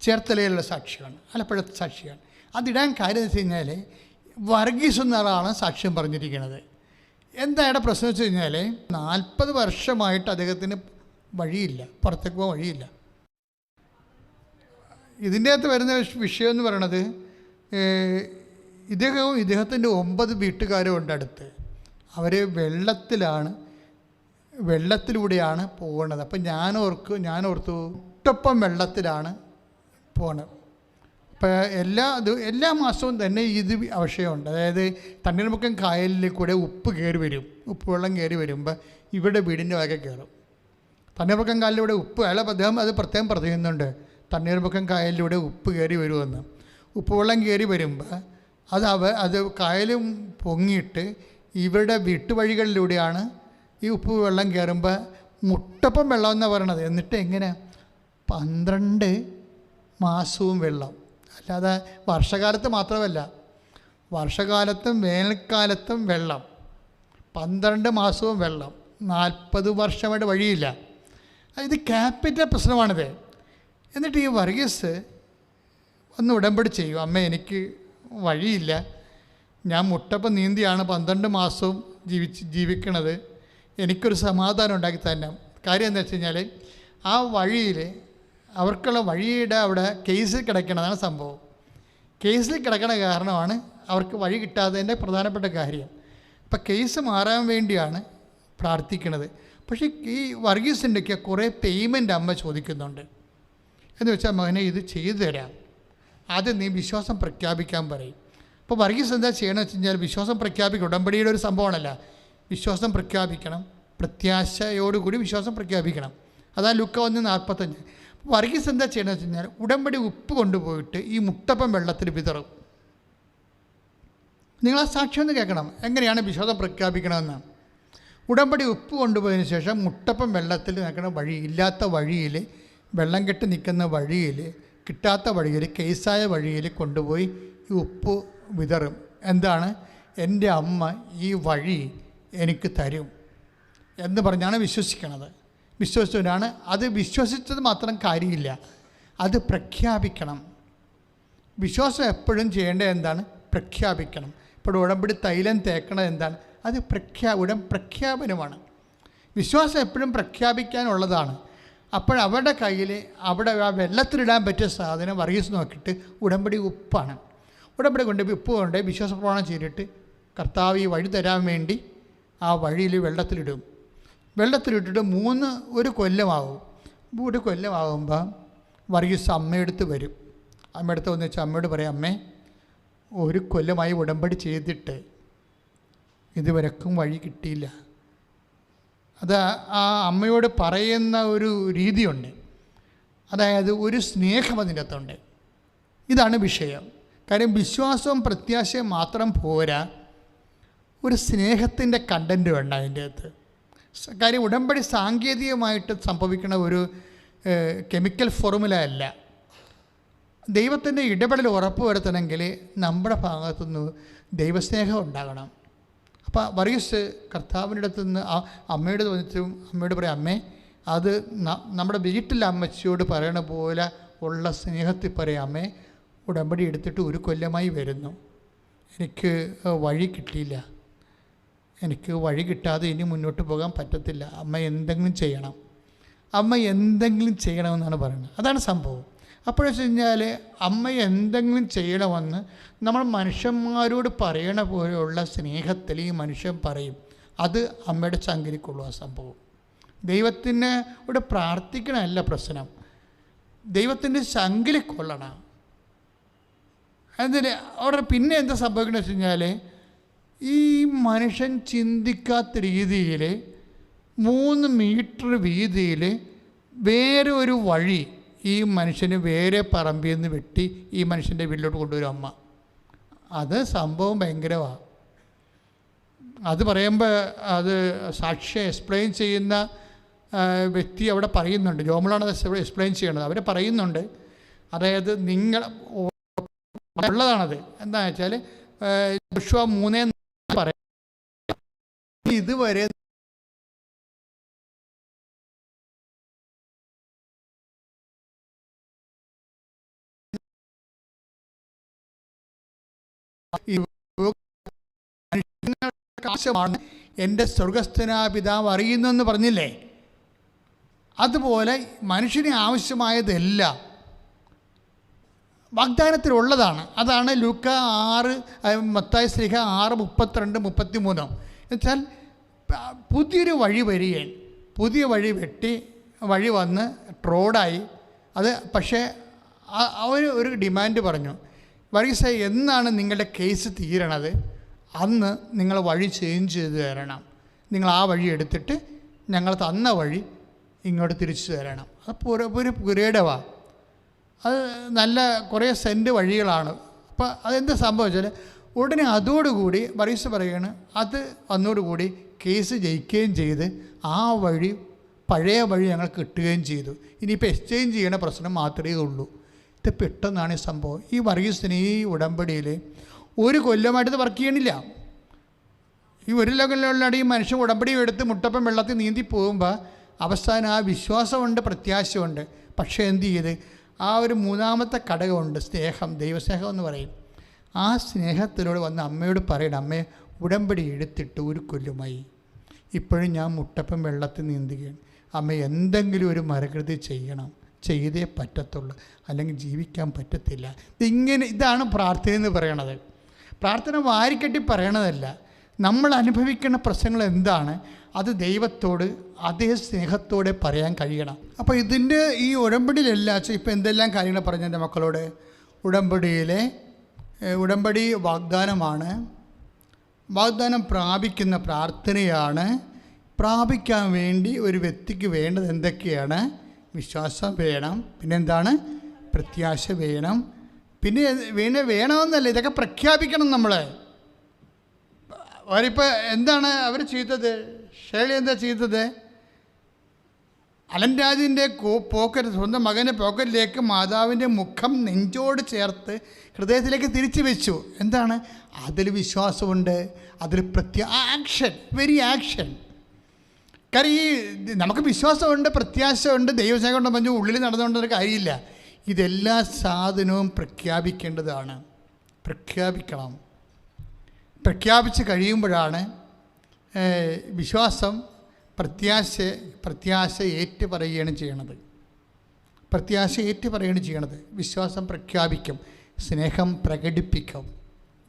ചേർത്തലയിലുള്ള സാക്ഷിയാണ്, ആലപ്പുഴത്തെ സാക്ഷിയാണ്. അതിടാൻ കാര്യം എന്ന് വെച്ച് കഴിഞ്ഞാൽ വർഗീസ് എന്നൊരാളാണ് സാക്ഷ്യം പറഞ്ഞിരിക്കുന്നത്. എന്താ ഇവിടെ പ്രശ്നം വെച്ച് കഴിഞ്ഞാൽ 40 വർഷമായിട്ട് അദ്ദേഹത്തിന് വഴിയില്ല, പുറത്തേക്ക് പോകാൻ വഴിയില്ല. ഇതിൻ്റെ അകത്ത് വരുന്ന വിഷയം എന്ന് പറയണത്, ഇദ്ദേഹത്തിൻ്റെ 9 വീട്ടുകാരും ഉണ്ട് അടുത്ത്. അവർ വെള്ളത്തിലൂടെയാണ് പോകുന്നത്. അപ്പം ഞാൻ ഓർത്തു ഒട്ടൊപ്പം വെള്ളത്തിലാണ് പോകണത്. അപ്പോൾ എല്ലാ മാസവും തന്നെ ഇത് ആവശ്യമുണ്ട്. അതായത് തണ്ണീർമുക്കം കായലിൽ കൂടെ ഉപ്പ് വെള്ളം കയറി വരുമ്പോൾ ഇവിടെ വീടിൻ്റെ വക കയറും. തണ്ണീർമുക്കം കായലിലൂടെ അദ്ദേഹം അത് പ്രത്യേകം പറയുന്നുണ്ട്, തണ്ണീർമുക്കം കായലിലൂടെ ഉപ്പ് കയറി വരുമെന്ന്. ഉപ്പുവെള്ളം കയറി വരുമ്പോൾ അത് കായലും പൊങ്ങിയിട്ട് ഇവിടെ വീട്ടുവഴികളിലൂടെയാണ് ഈ ഉപ്പ് വെള്ളം കയറുമ്പോൾ മുട്ടപ്പം വെള്ളം എന്നാണ് പറയണത്. എന്നിട്ട് എങ്ങനെ 12 മാസവും വെള്ളം, അല്ലാതെ വർഷകാലത്ത് മാത്രമല്ല, വർഷകാലത്തും വേനൽക്കാലത്തും വെള്ളം, 12 മാസവും വെള്ളം, 40 വർഷമായിട്ട് വഴിയില്ല. ഇത് ക്യാപിറ്റൽ പ്രശ്നമാണിത്. എന്നിട്ട് ഈ വർഗീസ് ഒന്ന് ഉടമ്പടി ചെയ്യും. അമ്മ, എനിക്ക് വഴിയില്ല, ഞാൻ മുട്ടപ്പം നീന്തിയാണ് 12 മാസവും ജീവിക്കണത്, എനിക്കൊരു സമാധാനം ഉണ്ടാക്കി തന്നെ. കാര്യം എന്താ വെച്ച് കഴിഞ്ഞാൽ ആ വഴിയിൽ അവർക്കുള്ള വഴിയുടെ അവിടെ കേസിൽ കിടക്കണതാണ് സംഭവം. കേസിൽ കിടക്കണ കാരണമാണ് അവർക്ക് വഴി കിട്ടാത്തതിൻ്റെ പ്രധാനപ്പെട്ട കാര്യം. അപ്പം കേസ് മാറാൻ വേണ്ടിയാണ് പ്രാർത്ഥിക്കുന്നത്. പക്ഷേ ഈ വർഗീസിൻ്റെയൊക്കെ കുറേ പേയ്മെൻ്റ് അമ്മ ചോദിക്കുന്നുണ്ട്. എന്ന് വെച്ചാൽ, മകനെ ഇത് ചെയ്തു തരാം, ആദ്യം നീ വിശ്വാസം പ്രഖ്യാപിക്കാൻ പറയും. അപ്പോൾ വർഗീസ് എന്താ ചെയ്യണമെന്ന് വെച്ച് കഴിഞ്ഞാൽ, വിശ്വാസം പ്രഖ്യാപിക്കണം. ഉടമ്പടിയുടെ ഒരു സംഭവമാണല്ല, വിശ്വാസം പ്രഖ്യാപിക്കണം, പ്രത്യാശയോടുകൂടി വിശ്വാസം പ്രഖ്യാപിക്കണം. അതാണ് ലുക്ക 1:45. വർഗീസ് എന്താ ചെയ്യണമെന്ന് വെച്ച് കഴിഞ്ഞാൽ, ഉടമ്പടി ഉപ്പ് കൊണ്ടുപോയിട്ട് ഈ മുട്ടപ്പം വെള്ളത്തിൽ വിതറും. നിങ്ങളാ സാക്ഷ്യം ഒന്ന് കേൾക്കണം, എങ്ങനെയാണ് വിശ്വാസം പ്രഖ്യാപിക്കണമെന്ന്. ഉടമ്പടി ഉപ്പ് കൊണ്ടുപോയതിന് ശേഷം മുട്ടപ്പം വെള്ളത്തിൽ നിൽക്കുന്ന വഴി, ഇല്ലാത്ത വഴിയിൽ, വെള്ളം കെട്ടി നിൽക്കുന്ന വഴിയിൽ, കിട്ടാത്ത വഴിയിൽ, കേസായ വഴിയിൽ കൊണ്ടുപോയി ഈ ഉപ്പ് വിതറും. എന്താണ്? എൻ്റെ അമ്മ ഈ വഴി എനിക്ക് തരും എന്ന് പറഞ്ഞാണ് വിശ്വസിക്കണത്. വിശ്വസിച്ചവരാണ്. അത് വിശ്വസിച്ചത് മാത്രം കാര്യമില്ല, അത് പ്രഖ്യാപിക്കണം. വിശ്വാസം എപ്പോഴും ചെയ്യേണ്ടത് എന്താണ്? പ്രഖ്യാപിക്കണം. ഇപ്പോൾ ഉടമ്പടി തൈലം തേക്കണത് എന്താണ്? അത് പ്രഖ്യാപനമാണ്. വിശ്വാസം എപ്പോഴും പ്രഖ്യാപിക്കാനുള്ളതാണ്. അപ്പോഴവരുടെ കയ്യിൽ അവിടെ ആ വെള്ളത്തിലിടാൻ പറ്റിയ സാധനം വർഗീസ് നോക്കിയിട്ട് ഉടമ്പടി ഉപ്പാണ്. ഉടമ്പടി കൊണ്ട് ഉപ്പ് കൊണ്ട് വിശ്വാസപ്രമാണം ചെയ്തിട്ട് കർത്താവ് ഈ വഴി തരാൻ വേണ്ടി ആ വഴിയിൽ വെള്ളത്തിലിടും. വെള്ളത്തിലിട്ടിട്ട് 1 കൊല്ലമാകും. 1 കൊല്ലമാകുമ്പോൾ വർഗീസ് അമ്മയെടുത്ത് വരും. അമ്മയെടുത്ത് വന്ന് വെച്ചാൽ അമ്മയോട് പറയാം, അമ്മേ, 1 കൊല്ലമായി ഉടമ്പടി ചെയ്തിട്ട് ഇതുവരെക്കും വഴി കിട്ടിയില്ല. അത് ആ അമ്മയോട് പറയുന്ന ഒരു രീതിയുണ്ട്. അതായത് ഒരു സ്നേഹം അതിൻ്റെ അകത്തുണ്ട്. ഇതാണ് വിഷയം. കാര്യം വിശ്വാസവും പ്രത്യാശയും മാത്രം പോരാ, ഒരു സ്നേഹത്തിൻ്റെ കണ്ടൻറ്റ് വേണ്ട അതിൻ്റെ അകത്ത്. കാര്യം ഉടമ്പടി സാങ്കേതികമായിട്ട് സംഭവിക്കുന്ന ഒരു കെമിക്കൽ ഫോർമുല അല്ല. ദൈവത്തിൻ്റെ ഇടപെടൽ ഉറപ്പുവരുത്തണമെങ്കിൽ നമ്മുടെ ഭാഗത്തുനിന്ന് ദൈവസ്നേഹം ഉണ്ടാകണം. അപ്പോൾ വർഗീസ് കർത്താവിൻ്റെ അടുത്ത് നിന്ന് അമ്മയോട് വന്നിട്ടും അമ്മയോട് പറയാം, അമ്മേ, അത് നമ്മുടെ വീട്ടിലെ അമ്മച്ചിയോട് പറയണ പോലെ ഉള്ള സ്നേഹത്തിൽ പറയാം, അമ്മേ, ഉടമ്പടി എടുത്തിട്ട് 1 കൊല്ലമായി വരുന്നു, എനിക്ക് വഴി കിട്ടിയില്ല, എനിക്ക് വഴി കിട്ടാതെ ഇനി മുന്നോട്ട് പോകാൻ പറ്റത്തില്ല, അമ്മ എന്തെങ്കിലും ചെയ്യണം, അമ്മ എന്തെങ്കിലും ചെയ്യണമെന്നാണ് പറയുന്നത്. അതാണ് സംഭവം. അപ്പോഴെന്ന് വെച്ച് കഴിഞ്ഞാൽ അമ്മ എന്തെങ്കിലും ചെയ്യണമെന്ന് നമ്മൾ മനുഷ്യന്മാരോട് പറയണ പോലെയുള്ള സ്നേഹത്തിൽ ഈ മനുഷ്യൻ പറയും. അത് അമ്മയുടെ ചങ്കിരിക്കുള്ളൂ ആ സംഭവം. ദൈവത്തിനോട് പ്രാർത്ഥിക്കണമല്ല പ്രശ്നം, ദൈവത്തിൻ്റെ ചങ്കിലി കൊള്ളണം. അതിന് അവിടെ പിന്നെ എന്താ സംഭവിക്കണമെന്ന് വെച്ച് കഴിഞ്ഞാൽ, ഈ മനുഷ്യൻ ചിന്തിക്കാത്ത രീതിയിൽ 3 മീറ്റർ വീതിയിൽ വേറെ ഒരു വഴി ഈ മനുഷ്യന് വേറെ പറമ്പിൽ നിന്ന് വെട്ടി ഈ മനുഷ്യൻ്റെ വീട്ടിലോട്ട് കൊണ്ടുവരും അമ്മ. അത് സംഭവം ഭയങ്കരമാണ്. അത് പറയുമ്പോൾ അത് സാക്ഷ്യം എക്സ്പ്ലെയിൻ ചെയ്യുന്ന വ്യക്തി അവിടെ പറയുന്നുണ്ട്, ജോമളാണ് എക്സ്പ്ലെയിൻ ചെയ്യണത്. അവർ പറയുന്നുണ്ട്, അതായത് നിങ്ങൾ ഉള്ളതാണത്. എന്താണെന്ന് വെച്ചാൽ യോശുവ 3 പറയാം, ഇതുവരെ ആവശ്യമാണ് എൻ്റെ സ്വർഗസ്ഥനായ പിതാവ് അറിയുന്നെന്ന് പറഞ്ഞില്ലേ? അതുപോലെ മനുഷ്യന് ആവശ്യമായതെല്ലാം വാഗ്ദാനത്തിലുള്ളതാണ്. അതാണ് ലൂക്ക 6, മത്തായി ശ്ലീഹ 6:32-33. എന്നുവെച്ചാൽ പുതിയൊരു വഴി വരികയും പുതിയ വഴി വെട്ടി വഴി വന്ന് റോഡായി. അത് പക്ഷേ അവർ ഒരു ഡിമാൻഡ് പറഞ്ഞു, വർഗീസ്, എന്നാണ് നിങ്ങളുടെ കേസ് തീരണത് അന്ന് നിങ്ങൾ വഴി ചേഞ്ച് ചെയ്ത് തരണം, നിങ്ങൾ ആ വഴി എടുത്തിട്ട് ഞങ്ങൾ തന്ന വഴി ഇങ്ങോട്ട് തിരിച്ചു തരണം. അത് ഒരു പുരേടവാണ്. അത് നല്ല കുറേ സെൻറ്റ് വഴികളാണ്. അപ്പോൾ അതെന്താ സംഭവിച്ചാൽ ഉടനെ അതോടുകൂടി വർഗീസ് പറയുകയാണ്, അത് വന്നോടുകൂടി കേസ് ജയിക്കുകയും ചെയ്ത് ആ വഴി പഴയ വഴി ഞങ്ങൾ കിട്ടുകയും ചെയ്തു. ഇനിയിപ്പോൾ എക്സ്ചേഞ്ച് ചെയ്യണ പ്രശ്നം മാത്രമേ ഉള്ളൂ. ഇത് പെട്ടെന്നാണ് ഈ സംഭവം. ഈ വർഗീസിന് ഈ ഉടമ്പടിയിൽ 1 കൊല്ലമായിട്ട് വർക്ക് ചെയ്യണില്ല. ഈ 1 കൊല്ലമുള്ള ഈ മനുഷ്യൻ ഉടമ്പടിയും എടുത്ത് മുട്ടപ്പം വെള്ളത്തിൽ നീന്തി പോകുമ്പോൾ അവസാനം ആ വിശ്വാസമുണ്ട്, പ്രത്യാശയുണ്ട്. പക്ഷേ എന്ത് ചെയ്ത് ആ ഒരു മൂന്നാമത്തെ ഘടകമുണ്ട്, സ്നേഹം, ദൈവസ്നേഹം എന്ന് പറയും. ആ സ്നേഹത്തിലൂടെ വന്ന് അമ്മയോട് പറയണം, അമ്മേ ഉടമ്പടി എടുത്തിട്ട് 1 കൊല്ലമായി, ഇപ്പോഴും ഞാൻ മുട്ടപ്പം വെള്ളത്തിൽ നീന്തുകയാണ്. അമ്മ എന്തെങ്കിലും ഒരു മരകൃതി ചെയ്യണം, ചെയ്തേ പറ്റത്തുള്ളൂ, അല്ലെങ്കിൽ ജീവിക്കാൻ പറ്റത്തില്ല. ഇതാണ് പ്രാർത്ഥന എന്ന് പറയണത്. പ്രാർത്ഥന വാരിക്കെട്ടി പറയണതല്ല. നമ്മൾ അനുഭവിക്കുന്ന പ്രശ്നങ്ങൾ എന്താണ്, അത് ദൈവത്തോട് അതേ സ്നേഹത്തോടെ പറയാൻ കഴിയണം. അപ്പോൾ ഇതിൻ്റെ ഈ ഉടമ്പടിയിലെല്ലാം ഇപ്പോൾ എന്തെല്ലാം കാര്യങ്ങൾ പറഞ്ഞു എൻ്റെ മക്കളോട്. ഉടമ്പടി വാഗ്ദാനമാണ്, വാഗ്ദാനം പ്രാപിക്കുന്ന പ്രാർത്ഥനയാണ്. പ്രാപിക്കാൻ വേണ്ടി ഒരു വ്യക്തിക്ക് വേണ്ടത് എന്തൊക്കെയാണ്? വിശ്വാസം വേണം, പിന്നെന്താണ്? പ്രത്യാശ വേണം. പിന്നെ വേണമെന്നല്ല, ഇതൊക്കെ പ്രഖ്യാപിക്കണം നമ്മൾ. അവരിപ്പോൾ എന്താണ് അവർ ചെയ്തത്? ഷേളി എന്താ ചെയ്തത്? അലൻ രാജിൻ്റെ സ്വന്തം മകൻ്റെ പോക്കറ്റിലേക്ക് മാതാവിൻ്റെ മുഖം നെഞ്ചോട് ചേർത്ത് ഹൃദയത്തിലേക്ക് തിരിച്ചു വെച്ചു. എന്താണ്? അതിൽ വിശ്വാസമുണ്ട്, അതിൽ ആക്ഷൻ, വെരി ആക്ഷൻ. കാരണം ഈ നമുക്ക് വിശ്വാസമുണ്ട്, പ്രത്യാശയുണ്ട്, ദൈവസ്നേഹം കൊണ്ട് പറഞ്ഞ് ഉള്ളിൽ നടന്നുകൊണ്ടൊരു കാര്യമില്ല. ഇതെല്ലാ സാധനവും പ്രഖ്യാപിക്കേണ്ടതാണ്. പ്രഖ്യാപിക്കണം. പ്രഖ്യാപിച്ച് കഴിയുമ്പോഴാണ് വിശ്വാസം പ്രത്യാശ ഏറ്റു പറയുകയാണ് ചെയ്യണത്. വിശ്വാസം പ്രഖ്യാപിക്കും, സ്നേഹം പ്രകടിപ്പിക്കും.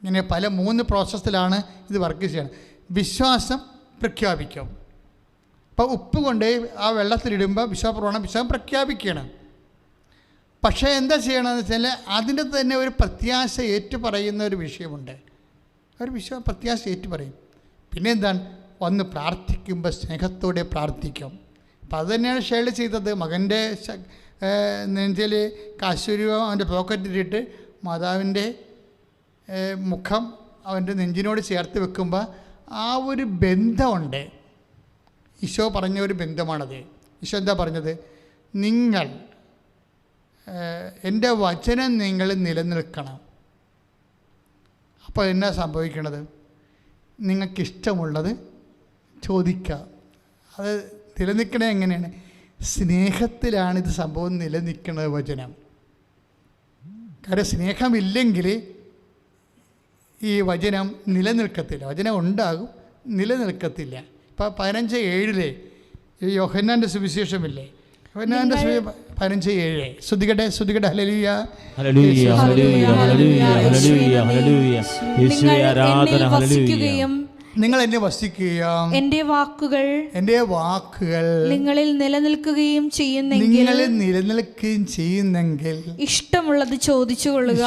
ഇങ്ങനെ 3 പ്രോസസ്സിലാണ് ഇത് വർക്ക് ചെയ്യണം. വിശ്വാസം പ്രഖ്യാപിക്കും. ഇപ്പോൾ ഉപ്പ് കൊണ്ട് ആ വെള്ളത്തിലിടുമ്പോൾ വിശ്വാസം പ്രഖ്യാപിക്കണം. പക്ഷേ എന്താ ചെയ്യണമെന്ന് വെച്ചാൽ അതിൻ്റെ തന്നെ ഒരു പ്രത്യാശ ഏറ്റു പറയുന്ന ഒരു വിഷയമുണ്ട്. പ്രത്യാശ ഏറ്റു പറയും. പിന്നെ എന്താണ്? വന്ന് പ്രാർത്ഥിക്കുമ്പോൾ സ്നേഹത്തോടെ പ്രാർത്ഥിക്കും. അപ്പം അത് തന്നെയാണ് ഷേളി ചെയ്തത്. മകൻ്റെ നെഞ്ചിൽ കാശുരൂപം അവൻ്റെ പോക്കറ്റിലിട്ട് മാതാവിൻ്റെ മുഖം അവൻ്റെ നെഞ്ചിനോട് ചേർത്ത് വെക്കുമ്പോൾ ആ ഒരു ബന്ധമുണ്ട്. ഈശോ പറഞ്ഞ ഒരു ബന്ധമാണത്. ഈശോ എന്താ പറഞ്ഞത്? നിങ്ങൾ എൻ്റെ വചനം നിങ്ങൾ നിലനിൽക്കണം. അപ്പോൾ എന്നാ സംഭവിക്കണത്? നിങ്ങൾക്കിഷ്ടമുള്ളത് ചോദിക്കുക. അത് നിലനിൽക്കണേ എങ്ങനെയാണ്? സ്നേഹത്തിലാണിത് സംഭവം നിലനിൽക്കുന്നത്, വചനം. കാരണം സ്നേഹമില്ലെങ്കിൽ ഈ വചനം നിലനിൽക്കത്തില്ല. വചനം ഉണ്ടാകും, നിലനിൽക്കത്തില്ല. ഇപ്പോൾ 15:7 ഈ യോഹന്നാൻ്റെ സുവിശേഷമില്ലേ? യോഹന്നാൻ്റെ 15:7 ശ്രദ്ധിക്കട്ടെ. Hallelujah, hallelujah, hallelujah, hallelujah, hallelujah, hallelujah. യേശുവേ ആരാധന. ഹല്ലേലൂയ. നിങ്ങൾ എന്നെ വസിക്കുകയും എൻ്റെ വാക്കുകൾ നിങ്ങളിൽ നിലനിൽക്കുകയും ചെയ്യുന്നെങ്കിൽ ഇഷ്ടമുള്ളത് ചോദിച്ചുകൊള്ളുക,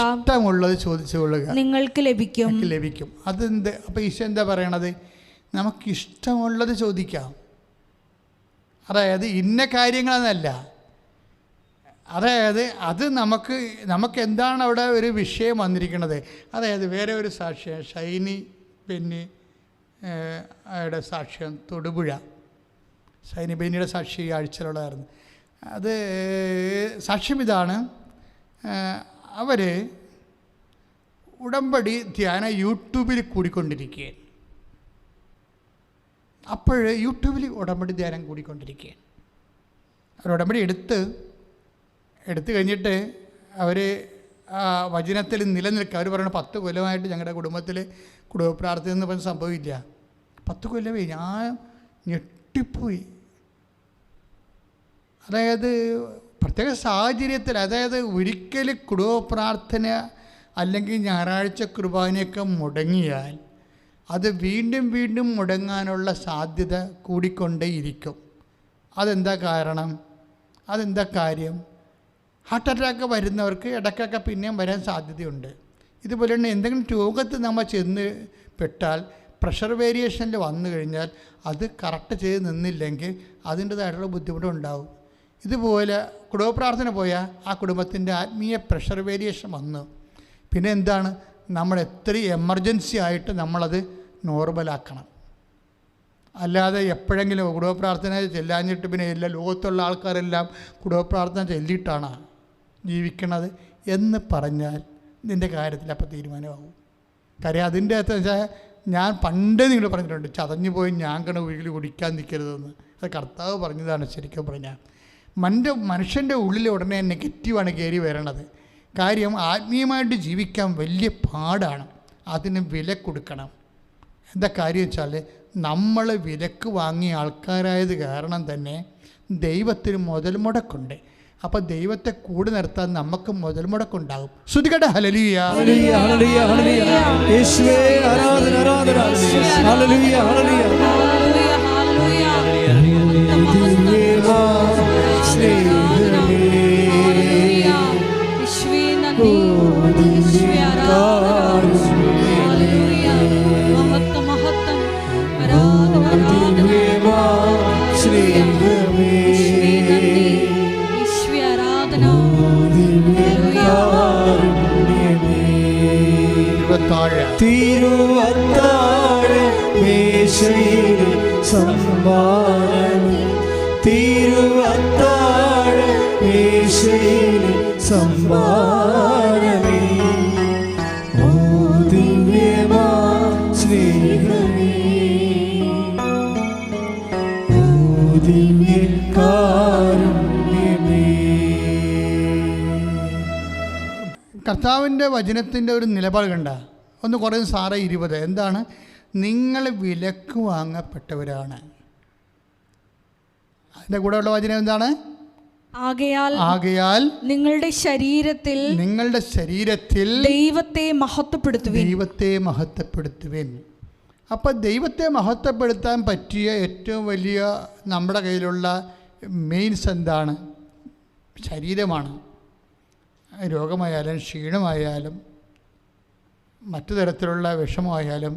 നിങ്ങൾക്ക് ലഭിക്കും. അതെന്ത്? അപ്പോൾ ഈശോ എന്താ പറയണത്? നമുക്കിഷ്ടമുള്ളത് ചോദിക്കാം. അതായത് ഇന്ന കാര്യങ്ങളെന്നല്ല. അതായത് അത് നമുക്ക് എന്താണ് അവിടെ ഒരു വിഷയം വന്നിരിക്കുന്നത്. അതായത് വേറെ ഒരു സാക്ഷ്യം, ഷൈനി ബെന്നി യുടെ സാക്ഷ്യം തൊടുപുഴ. ഷൈനി ബെന്നിയുടെ സാക്ഷി ആഴ്ചയിലുള്ളതായിരുന്നു. അത് സാക്ഷ്യം ഇതാണ്. അവർ ഉടമ്പടി ധ്യാനം യൂട്യൂബിൽ കൂടിക്കൊണ്ടിരിക്കുകയാണ്. അപ്പോൾ യൂട്യൂബിൽ ഉടമ്പടി ധ്യാനം കൂടിക്കൊണ്ടിരിക്കുകയാണ്. അവർ ഉടമ്പടി എടുത്തു കഴിഞ്ഞിട്ട് അവർ വചനത്തിൽ നിലനിൽക്കുക. അവർ പറയുന്നത് 10 കൊല്ലമായിട്ട് ഞങ്ങളുടെ കുടുംബത്തിൽ കുടുംബ പ്രാർത്ഥന എന്ന് പറഞ്ഞ സംഭവമില്ല. 10 കൊല്ലമേ. ഞാൻ ഞെട്ടിപ്പോയി. അതായത് പ്രത്യേക സാഹചര്യത്തിൽ, അതായത് ഒരിക്കൽ കുടുംബ പ്രാർത്ഥന അല്ലെങ്കിൽ ഞായറാഴ്ച കുർബാനയൊക്കെ മുടങ്ങിയാൽ അത് വീണ്ടും വീണ്ടും മുടങ്ങാനുള്ള സാധ്യത കൂടിക്കൊണ്ടേയിരിക്കും. അതെന്താ കാരണം? അതെന്താ കാര്യം? ഹാർട്ട് അറ്റാക്ക് വരുന്നവർക്ക് ഇടയ്ക്കൊക്കെ പിന്നെയും വരാൻ സാധ്യതയുണ്ട്. ഇതുപോലെ തന്നെ എന്തെങ്കിലും രോഗത്ത് നമ്മൾ ചെന്ന് പെട്ടാൽ, പ്രഷർ വേരിയേഷനിൽ വന്നു കഴിഞ്ഞാൽ അത് കറക്റ്റ് ചെയ്ത് നിന്നില്ലെങ്കിൽ അതിൻ്റേതായിട്ടുള്ള ബുദ്ധിമുട്ടുണ്ടാവും. ഇതുപോലെ കുടുംബ പ്രാർത്ഥന പോയാൽ ആ കുടുംബത്തിൻ്റെ ആത്മീയ പ്രഷർ വേരിയേഷൻ വന്നു. പിന്നെ എന്താണ്? നമ്മൾ എത്രയും എമർജൻസി ആയിട്ട് നമ്മളത് നോർമലാക്കണം. അല്ലാതെ എപ്പോഴെങ്കിലും കുടുംബ പ്രാർത്ഥന ചെല്ലാഞ്ഞിട്ട് പിന്നെ എല്ലാ ലോകത്തുള്ള ആൾക്കാരെല്ലാം കുടുംബ പ്രാർത്ഥന ചൊല്ലിയിട്ടാണ് ജീവിക്കണത് എന്ന് പറഞ്ഞാൽ നിൻ്റെ കാര്യത്തിൽ അപ്പം തീരുമാനമാകും. കാര്യം അതിൻ്റെ അകത്ത് വെച്ചാൽ ഞാൻ പണ്ടേ നിങ്ങൾ പറഞ്ഞിട്ടുണ്ട്, ചതഞ്ഞു പോയി ഞാൻ ഒരിക്കലും കുടിക്കാൻ നിൽക്കരുതെന്ന്. അത് കർത്താവ് പറഞ്ഞതാണ് ശരിക്കും പറഞ്ഞാൽ. മനുഷ്യൻ്റെ ഉള്ളിൽ ഉടനെ നെഗറ്റീവാണ് കയറി വരണത്. കാര്യം ആത്മീയമായിട്ട് ജീവിക്കാൻ വലിയ പാടാണ്. അതിന് വില കൊടുക്കണം. എന്താ കാര്യം വെച്ചാൽ നമ്മൾ വിലക്ക് വാങ്ങിയ ആൾക്കാരായത് കാരണം തന്നെ ദൈവത്തിന് മുതൽ മുടക്കുണ്ട്. അപ്പോൾ ദൈവത്തെ കൂടി നിർത്താൻ നമുക്ക് മുതൽ മുടക്കുണ്ടാകും. ശ്രുതികട ഹല്ലേലൂയ, ഹല്ലേലൂയ, ഹല്ലേലൂയ, ഹല്ലേലൂയ. യേശുവേ ആരാധന, ആരാധന. ഹല്ലേലൂയ, ഹല്ലേലൂയ. ദിവ്യമാ സ്നേഹമേ, യേശുവേ നന്ദി, യേശുവേ ആരാധന, ഹല്ലേലൂയ. മഹത്വം, മഹത്വം, ആരാധന, ആരാധന. ദിവ്യമാ സ്നേഹമേ, യേശുവേ നന്ദി, യേശുവേ ആരാധന. തിരുവത്താഴ മേശയിൽ സമ്മാനമേ, തിരുവത്താഴ മേശയിൽ സമ്മാനമേ, ഓ ദിവ്യമാ സ്നേഹമേ, ഓ ദിവ്യകാരുണ്യമേ. കർത്താവിൻ്റെ വചനത്തിൻ്റെ ഒരു നിലപാട് കണ്ട ഒന്ന് കുറേ 6:20 എന്താണ്? നിങ്ങൾ വിലക്ക് വാങ്ങപ്പെട്ടവരാണ്. അതിൻ്റെ കൂടെയുള്ള വചനം എന്താണ്? ആകയാൽ നിങ്ങളുടെ ശരീരത്തിൽ ദൈവത്തെ മഹത്വപ്പെടുത്തുവിൻ. അപ്പോൾ ദൈവത്തെ മഹത്വപ്പെടുത്താൻ പറ്റിയ ഏറ്റവും വലിയ നമ്മുടെ കയ്യിലുള്ള മെയിൻസ് എന്താണ്? ശരീരമാണ്. രോഗമായാലും ക്ഷീണമായാലും മറ്റു തരത്തിലുള്ള വിഷമമായാലും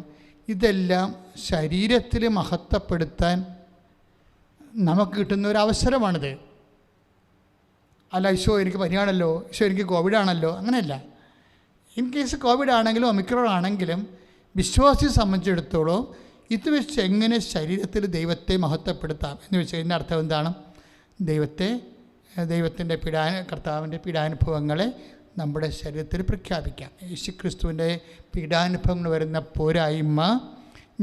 ഇതെല്ലാം ശരീരത്തിൽ മഹത്വപ്പെടുത്താൻ നമുക്ക് കിട്ടുന്ന ഒരു അവസരമാണിത്. അല്ല, ഈശോ എനിക്ക് പനിയാണല്ലോ, ഈശോ എനിക്ക് കോവിഡാണല്ലോ, അങ്ങനെയല്ല. ഇൻ കേസ് കോവിഡ് ആണെങ്കിലും ഒമിക്രോൺ ആണെങ്കിലും വിശ്വാസിയെ സംബന്ധിച്ചിടത്തോളം ഇത് വെച്ച് എങ്ങനെ ശരീരത്തിൽ ദൈവത്തെ മഹത്വപ്പെടുത്താം എന്ന് വെച്ച് കഴിഞ്ഞാൽ അർത്ഥം എന്താണ്? ദൈവത്തിൻ്റെ കർത്താവിൻ്റെ പീഡാനുഭവങ്ങളെ നമ്മുടെ ശരീരത്തിൽ പ്രഖ്യാപിക്കാം. യേശുക്രിസ്തുവിൻ്റെ പീഡാനുഭവങ്ങൾ വരുന്ന പോരായ്മ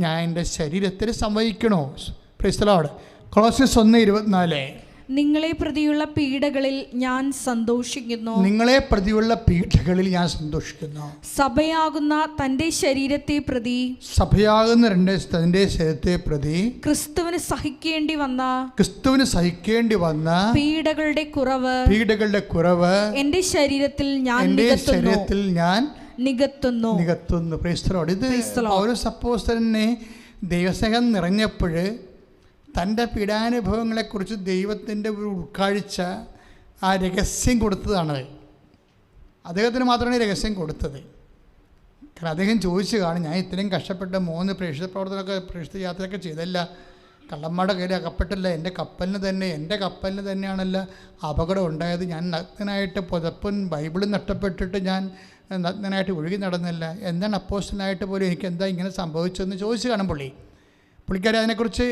ഞാൻ എൻ്റെ ശരീരത്തിൽ സംവഹിക്കണോ? Praise the lord. കൊളോസ്യസ് 1:24 നിങ്ങളെ പ്രതിയുള്ള പീഡകളിൽ ഞാൻ സന്തോഷിക്കുന്നു. സഭയാകുന്ന തന്റെ ശരീരത്തെ പ്രതി ക്രിസ്തുവിന് സഹിക്കേണ്ടി വന്ന പീഡകളുടെ കുറവ് എന്റെ ശരീരത്തിൽ ഞാൻ നികത്തുന്നു. Price the Lord. ഇത് പൗലോസ് അപ്പോസ്തലനെ ദൈവസ്നേഹം നിറഞ്ഞപ്പോൾ തൻ്റെ പീഡാനുഭവങ്ങളെക്കുറിച്ച് ദൈവത്തിൻ്റെ ഒരു ഉൾക്കാഴ്ച, ആ രഹസ്യം കൊടുത്തതാണത്. അദ്ദേഹത്തിന് മാത്രമാണ് ഈ രഹസ്യം കൊടുത്തത്. കാരണം അദ്ദേഹം ചോദിച്ചു കാണും, ഞാൻ ഇത്രയും കഷ്ടപ്പെട്ട 3 പ്രേക്ഷിത പ്രവർത്തനമൊക്കെ പ്രേക്ഷിത യാത്രയൊക്കെ ചെയ്തല്ല, കള്ളന്മാരുടെ കയ്യിൽ അകപ്പെട്ടില്ല, എൻ്റെ കപ്പലിന് തന്നെയാണല്ലോ അപകടം ഉണ്ടായത്. ഞാൻ നഗ്നനായിട്ട് പുതപ്പും ബൈബിളും നഷ്ടപ്പെട്ടിട്ട് ഞാൻ നഗ്നനായിട്ട് ഒഴുകി നടന്നില്ല. എന്താണ് അപ്പോസ്റ്റലായിട്ട് പോലും എനിക്ക് എന്താ ഇങ്ങനെ സംഭവിച്ചതെന്ന് ചോദിച്ചു കാണും പുള്ളിക്കാരി. അതിനെക്കുറിച്ച്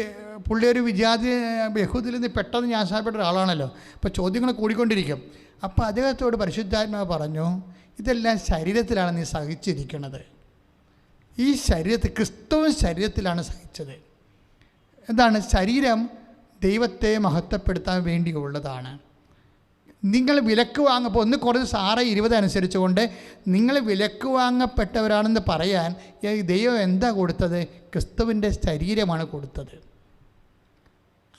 പുള്ളി ഒരു വിജാതി യഹൂദിൽ നിന്ന് പെട്ടെന്ന് ന്യായപ്പെട്ട ഒരാളാണല്ലോ. അപ്പോൾ ചോദ്യങ്ങൾ കൂടിക്കൊണ്ടിരിക്കും. അപ്പോൾ അദ്ദേഹത്തോട് പരിശുദ്ധാത്മാവ് പറഞ്ഞു, ഇതെല്ലാം ശരീരത്തിലാണ് നീ സഹിച്ചിരിക്കുന്നത്. ഈ ശരീരത്തിൽ ക്രിസ്തുവിൻ ശരീരത്തിലാണ് സഹിച്ചത്. എന്താണ്? ശരീരം ദൈവത്തെ മഹത്വപ്പെടുത്താൻ വേണ്ടിയുള്ളതാണ്. നിങ്ങൾ വിലക്ക് വാങ്ങപ്പോൾ 1 കൊരിന്ത്യർ 6:20 അനുസരിച്ചുകൊണ്ട് നിങ്ങൾ വിലക്ക് വാങ്ങപ്പെട്ടവരാണെന്ന് പറയാൻ ദൈവം എന്താ കൊടുത്തത്? ക്രിസ്തുവിൻ്റെ ശരീരമാണ് കൊടുത്തത്.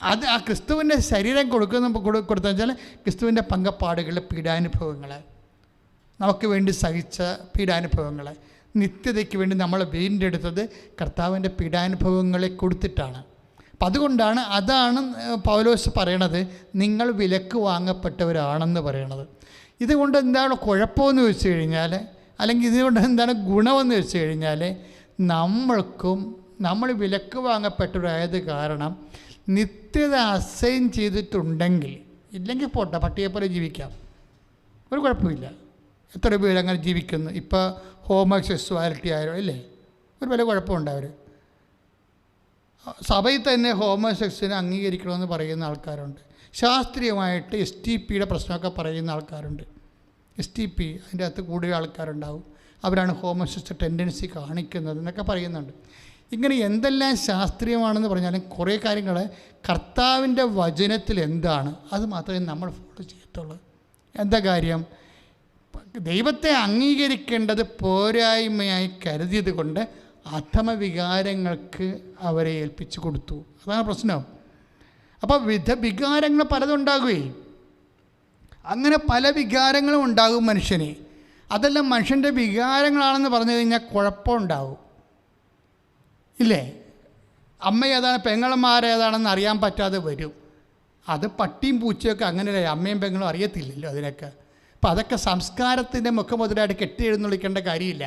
അത് ആ ക്രിസ്തുവിൻ്റെ ശരീരം കൊടുത്തതെന്ന് വെച്ചാൽ ക്രിസ്തുവിൻ്റെ പങ്കപ്പാടുകൾ, പീഡാനുഭവങ്ങൾ, നമുക്ക് വേണ്ടി സഹിച്ച പീഡാനുഭവങ്ങൾ, നിത്യതയ്ക്ക് വേണ്ടി നമ്മൾ വീണ്ടെടുത്തത് കർത്താവിൻ്റെ പീഡാനുഭവങ്ങളെ കൊടുത്തിട്ടാണ്. അപ്പം അതുകൊണ്ടാണ് അതാണ് പൗലോസ് പറയണത്, നിങ്ങൾ വിലക്ക് വാങ്ങപ്പെട്ടവരാണെന്ന് പറയണത്. ഇതുകൊണ്ട് എന്താണ് കുഴപ്പമെന്ന് വെച്ച് കഴിഞ്ഞാൽ, അല്ലെങ്കിൽ ഇതുകൊണ്ട് എന്താണ് ഗുണമെന്ന് വെച്ച് കഴിഞ്ഞാൽ, നമ്മൾ വിലക്ക് വാങ്ങപ്പെട്ടവരായത് കാരണം നിത്യത അസൈൻ ചെയ്തിട്ടുണ്ടെങ്കിൽ, ഇല്ലെങ്കിൽ പോട്ടെ, പട്ടിയെപ്പോലെ ജീവിക്കാം, ഒരു കുഴപ്പമില്ല. എത്ര പേര് അങ്ങനെ ജീവിക്കുന്നു. ഇപ്പോൾ ഹോമോസെക്സ്വാലിറ്റി ആയാലും ഇല്ലേ, ഒരു വലിയ കുഴപ്പമുണ്ട്. അവർ സഭയിൽ തന്നെ ഹോമോസെക്സിനെ അംഗീകരിക്കണമെന്ന് പറയുന്ന ആൾക്കാരുണ്ട്. ശാസ്ത്രീയമായിട്ട് STPയുടെ പ്രശ്നമൊക്കെ പറയുന്ന ആൾക്കാരുണ്ട്. STP അതിൻ്റെ അകത്ത് കൂടുതൽ ആൾക്കാരുണ്ടാവും. അവരാണ് ഹോമോസെക്സ് ടെൻഡൻസി കാണിക്കുന്നത് എന്നൊക്കെ പറയുന്നുണ്ട്. ഇങ്ങനെ എന്തെല്ലാം ശാസ്ത്രീയമാണെന്ന് പറഞ്ഞാലും കുറേ കാര്യങ്ങൾ കർത്താവിൻ്റെ വചനത്തിൽ എന്താണ് അത് മാത്രമേ നമ്മൾ ഫോളോ ചെയ്യത്തുള്ളൂ. എന്താ കാര്യം? ദൈവത്തെ അംഗീകരിക്കേണ്ടത് പോരായ്മയായി കരുതിയത് കൊണ്ട് അധമവികാരങ്ങൾക്ക് അവരെ ഏൽപ്പിച്ചു കൊടുത്തു. അതാണ് പ്രശ്നം. അപ്പോൾ വികാരങ്ങൾ പലതുണ്ടാകുകയും അങ്ങനെ പല വികാരങ്ങളും ഉണ്ടാകും മനുഷ്യന്. അതെല്ലാം മനുഷ്യൻ്റെ വികാരങ്ങളാണെന്ന് പറഞ്ഞു കഴിഞ്ഞാൽ കുഴപ്പമുണ്ടാകും, ഇല്ലേ? അമ്മ ഏതാണ് പെങ്ങളന്മാരേതാണെന്ന് അറിയാൻ പറ്റാതെ വരും. അത് പട്ടിയും പൂച്ചയൊക്കെ അങ്ങനെയല്ലേ, അമ്മയും പെങ്ങളും അറിയത്തില്ലല്ലോ അതിനൊക്കെ. അപ്പോൾ അതൊക്കെ സംസ്കാരത്തിൻ്റെ മുഖമുദ്രയായിട്ട് കെട്ടി എഴുന്നള്ളിക്കേണ്ട കാര്യമില്ല.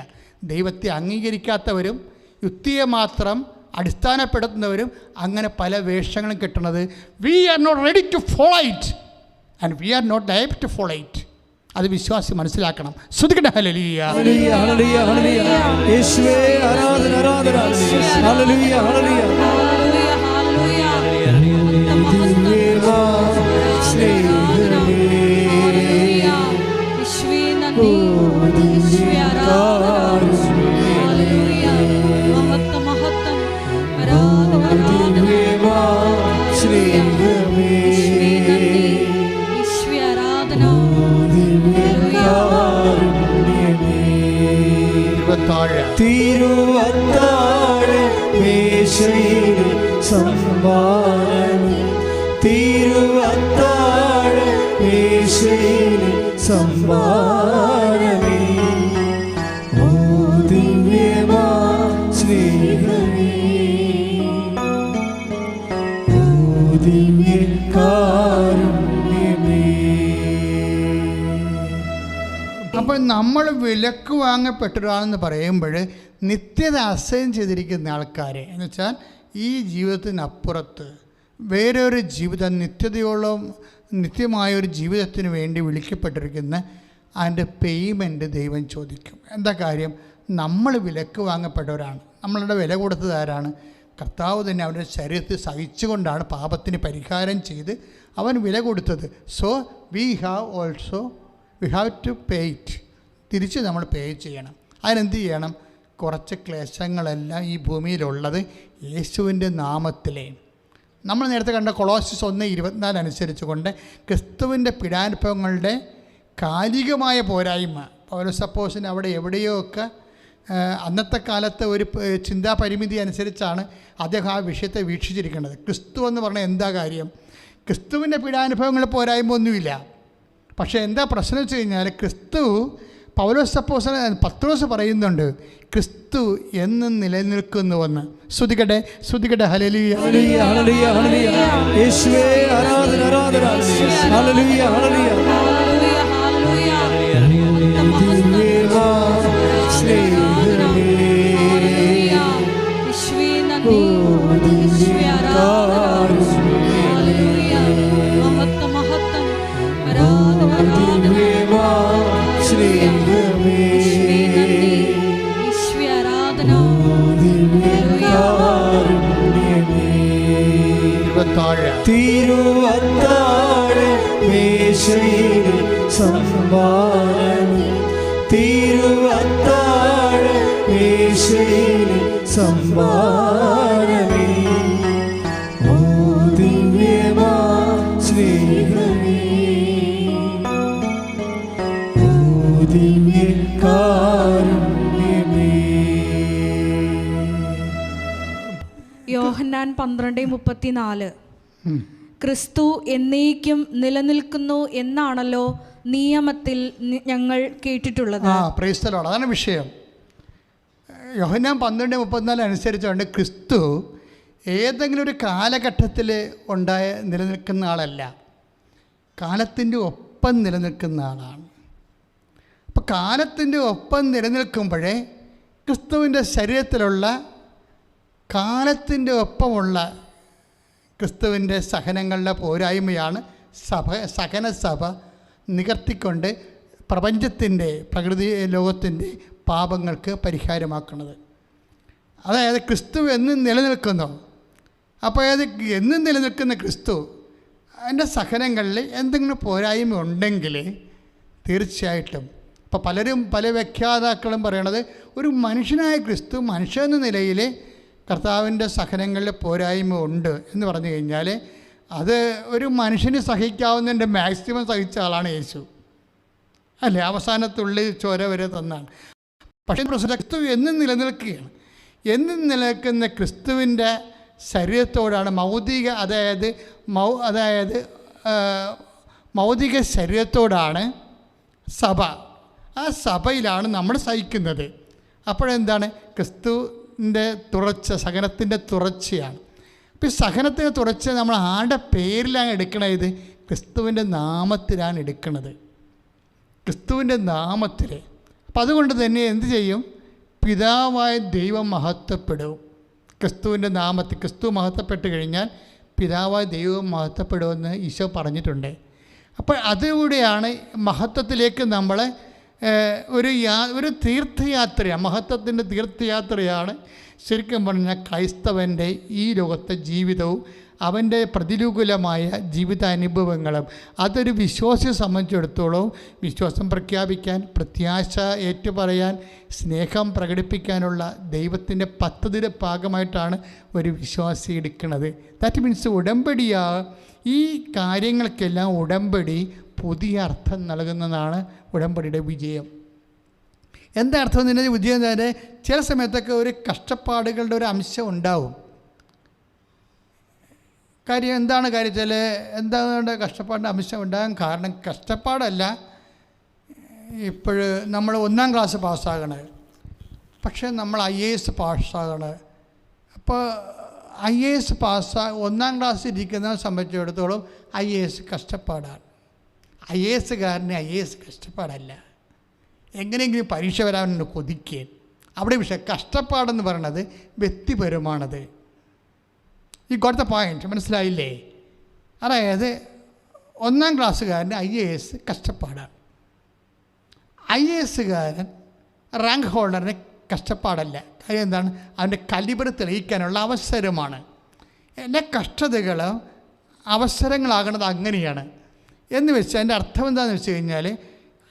ദൈവത്തെ അംഗീകരിക്കാത്തവരും യുക്തിയെ മാത്രം അടിസ്ഥാനപ്പെടുത്തുന്നവരും അങ്ങനെ പല വേഷങ്ങളും കെട്ടുന്നത്. We are not ready to follow it and we are not liable to follow it. അത് വിശ്വാസി മനസ്സിലാക്കണം. സ്തുതിക്കട്ടെ. Hallelujah, hallelujah, hallelujah, hallelujah. യേശുവേ ആരാധന, ആരാധന. ഹല്ലേലൂയ, ഹല്ലേലൂയ. തിരുവത്താഴ മേശയിൽ സംഭാവന, തിരുവത്താഴ മേശയിൽ സംഭാവനമേ, ഓ ദിവ്യമാ സ്നേഹമേ, ഓ ദിവ്യകാരുണ്യമേ. അപ്പോൾ നമ്മൾ വിലക്ക് വാങ്ങപ്പെട്ടൊരാളെന്ന് പറയുമ്പോൾ നിത്യത അസൈൻ ചെയ്തിരിക്കുന്ന ആൾക്കാരെ എന്ന് വെച്ചാൽ ഈ ജീവിതത്തിനപ്പുറത്ത് വേറൊരു ജീവിതം, നിത്യമായൊരു ജീവിതത്തിന് വേണ്ടി വിളിക്കപ്പെട്ടിരിക്കുന്ന അതിൻ്റെ പേയ്മെൻറ്റ് ദൈവം ചോദിക്കും. എന്താ കാര്യം? നമ്മൾ വിലക്ക് വാങ്ങപ്പെട്ടവരാണ്. നമ്മളുടെ വില കൊടുത്തത് ആരാണ്? കർത്താവ് തന്നെ അവൻ്റെ ശരീരത്തിൽ സഹിച്ചുകൊണ്ടാണ് പാപത്തിന് പരിഹാരം ചെയ്ത് അവൻ വില കൊടുത്തത്. So we have to pay it. തിരിച്ച് നമ്മൾ പേ ചെയ്യണം. അതിനെന്ത് ചെയ്യണം? കുറച്ച് ക്ലേശങ്ങളെല്ലാം ഈ ഭൂമിയിലുള്ളത് യേശുവിൻ്റെ നാമത്തിലേ. നമ്മൾ നേരത്തെ കണ്ട കൊളോസ്യസ് 1:24 അനുസരിച്ച് കൊണ്ട് ക്രിസ്തുവിൻ്റെ പീഡാനുഭവങ്ങളുടെ കാലികമായ പോരായ്മ, പൗലോസ് അപ്പോസ്തലൻ അവിടെ എവിടെയോ ഒക്കെ അന്നത്തെ കാലത്തെ ഒരു ചിന്താപരിമിതി അനുസരിച്ചാണ് അദ്ദേഹം ആ വിഷയത്തെ വീക്ഷിച്ചിരിക്കുന്നത്. ക്രിസ്തു എന്ന് പറഞ്ഞാൽ എന്താ കാര്യം? ക്രിസ്തുവിൻ്റെ പീഡാനുഭവങ്ങൾ പോരായ്മ ഒന്നുമില്ല. പക്ഷേ എന്താ പ്രശ്നം വെച്ച് കഴിഞ്ഞാൽ ക്രിസ്തു, പൗലോസ് അപ്പോസ്തലൻ പത്രോസ് പറയുന്നുണ്ട്, ക്രിസ്തു എന്നും നിലനിൽക്കുന്നുവെന്ന്. സ്തുതിക്കട്ടെ, സ്തുതിക്കട്ടെ. Hallelujah, hallelujah, hallelujah, hallelujah. യേശുവേ ആരാധന, ആരാധന. ഹല്ലേലൂയ, ഹല്ലേലൂയ. ദിവ്യമാ സ്നേഹമേ, ഓ ദിവ്യകാരുണ്യമേ, സ്നേഹമേ, തിരുവത്താഴ മേശയിൽ സംഭാവന, തിരുവത്താഴ മേശയിൽ സംഭാവനമേ, ഓ ദിവ്യമാ സ്നേഹമേ, ഓ ദിവ്യകാരുണ്യമേ. യോഹന്നാൻ 12:34. ക്രിസ്തു എന്നേക്കും നിലനിൽക്കുന്നു എന്നാണല്ലോ നിയമത്തിൽ ഞങ്ങൾ കേട്ടിട്ടുള്ളത്. Price the Lord. അതാണ് വിഷയം. യോഹന്നാൻ 12:34 അനുസരിച്ചുകൊണ്ട് ക്രിസ്തു ഏതെങ്കിലും ഒരു കാലഘട്ടത്തിൽ നിലനിൽക്കുന്ന ആളല്ല, കാലത്തിൻ്റെ ഒപ്പം നിലനിൽക്കുന്ന ആളാണ്. അപ്പോൾ കാലത്തിൻ്റെ ഒപ്പം നിലനിൽക്കുമ്പോഴേ ക്രിസ്തുവിൻ്റെ ശരീരത്തിലുള്ള കാലത്തിൻ്റെ ഒപ്പമുള്ള ക്രിസ്തുവിൻ്റെ സഹനങ്ങളുടെ പോരായ്മയാണ് സഹനസഭ നികർത്തിക്കൊണ്ട് പ്രപഞ്ചത്തിൻ്റെ, പ്രകൃതി ലോകത്തിൻ്റെ പാപങ്ങൾക്ക് പരിഹാരമാക്കുന്നത്. അതായത് ക്രിസ്തു എന്നും നിലനിൽക്കുന്നു. അപ്പോൾ എന്നും നിലനിൽക്കുന്ന ക്രിസ്തു അതിൻ്റെ സഹനങ്ങളിൽ എന്തെങ്കിലും പോരായ്മ ഉണ്ടെങ്കിൽ തീർച്ചയായിട്ടും, ഇപ്പോൾ പല വ്യാഖ്യാതാക്കളും പറയണത് ഒരു മനുഷ്യനായ ക്രിസ്തു മനുഷ്യൻ എന്ന നിലയിൽ കർത്താവിൻ്റെ സഹനങ്ങളിൽ പോരായ്മ ഉണ്ട് എന്ന് പറഞ്ഞു കഴിഞ്ഞാൽ അത് ഒരു മനുഷ്യന് സഹിക്കാവുന്നതിൻ്റെ മാക്സിമം സഹിച്ച ആളാണ് യേശു അല്ലേ. അവസാനത്തുള്ളി ചോര വരെ തന്നാണ്. പക്ഷേ ക്രിസ്തു എന്നും നിലനിൽക്കുകയാണ്. എന്നും നിലനിൽക്കുന്ന ക്രിസ്തുവിൻ്റെ ശരീരത്തോടാണ് മൗതിക ശരീരത്തോടാണ് സഭ. ആ സഭയിലാണ് നമ്മൾ സഹിക്കുന്നത്. അപ്പോഴെന്താണ്? ക്രിസ്തുവിൻ്റെ തുടർച്ച, സഹനത്തിൻ്റെ തുടർച്ചയാണ്. അപ്പോൾ ഈ സഹനത്തിൻ്റെ തുടർച്ച നമ്മൾ ആരുടെ പേരിലാണ് എടുക്കണത്? ഇത് ക്രിസ്തുവിൻ്റെ നാമത്തിലാണ് എടുക്കുന്നത്, ക്രിസ്തുവിൻ്റെ നാമത്തിൽ. അപ്പം അതുകൊണ്ട് തന്നെ എന്ത് ചെയ്യും? പിതാവായ ദൈവം മഹത്വപ്പെടും. ക്രിസ്തുവിൻ്റെ നാമത്തിൽ ക്രിസ്തു മഹത്വപ്പെട്ട് കഴിഞ്ഞാൽ പിതാവായ ദൈവം മഹത്വപ്പെടുമെന്ന് ഈശോ പറഞ്ഞിട്ടുണ്ട്. അപ്പോൾ അതിലൂടെയാണ് മഹത്വത്തിലേക്ക് നമ്മളെ ഒരു തീർത്ഥയാത്രയാണ്, മഹത്വത്തിൻ്റെ തീർത്ഥയാത്രയാണ് ശരിക്കും പറഞ്ഞാൽ ക്രൈസ്തവൻ്റെ ഈ ലോകത്തെ ജീവിതവും അവൻ്റെ പ്രതികൂലമായ ജീവിതാനുഭവങ്ങളും. അതൊരു വിശ്വാസിയെ സംബന്ധിച്ചിടത്തോളം വിശ്വാസം പ്രഖ്യാപിക്കാൻ, പ്രത്യാശ ഏറ്റുപറയാൻ, സ്നേഹം പ്രകടിപ്പിക്കാനുള്ള ദൈവത്തിൻ്റെ പദ്ധതിയുടെ ഭാഗമായിട്ടാണ് ഒരു വിശ്വാസി എടുക്കുന്നത്. ദാറ്റ് മീൻസ് ഉടമ്പടിയാ. ഈ കാര്യങ്ങൾക്കെല്ലാം ഉടമ്പടി പുതിയ അർത്ഥം നൽകുന്നതാണ് ഉടമ്പടിയുടെ വിജയം. എന്താ അർത്ഥം? ഇതിൻ്റെ വിജയം തന്നെ ചില സമയത്തൊക്കെ ഒരു കഷ്ടപ്പാടുകളുടെ ഒരു അംശം ഉണ്ടാവും. കാര്യം എന്താണ്? കാര്യത്തിൽ എന്താണ് കഷ്ടപ്പാടിൻ്റെ അംശം ഉണ്ടാകാൻ കാരണം? കഷ്ടപ്പാടല്ല, ഇപ്പോൾ നമ്മൾ 1-ാം ക്ലാസ് പാസ്സാകണത്, പക്ഷേ നമ്മൾ IAS പാസ്സാകണത്. അപ്പോൾ IAS 1-ാം ക്ലാസ് ഇരിക്കുന്നതിനെ സംബന്ധിച്ചിടത്തോളം IAS കഷ്ടപ്പാടാണ്. IASകാരന് IAS കഷ്ടപ്പാടല്ല, എങ്ങനെയെങ്കിലും പരീക്ഷ വരാൻ കൊതിക്കുക. അവിടെ വിഷയം കഷ്ടപ്പാടെന്ന് പറയണത് വ്യക്തിപരമാണത്. ഈ കൊടുത്ത പോയിന്റ് മനസ്സിലായില്ലേ? അതായത് 1-ാം ക്ലാസ്സുകാരന് IAS കഷ്ടപ്പാടാണ്, IASകാരൻ റാങ്ക് ഹോൾഡറിന് കഷ്ടപ്പാടല്ല. കാര്യം എന്താണ്? അവൻ്റെ കലിബർ തെളിയിക്കാനുള്ള അവസരമാണ്. എല്ലാ കഷ്ടതകൾ അവസരങ്ങളാകണത് അങ്ങനെയാണ് എന്ന് വെച്ചാൽ അതിൻ്റെ അർത്ഥം എന്താണെന്ന് വെച്ച് കഴിഞ്ഞാൽ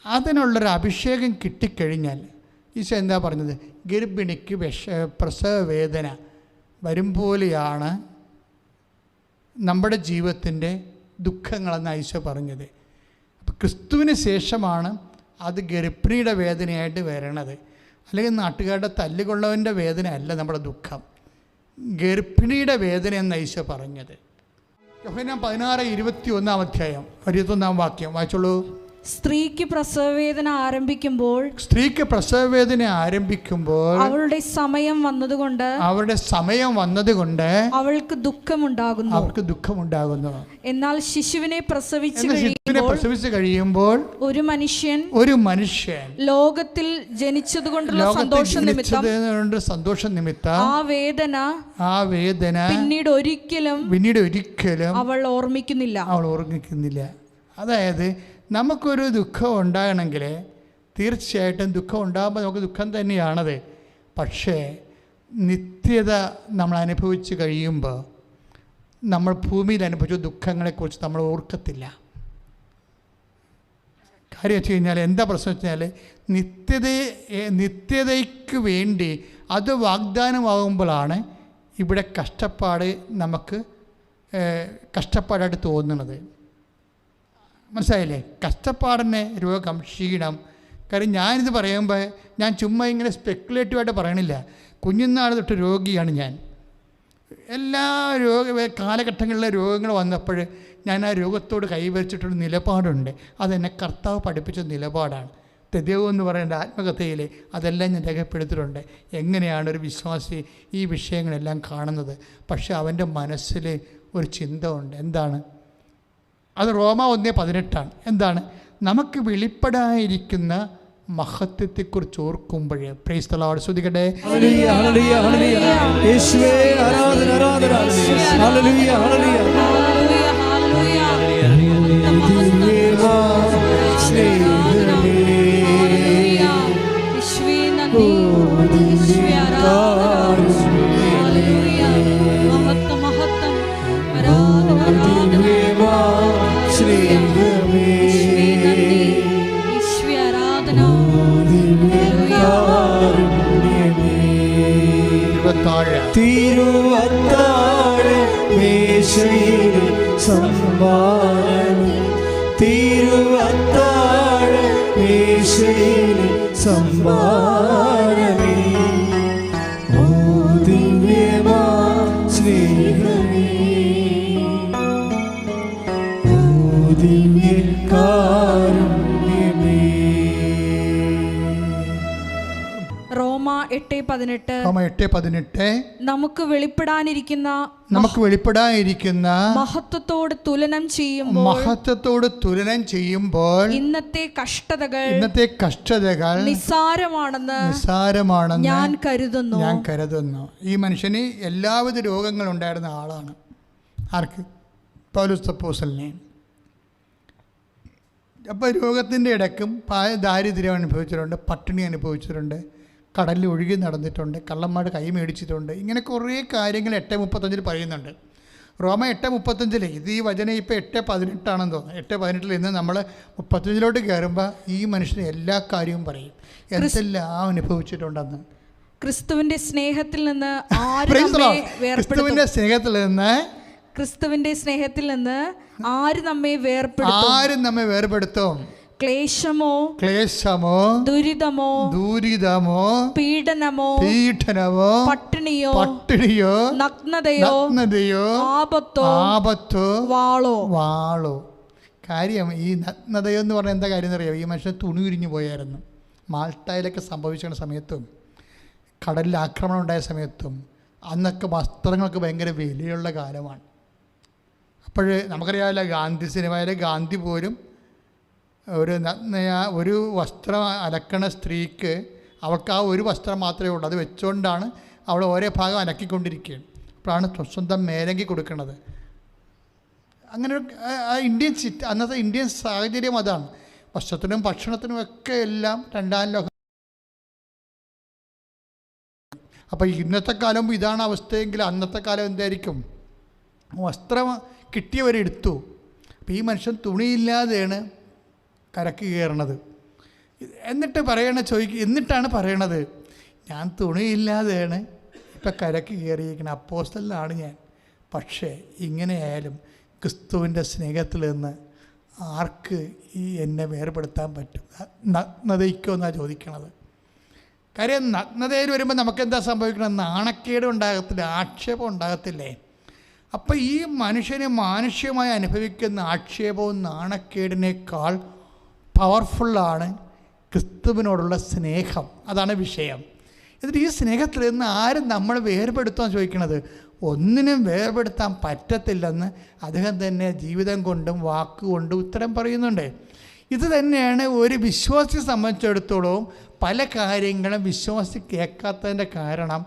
അതിനുള്ളൊരു അഭിഷേകം കിട്ടിക്കഴിഞ്ഞാൽ ഈശോ എന്താ പറഞ്ഞത്? ഗർഭിണിക്ക് പ്രസവ വേദന വരും പോലെയാണ് നമ്മുടെ ജീവിതത്തിൻ്റെ ദുഃഖങ്ങളെന്ന് ഈശോ പറഞ്ഞത്. അപ്പോൾ ക്രിസ്തുവിന് ശേഷമാണ് അത് ഗർഭിണിയുടെ വേദനയായിട്ട് വരണത്. അല്ലെങ്കിൽ നാട്ടുകാരുടെ തല്ലുകൊള്ളവൻ്റെ വേദന അല്ല നമ്മുടെ ദുഃഖം, ഗർഭിണിയുടെ വേദന എന്ന് ഈശോ പറഞ്ഞത്. യോഹന്നാൻ 16:21 അധ്യായം 21 വാക്യം വായിച്ചോളൂ. സ്ത്രീക്ക് പ്രസവവേദന ആരംഭിക്കുമ്പോൾ അവളുടെ സമയം വന്നതുകൊണ്ട് അവൾക്ക് ദുഃഖമുണ്ടാകുന്നു. എന്നാൽ ശിശുവിനെ പ്രസവിച്ചു കഴിയുമ്പോൾ ഒരു മനുഷ്യൻ ലോകത്തിൽ ജനിച്ചതുകൊണ്ടുള്ള സന്തോഷം നിമിത്തം ആ വേദന പിന്നീട് ഒരിക്കലും അവൾ ഓർമ്മിക്കുന്നില്ല. അതായത് നമുക്കൊരു ദുഃഖം ഉണ്ടാകണമെങ്കിൽ തീർച്ചയായിട്ടും ദുഃഖം ഉണ്ടാകുമ്പോൾ നമുക്ക് ദുഃഖം തന്നെയാണത്. പക്ഷേ നിത്യത നമ്മൾ അനുഭവിച്ച് കഴിയുമ്പോൾ നമ്മൾ ഭൂമിയിൽ അനുഭവിച്ച ദുഃഖങ്ങളെക്കുറിച്ച് നമ്മൾ ഓർക്കത്തില്ല. കാര്യം വെച്ച് കഴിഞ്ഞാൽ എന്താ പ്രശ്നം വെച്ച് കഴിഞ്ഞാൽ നിത്യതയ്ക്ക് വേണ്ടി അത് വാഗ്ദാനമാകുമ്പോഴാണ് ഇവിടെ കഷ്ടപ്പാട് നമുക്ക് കഷ്ടപ്പാടായിട്ട് തോന്നുന്നത്. മനസ്സിലായില്ലേ? കഷ്ടപ്പാടിന് രോഗം, ക്ഷീണം. കാര്യം ഞാനിത് പറയുമ്പോൾ ഞാൻ ചുമ്മാ ഇങ്ങനെ സ്പെക്കുലേറ്റീവായിട്ട് പറയണില്ല. കുഞ്ഞുനാൾ തൊട്ട് രോഗിയാണ് ഞാൻ. എല്ലാ കാലഘട്ടങ്ങളിലെ രോഗങ്ങൾ വന്നപ്പോൾ ഞാൻ ആ രോഗത്തോട് കൈവരിച്ചിട്ടൊരു നിലപാടുണ്ട്. അതെന്നെ കർത്താവ് പഠിപ്പിച്ച നിലപാടാണ്. തെദേവ് എന്ന് പറയുന്ന ആത്മകഥയിൽ അതെല്ലാം ഞാൻ രേഖപ്പെടുത്തിയിട്ടുണ്ട്. എങ്ങനെയാണ് ഒരു വിശ്വാസി ഈ വിഷയങ്ങളെല്ലാം കാണുന്നത്. പക്ഷേ അവൻ്റെ മനസ്സിൽ ഒരു ചിന്ത ഉണ്ട്. എന്താണ് അത്? റോമ 1:18. എന്താണ്? നമുക്ക് വെളിപ്പെടാതിരിക്കുന്ന മഹത്വത്തെക്കുറിച്ച് ഓർക്കുമ്പോൾ പ്രൈസ് ദി ലോർഡ്. ശ്രുതികട്ടെ. ഹല്ലേലൂയ ഹല്ലേലൂയ ഹല്ലേലൂയ. യേശുവേ ആരാധന ആരാധന. ഹല്ലേലൂയ ഹല്ലേലൂയ ഹല്ലേലൂയ. യേശുവേ നന്ദി, യേശുവേ ആരാധന. ഹല്ലേലൂയ. മഹത്വം മഹത്വം ആരാധന ആരാധന. തീ മേശയിലെ സമ്മാനമേ തിരുവത്താഴ മേശയിലെ സമ്മാനമേ ഓ ദിവ്യമാ സ്നേഹമേ ഓ ദിവ്യകാരുണ്യമേ. റോമ 8:18 8:18 നമുക്ക് വെളിപ്പെടാനിരിക്കുന്ന മഹത്വത്തോട് തുലനം ചെയ്യുമ്പോൾ ഇന്നത്തെ കഷ്ടതകൾ നിസ്സാരമാണെന്ന് ഞാൻ കരുതുന്നു. ഈ മനുഷ്യന് എല്ലാവിധ രോഗങ്ങളുണ്ടായിരുന്ന ആളാണ്. ആർക്ക്? പൗലോസ് അപ്പോസ്തലനെ. അപ്പോൾ രോഗത്തിൻ്റെ ഇടയ്ക്കും ദാരിദ്ര്യം അനുഭവിച്ചിട്ടുണ്ട്, പട്ടിണി അനുഭവിച്ചിട്ടുണ്ട്, കടലിൽ ഒഴുകി നടന്നിട്ടുണ്ട്, കള്ളന്മാർ കൈ മേടിച്ചിട്ടുണ്ട്. ഇങ്ങനെ കുറേ കാര്യങ്ങൾ 8:35 പറയുന്നുണ്ട്. റോമ 8:35 ഇത് ഈ വചനം ഇപ്പോൾ 8:18 തോന്നുന്നു. 8:18 നിന്ന് നമ്മൾ 35 കയറുമ്പോൾ ഈ മനുഷ്യന് എല്ലാ കാര്യവും പറയും, എന്തെല്ലാം അനുഭവിച്ചിട്ടുണ്ടെന്ന്. ക്രിസ്തുവിന്റെ സ്നേഹത്തിൽ നിന്ന് ആര് നമ്മെ വേർപെടുത്തും? ക്ലേശമോ ദുരിതമോ പീഡനമോ പട്ടിണിയോ നഗ്നതയോ ആപത്തോ വാളോ. കാര്യം ഈ നഗ്നതയോ എന്ന് പറഞ്ഞാൽ എന്താ കാര്യം എന്നറിയാം? ഈ മനുഷ്യൻ തുണി ഉരിഞ്ഞു പോയായിരുന്നു. മാൾട്ടയിലൊക്കെ സംഭവിച്ച സമയത്തും കടലിൽ ആക്രമണം ഉണ്ടായ സമയത്തും അന്നൊക്കെ വസ്ത്രങ്ങൾക്ക് ഭയങ്കര വിലയുള്ള കാലമാണ്. അപ്പോൾ നമുക്കറിയാമല്ലോ, ഗാന്ധി സിനിമയിലെ ഗാന്ധി പോലും ഒരു വസ്ത്രം അലക്കണ സ്ത്രീക്ക് അവൾക്ക് ആ ഒരു വസ്ത്രം മാത്രമേ ഉള്ളൂ. അത് വെച്ചുകൊണ്ടാണ് അവൾ ഓരോ ഭാഗം അലക്കിക്കൊണ്ടിരിക്കുകയാണ്. അപ്പോഴാണ് സ്വന്തം മേലങ്കി കൊടുക്കുന്നത്. അങ്ങനെ അന്നത്തെ ഇന്ത്യൻ സാഹചര്യം അതാണ്. വസ്ത്രത്തിനും ഭക്ഷണത്തിനും ഒക്കെ എല്ലാം രണ്ടാം ലോകം. അപ്പോൾ ഇന്നത്തെ കാലം ഇതാണ് അവസ്ഥയെങ്കിൽ അന്നത്തെ കാലം എന്തായിരിക്കും? വസ്ത്രം കിട്ടിയവരെടുത്തു. അപ്പോൾ ഈ മനുഷ്യൻ തുണിയില്ലാതെയാണ് കരക്ക് കയറണത്. എന്നിട്ടാണ് പറയണത്, ഞാൻ തുണിയില്ലാതെയാണ് ഇപ്പം കരക്ക് കയറിയിരിക്കുന്നത്, അപ്പോസ്തലനാണ് ഞാൻ. പക്ഷേ ഇങ്ങനെയായാലും ക്രിസ്തുവിൻ്റെ സ്നേഹത്തിൽ നിന്ന് ആർക്ക് എന്നെ വേർപെടുത്താൻ പറ്റും? നഗ്നതയ്ക്കോ എന്നാണ് ചോദിക്കണത്. കാര്യം നഗ്നതയിൽ വരുമ്പോൾ നമുക്കെന്താ സംഭവിക്കണം? നാണക്കേട് ഉണ്ടാകത്തില്ല, ആക്ഷേപം ഉണ്ടാകത്തില്ലേ? അപ്പോൾ ഈ മനുഷ്യന് മാനുഷ്യമായി അനുഭവിക്കുന്ന ആക്ഷേപവും നാണക്കേടിനേക്കാൾ പവർഫുള്ളാണ് ക്രിസ്തുവിനോടുള്ള സ്നേഹം. അതാണ് വിഷയം. എന്നിട്ട് ഈ സ്നേഹത്തിൽ നിന്ന് ആരും നമ്മൾ വേർപെടുത്താൻ ചോദിക്കണത്? ഒന്നിനും വേർപെടുത്താൻ പറ്റത്തില്ലെന്ന് അദ്ദേഹം തന്നെ ജീവിതം കൊണ്ടും വാക്കുകൊണ്ടും ഉത്തരം പറയുന്നുണ്ട്. ഇത് തന്നെയാണ് ഒരു വിശ്വാസിയെ സംബന്ധിച്ചിടത്തോളം പല കാര്യങ്ങളും വിശ്വാസി കേൾക്കാത്തതിൻ്റെ കാരണം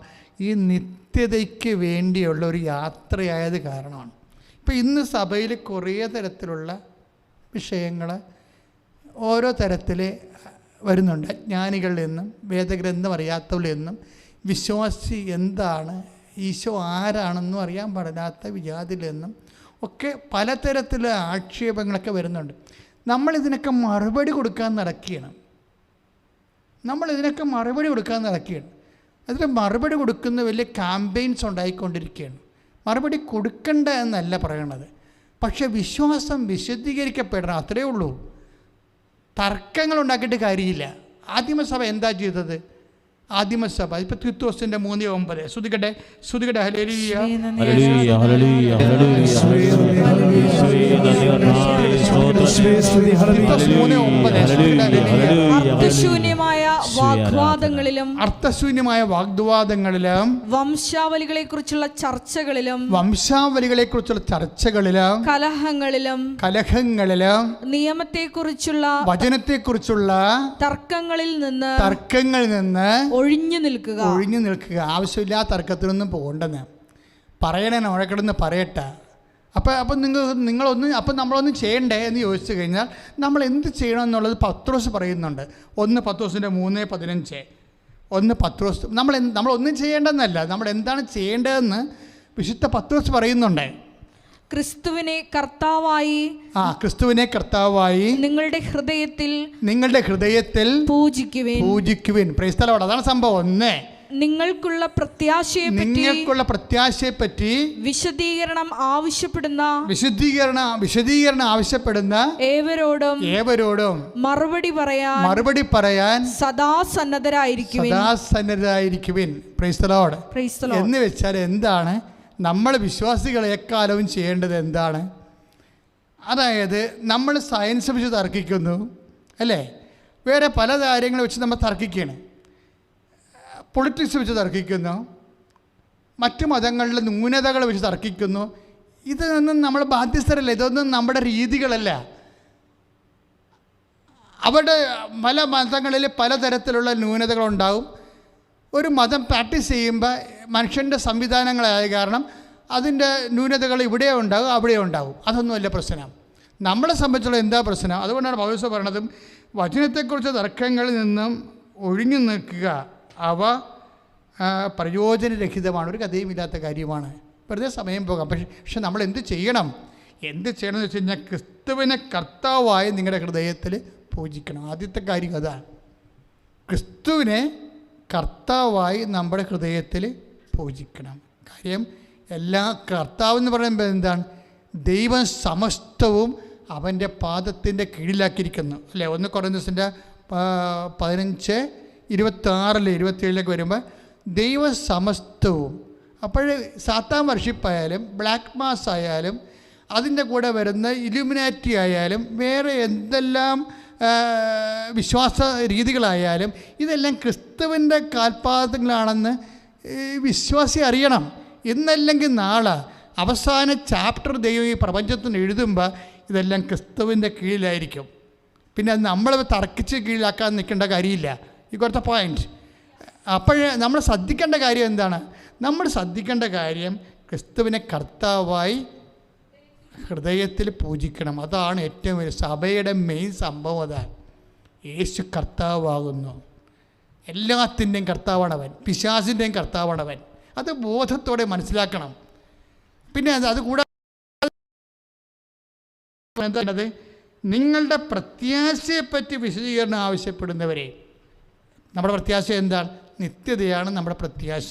ഈ നിത്യതയ്ക്ക് വേണ്ടിയുള്ള ഒരു യാത്രയായത് കാരണമാണ്. ഇപ്പോൾ ഇന്ന് സഭയിൽ കുറേ തരത്തിലുള്ള വിഷയങ്ങൾ ഓരോ തരത്തിൽ വരുന്നുണ്ട്. അജ്ഞാനികളിൽ നിന്നും വേദഗ്രന്ഥം അറിയാത്തവരിൽ നിന്നും വിശ്വാസി എന്താണ്, ഈശോ ആരാണെന്നും അറിയാൻ പാടില്ലാത്ത വിജാതിയിൽ നിന്നും ഒക്കെ പലതരത്തിലുള്ള ആക്ഷേപങ്ങളൊക്കെ വരുന്നുണ്ട്. നമ്മളിതിനൊക്കെ മറുപടി കൊടുക്കാൻ നടക്കുകയാണ്. അതിന് മറുപടി കൊടുക്കുന്ന വലിയ ക്യാമ്പയിൻസ് ഉണ്ടായിക്കൊണ്ടിരിക്കുകയാണ്. മറുപടി കൊടുക്കണ്ട എന്നല്ല പറയണത്, പക്ഷേ വിശ്വാസം വിശദീകരിക്കപ്പെടണം, അത്രയേ ഉള്ളൂ. തർക്കങ്ങൾ ഉണ്ടാക്കിയിട്ട് കാര്യമില്ല. ആദിമസഭ എന്താ ചെയ്തത്? ആദിമസഭ ഇപ്പോൾ തീത്തോസിൻ്റെ 3:9 ശ്രുതികട്ടെ ഹല്ലേലൂയ അർത്ഥശൂന്യമായ വാഗ്വാദങ്ങളിലും വംശാവലികളെ കുറിച്ചുള്ള ചർച്ചകളിലും കലഹങ്ങളിലും നിയമത്തെക്കുറിച്ചുള്ള വചനത്തെക്കുറിച്ചുള്ള തർക്കങ്ങളിൽ നിന്ന് ഒഴിഞ്ഞു നിൽക്കുക. ആവശ്യമില്ലാത്ത തർക്കത്തിനൊന്നും പോകണ്ടെന്ന് പറയണേ, നോഴക്കിടന്ന് പറയട്ടെ. അപ്പം നമ്മളൊന്നും ചെയ്യണ്ടേ എന്ന് ചോദിച്ചു കഴിഞ്ഞാൽ നമ്മൾ എന്ത് ചെയ്യണമെന്നുള്ളത് പത്രോസ് പറയുന്നുണ്ട്. 1 പത്രോസിൻ്റെ 3:15 1 പത്രോസ് നമ്മളൊന്നും ചെയ്യേണ്ടെന്നല്ല, നമ്മൾ എന്താണ് ചെയ്യേണ്ടതെന്ന് വിശുദ്ധ പത്രോസ് പറയുന്നുണ്ട്. ക്രിസ്തുവിനെ കർത്താവായി നിങ്ങളുടെ ഹൃദയത്തിൽ പൂജിക്കുവിൻ. Price the Lord. അതാണ് സംഭവം. 1 നിങ്ങൾക്കുള്ള പ്രത്യാശയെപ്പറ്റി വിശദീകരണം ആവശ്യപ്പെടുന്ന ഏവരോടും മറുപടി പറയാൻ സദാസന്നദ്ധരായിരിക്കുവിൻ. Price the Lord. എന്ന് വെച്ചാൽ എന്താണ് നമ്മൾ വിശ്വാസികൾ എക്കാലവും ചെയ്യേണ്ടത്? എന്താണ്? അതായത് നമ്മൾ സയൻസ് വെച്ച് തർക്കിക്കുന്നു അല്ലേ, വേറെ പല കാര്യങ്ങൾ വെച്ച് നമ്മൾ തർക്കിക്കുകയാണ്, പൊളിറ്റിക്സ് വെച്ച് തർക്കിക്കുന്നു, മറ്റു മതങ്ങളിലെ ന്യൂനതകൾ വെച്ച് തർക്കിക്കുന്നു. ഇതൊന്നും നമ്മൾ ബാധ്യസ്ഥരല്ല, ഇതൊന്നും നമ്മുടെ രീതികളല്ല. അവിടെ പല മതങ്ങളിൽ പലതരത്തിലുള്ള ന്യൂനതകളുണ്ടാവും. ഒരു മതം പ്രാക്ടീസ് ചെയ്യുമ്പോൾ മനുഷ്യൻ്റെ സംവിധാനങ്ങളായ കാരണം അതിൻ്റെ ന്യൂനതകൾ ഇവിടെ ഉണ്ടാകും, അവിടെ ഉണ്ടാകും. അതൊന്നുമല്ല പ്രശ്നം. നമ്മളെ സംബന്ധിച്ചുള്ള എന്താ പ്രശ്നം? അതുകൊണ്ടാണ് പൗലോസ് പറയുന്നതും വചനത്തെക്കുറിച്ച് തർക്കങ്ങളിൽ നിന്നും ഒഴിഞ്ഞു നിൽക്കുക, അവ പ്രയോജനരഹിതമാണ്, ഒരു കഥയുമില്ലാത്ത കാര്യമാണ്, വെറുതെ സമയം പോകാം. പക്ഷെ നമ്മൾ എന്ത് ചെയ്യണം എന്ന് വെച്ച് കഴിഞ്ഞാൽ ക്രിസ്തുവിനെ കർത്താവായി നിങ്ങളുടെ ഹൃദയത്തിൽ പൂജിക്കണം. ആദ്യത്തെ കാര്യം അതാണ്, ക്രിസ്തുവിനെ കർത്താവായി നമ്മുടെ ഹൃദയത്തിൽ പൂജിക്കണം. കാര്യം എല്ലാ കർത്താവ് എന്ന് പറയുമ്പോൾ എന്താണ്? ദൈവം സമസ്തവും അവൻ്റെ പാദത്തിൻ്റെ കീഴിലാക്കിയിരിക്കുന്നു അല്ലേ. 1 കൊരിന്ത്യസിൻ്റെ 15:26-27 വരുമ്പോൾ ദൈവം സമസ്തവും. അപ്പോൾ സാത്താൻ വർഷിപ്പായാലും ബ്ലാക്ക് മാസ് ആയാലും അതിൻ്റെ കൂടെ വരുന്ന ഇലുമിനാറ്റി ആയാലും വേറെ എന്തെല്ലാം വിശ്വാസ രീതികളായാലും ഇതെല്ലാം ക്രിസ്തുവിൻ്റെ കാൽപാദങ്ങളാണെന്ന് വിശ്വാസി അറിയണം. ഇന്നല്ലെങ്കിൽ നാളെ അവസാന ചാപ്റ്റർ ദൈവം ഈ പ്രപഞ്ചത്തിന് എഴുതുമ്പോൾ ഇതെല്ലാം ക്രിസ്തുവിൻ്റെ കീഴിലായിരിക്കും. പിന്നെ അത് നമ്മൾ തർക്കിച്ച് കീഴിലാക്കാൻ നിൽക്കേണ്ട കാര്യമില്ല. ഈ കുറച്ച് പോയിൻറ്റ്. അപ്പോൾ നമ്മൾ ശ്രദ്ധിക്കേണ്ട കാര്യം എന്താണ്? നമ്മൾ ശ്രദ്ധിക്കേണ്ട കാര്യം ക്രിസ്തുവിനെ കർത്താവായി ഹൃദയത്തിൽ പൂജിക്കണം. അതാണ് ഏറ്റവും വലിയ സഭയുടെ മെയിൻ സംഭവം. അതാണ് യേശു കർത്താവാകുന്നു. എല്ലാത്തിൻ്റെയും കർത്താവാണവൻ, പിശാചിൻ്റെയും കർത്താവാണവൻ. അത് ബോധത്തോടെ മനസ്സിലാക്കണം. പിന്നെ അതുകൂടാതെ എന്താണത്? നിങ്ങളുടെ പ്രത്യാശയെപ്പറ്റി വിശദീകരണം ആവശ്യപ്പെടുന്നവരെ, നമ്മുടെ പ്രത്യാശ എന്താണ്? നിത്യതയാണ് നമ്മുടെ പ്രത്യാശ.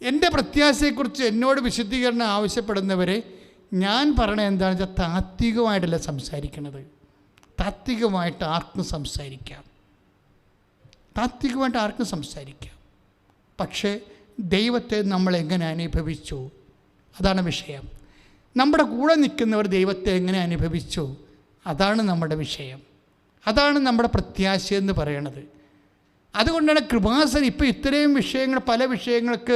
എൻ്റെ പ്രത്യാശയെക്കുറിച്ച് എന്നോട് വിശദീകരണം ആവശ്യപ്പെടുന്നവരെ ഞാൻ പറയണത് എന്താണെന്ന് വെച്ചാൽ താത്വികമായിട്ടല്ല സംസാരിക്കുന്നത്. താത്വികമായിട്ട് ആർക്കും സംസാരിക്കാം, പക്ഷേ ദൈവത്തെ നമ്മൾ എങ്ങനെ അനുഭവിച്ചു, അതാണ് വിഷയം. നമ്മുടെ കൂടെ നിൽക്കുന്നവർ ദൈവത്തെ എങ്ങനെ അനുഭവിച്ചു, അതാണ് നമ്മുടെ വിഷയം. അതാണ് നമ്മുടെ പ്രത്യാശ എന്ന് പറയണത്. അതുകൊണ്ടാണ് കൃപാസനം ഇപ്പോൾ ഇത്രയും വിഷയങ്ങൾ, പല വിഷയങ്ങൾക്ക്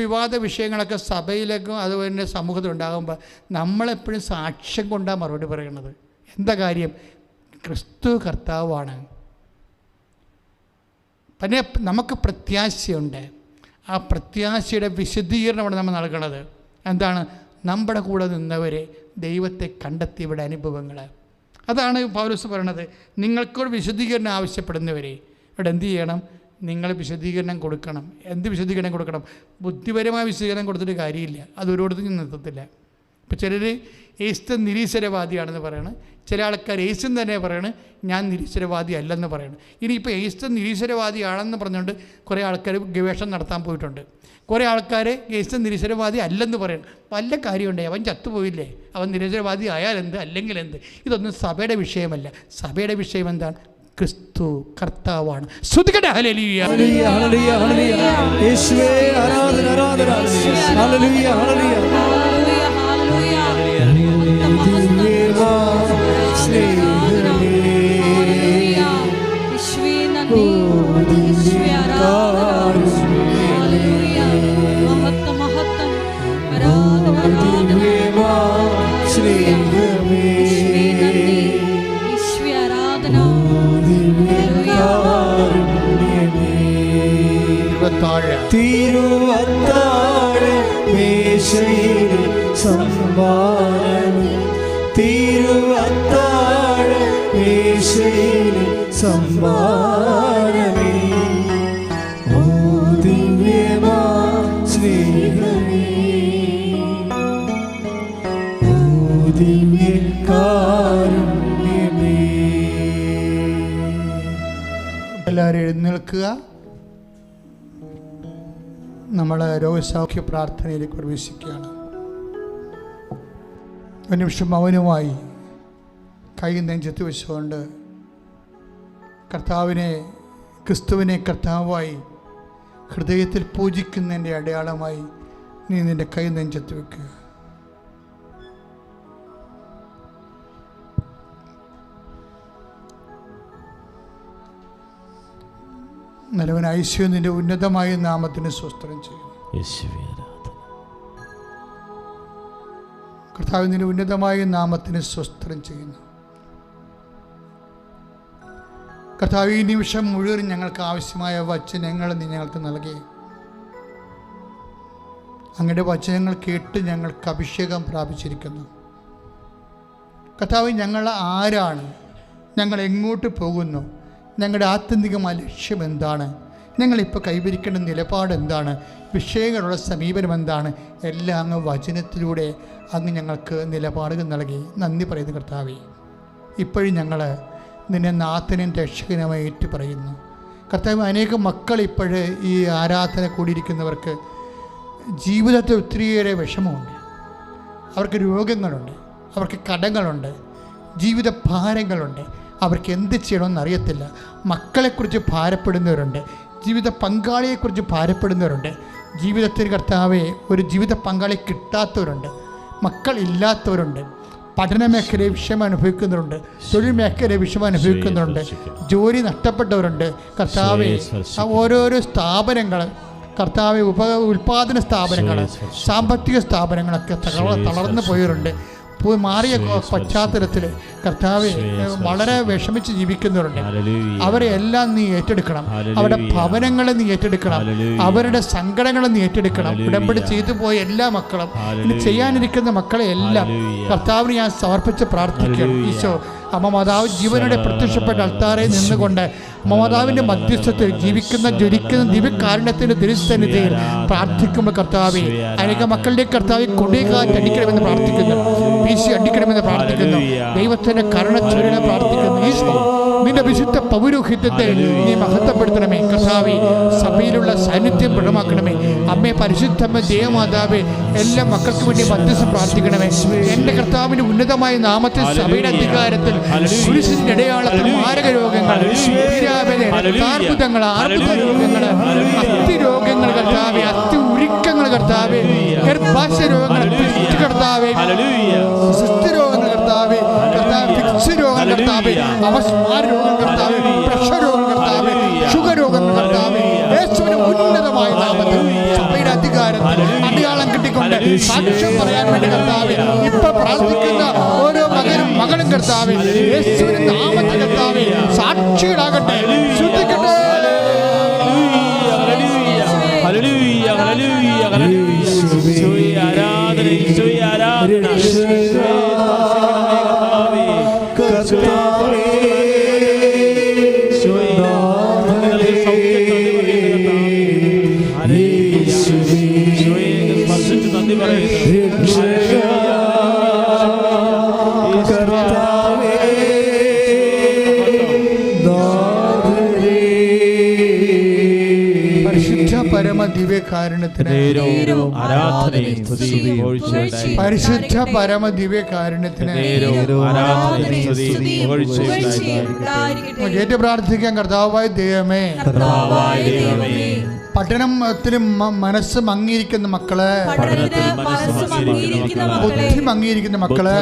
വിവാദ വിഷയങ്ങളൊക്കെ സഭയിലേക്കും അതുപോലെ തന്നെ സമൂഹത്തിലുണ്ടാകുമ്പോൾ നമ്മളെപ്പോഴും സാക്ഷ്യം കൊണ്ടാണ് മറുപടി പറയണത്. എന്താ കാര്യം? ക്രിസ്തു കർത്താവാണ്. പിന്നെ നമുക്ക് പ്രത്യാശയുണ്ട്. ആ പ്രത്യാശയുടെ വിശദീകരണമാണ് നമ്മൾ നൽകണത്. എന്താണ്? നമ്മുടെ കൂടെ നിന്നവരെ ദൈവത്തെ കണ്ടെത്തിയവരുടെ അനുഭവങ്ങൾ. അതാണ് പൗലോസ് പറയണത്. നിങ്ങൾക്കൊരു വിശദീകരണം ആവശ്യപ്പെടുന്നവരെ ഇവിടെ എന്ത് ചെയ്യണം? നിങ്ങൾ വിശദീകരണം കൊടുക്കണം. എന്ത് വിശദീകരണം കൊടുക്കണം? ബുദ്ധിപരമായ വിശദീകരണം കൊടുത്തിട്ട് കാര്യമില്ല, അത് ഒരിടത്തും നിർത്തത്തില്ല. ഇപ്പോൾ ചിലർ യേശു നിരീശ്വരവാദിയാണെന്ന് പറയണം, ചില ആൾക്കാർ യേശു തന്നെ പറയണം ഞാൻ നിരീശ്വരവാദി അല്ലെന്ന് പറയണം. ഇനിയിപ്പോൾ യേശു നിരീശ്വരവാദിയാണെന്ന് പറഞ്ഞുകൊണ്ട് കുറേ ആൾക്കാർ ഗവേഷണം നടത്താൻ പോയിട്ടുണ്ട്. കുറേ ആൾക്കാർ യേശു നിരീശ്വരവാദി അല്ലെന്ന് പറയണം. വല്ല കാര്യമുണ്ടേ? അവൻ ചത്തുപോയില്ലേ? അവൻ നിരീശ്വരവാദി ആയാലെന്ത്, അല്ലെങ്കിൽ എന്ത്? ഇതൊന്നും സഭയുടെ വിഷയമല്ല. സഭയുടെ വിഷയം എന്താണ്? ക്രിസ്തു കർത്താവാണ്. സ്തുതിക്കട്ടെ. Hallelujah, hallelujah, hallelujah, hallelujah. യേശുവേ ആരാധന, ആരാധന. ഹല്ലേലൂയ, ഹല്ലേലൂയ. തിരുവത്താഴ മേശയിൽ സംഭാവന, തിരുവത്താഴ മേശയിൽ സംഭാവന, ഓ ദിവ്യമാ സ്നേഹമേ, ഓ ദിവ്യകാരുണ്യമേ. എല്ലാവരും എഴുന്നേൽക്കുക. നമ്മൾ രോഗസൗഖ്യ പ്രാർത്ഥനയിലേക്ക് പ്രവേശിക്കുകയാണ്. ഒരു നിമിഷം മൗനമായി കൈ നെഞ്ചത്ത് വെച്ചുകൊണ്ട് ക്രിസ്തുവിനെ കർത്താവായി ഹൃദയത്തിൽ പൂജിക്കുന്നതിൻ്റെ അടയാളമായി നീ നിൻ്റെ കൈ നെഞ്ചത്ത് വെക്കുക. നല്ലവൻ ഐശ്വര്യ നിന്റെ ഉന്നതമായ നാമത്തിന് സ്വസ്ത്രം ചെയ്യും. കർത്താവ് നിന്റെ ഉന്നതമായ നാമത്തിന് സ്വസ്ത്രം ചെയ്യുന്നു. കർത്താവ് ഈ നിമിഷം മുഴുവൻ ഞങ്ങൾക്ക് ആവശ്യമായ വചനങ്ങൾ നീ ഞങ്ങൾക്ക് നൽകി. അങ്ങയുടെ വചനങ്ങൾ കേട്ട് ഞങ്ങൾക്ക് അഭിഷേകം പ്രാപിച്ചിരിക്കുന്നു. കർത്താവ്, ഞങ്ങൾ ആരാണ്, ഞങ്ങൾ എങ്ങോട്ട് പോകുന്നു, ഞങ്ങളുടെ ആത്യന്തികമായ ലക്ഷ്യം എന്താണ്, ഞങ്ങളിപ്പോൾ കൈവരിക്കേണ്ട നിലപാട് എന്താണ്, വിഷയങ്ങളുടെ സമീപനം എന്താണ്, എല്ലാം അങ്ങ് വചനത്തിലൂടെ അങ്ങ് ഞങ്ങൾക്ക് നിലപാടുകൾ നൽകി. നന്ദി പറയുന്നു കർത്താവേ. ഇപ്പോഴും ഞങ്ങൾ നിന്നെ നാഥനും രക്ഷകനുമായി ഏറ്റു പറയുന്നു. കർത്താവ്, അനേകം മക്കൾ ഇപ്പോഴ് ഈ ആരാധന കൂടിയിരിക്കുന്നവർക്ക് ജീവിതത്തിൽ ഒത്തിരിയേറെ വിഷമമുണ്ട്. അവർക്ക് രോഗങ്ങളുണ്ട്, അവർക്ക് കടങ്ങളുണ്ട്, ജീവിത ഭാരങ്ങളുണ്ട്. അവർക്ക് എന്ത് ചെയ്യണമെന്ന് അറിയത്തില്ല. മക്കളെക്കുറിച്ച് ഭാരപ്പെടുന്നവരുണ്ട്, ജീവിത പങ്കാളിയെക്കുറിച്ച് ഭാരപ്പെടുന്നവരുണ്ട്. ജീവിതത്തിൽ കർത്താവെ ഒരു ജീവിത പങ്കാളി കിട്ടാത്തവരുണ്ട്, മക്കളില്ലാത്തവരുണ്ട്, പഠന മേഖലയെ വിഷമം അനുഭവിക്കുന്നവരുണ്ട്, തൊഴിൽ മേഖലയെ വിഷമം അനുഭവിക്കുന്നവരുണ്ട്, ജോലി നഷ്ടപ്പെട്ടവരുണ്ട്. കർത്താവെ, ഓരോരോ സ്ഥാപനങ്ങൾ കർത്താവെ, ഉൽപാദന സ്ഥാപനങ്ങൾ, സാമ്പത്തിക സ്ഥാപനങ്ങളൊക്കെ തളർന്നു പോയവരുണ്ട്. മാറിയ പശ്ചാത്തലത്തിൽ കർത്താവെ വളരെ വിഷമിച്ച് ജീവിക്കുന്നവരുണ്ട്. അവരെ എല്ലാം നീ ഏറ്റെടുക്കണം. അവരുടെ ഭവനങ്ങളെ നീ ഏറ്റെടുക്കണം. അവരുടെ സങ്കടങ്ങളെ നീ ഏറ്റെടുക്കണം. ഉടമ്പടി ചെയ്തു പോയ എല്ലാ മക്കളും, ഇനി ചെയ്യാനിരിക്കുന്ന മക്കളെ എല്ലാം കർത്താവിന് ഞാൻ സമർപ്പിച്ച് പ്രാർത്ഥിക്കണം. ഈശോ, അമ്മ മാതാവ് ജീവനോടെ പ്രത്യക്ഷപ്പെട്ട അൾത്താരയിൽ നിന്നുകൊണ്ട് മാതാവിൻ്റെ മധ്യസ്ഥത്തിൽ ജീവിക്കുന്ന ജ്വലിക്കുന്ന ദിവ്യകാരുണ്യത്തിൻ്റെ തിരുസന്നിധിയിൽ പ്രാർത്ഥിക്കുമ്പോൾ കർത്താവെ, അനേക മക്കളുടെ കർത്താവെ കൊടിയകാറ്റ് അടിക്കണമെന്ന് പ്രാർത്ഥിക്കുന്നു, വീശി അടിക്കണമെന്ന് പ്രാർത്ഥിക്കുന്നു, ദൈവത്തിൻ്റെ കരുണ ചൊരിയണം പ്രാർത്ഥിക്കുന്നു. ഈശോ, നിന്റെ വിശുദ്ധ പൗരോഹിത്യത്തെ നീ മഹത്വപ്പെടുത്തണമേ. കർത്താവെ, സഭയിലുള്ള സാന്നിധ്യം ദൃഢമാക്കണമേ. അമ്മേ, പരിശുദ്ധമ്മ ദേവമാതാവേ, എല്ലാ മക്കൾക്ക് വേണ്ടി മധ്യസ്ഥം പ്രാർത്ഥിക്കണമേ. എൻ്റെ കർത്താവിൻ്റെ ഉന്നതമായ നാമത്തിൽ സഭയുടെ അധികാരത്തിൽ കുരിശിന്റെ അടയാളത്തിൽ മാരക രോഗങ്ങൾ, അർബുദങ്ങൾ, രോഗങ്ങൾ, അസ്ഥി രോഗങ്ങൾ കർത്താവെ, അസ്ഥി ഉരുക്കങ്ങൾ കർത്താവെ, ഗർഭാശയ രോഗങ്ങൾ കർത്താവെ, സിസ്ത് രോഗങ്ങൾ കർത്താവെ, ഫിക്സ് രോഗം കർത്താവെ, അവസ്മാര രോഗം കർത്താവെ, പ്രഷർ രോഗം കർത്താവെ, ഷുഗർ രോഗം കർത്താവെ, യേശുവിന്റെ ഉന്നതമായ നാമത്തിൽ സഭയുടെ അധികാരത്തിൽ അടയാളം കിട്ടിക്കൊണ്ട് സാക്ഷ്യം പറയാൻ വേണ്ടി കർത്താവെ ഇപ്പൊ പ്രാർത്ഥിക്കുന്ന ഓരോ മകനും കർത്താവെ, യേശുവിന്റെ നാമത്തിൽ കർത്താവെ സാക്ഷികളാകട്ടെ, ശ്രദ്ധിക്കട്ടെ. പരിശുദ്ധ പരമ ദിവ്യകാരുണ്യത്തിന് ഏറ്റു പ്രാർത്ഥിക്കാൻ. കർത്താവായ ദൈവമേ, പഠനത്തിലും മനസ്സ് മങ്ങിയിരിക്കുന്ന മക്കള്, ബുദ്ധി മങ്ങിയിരിക്കുന്ന മക്കള്,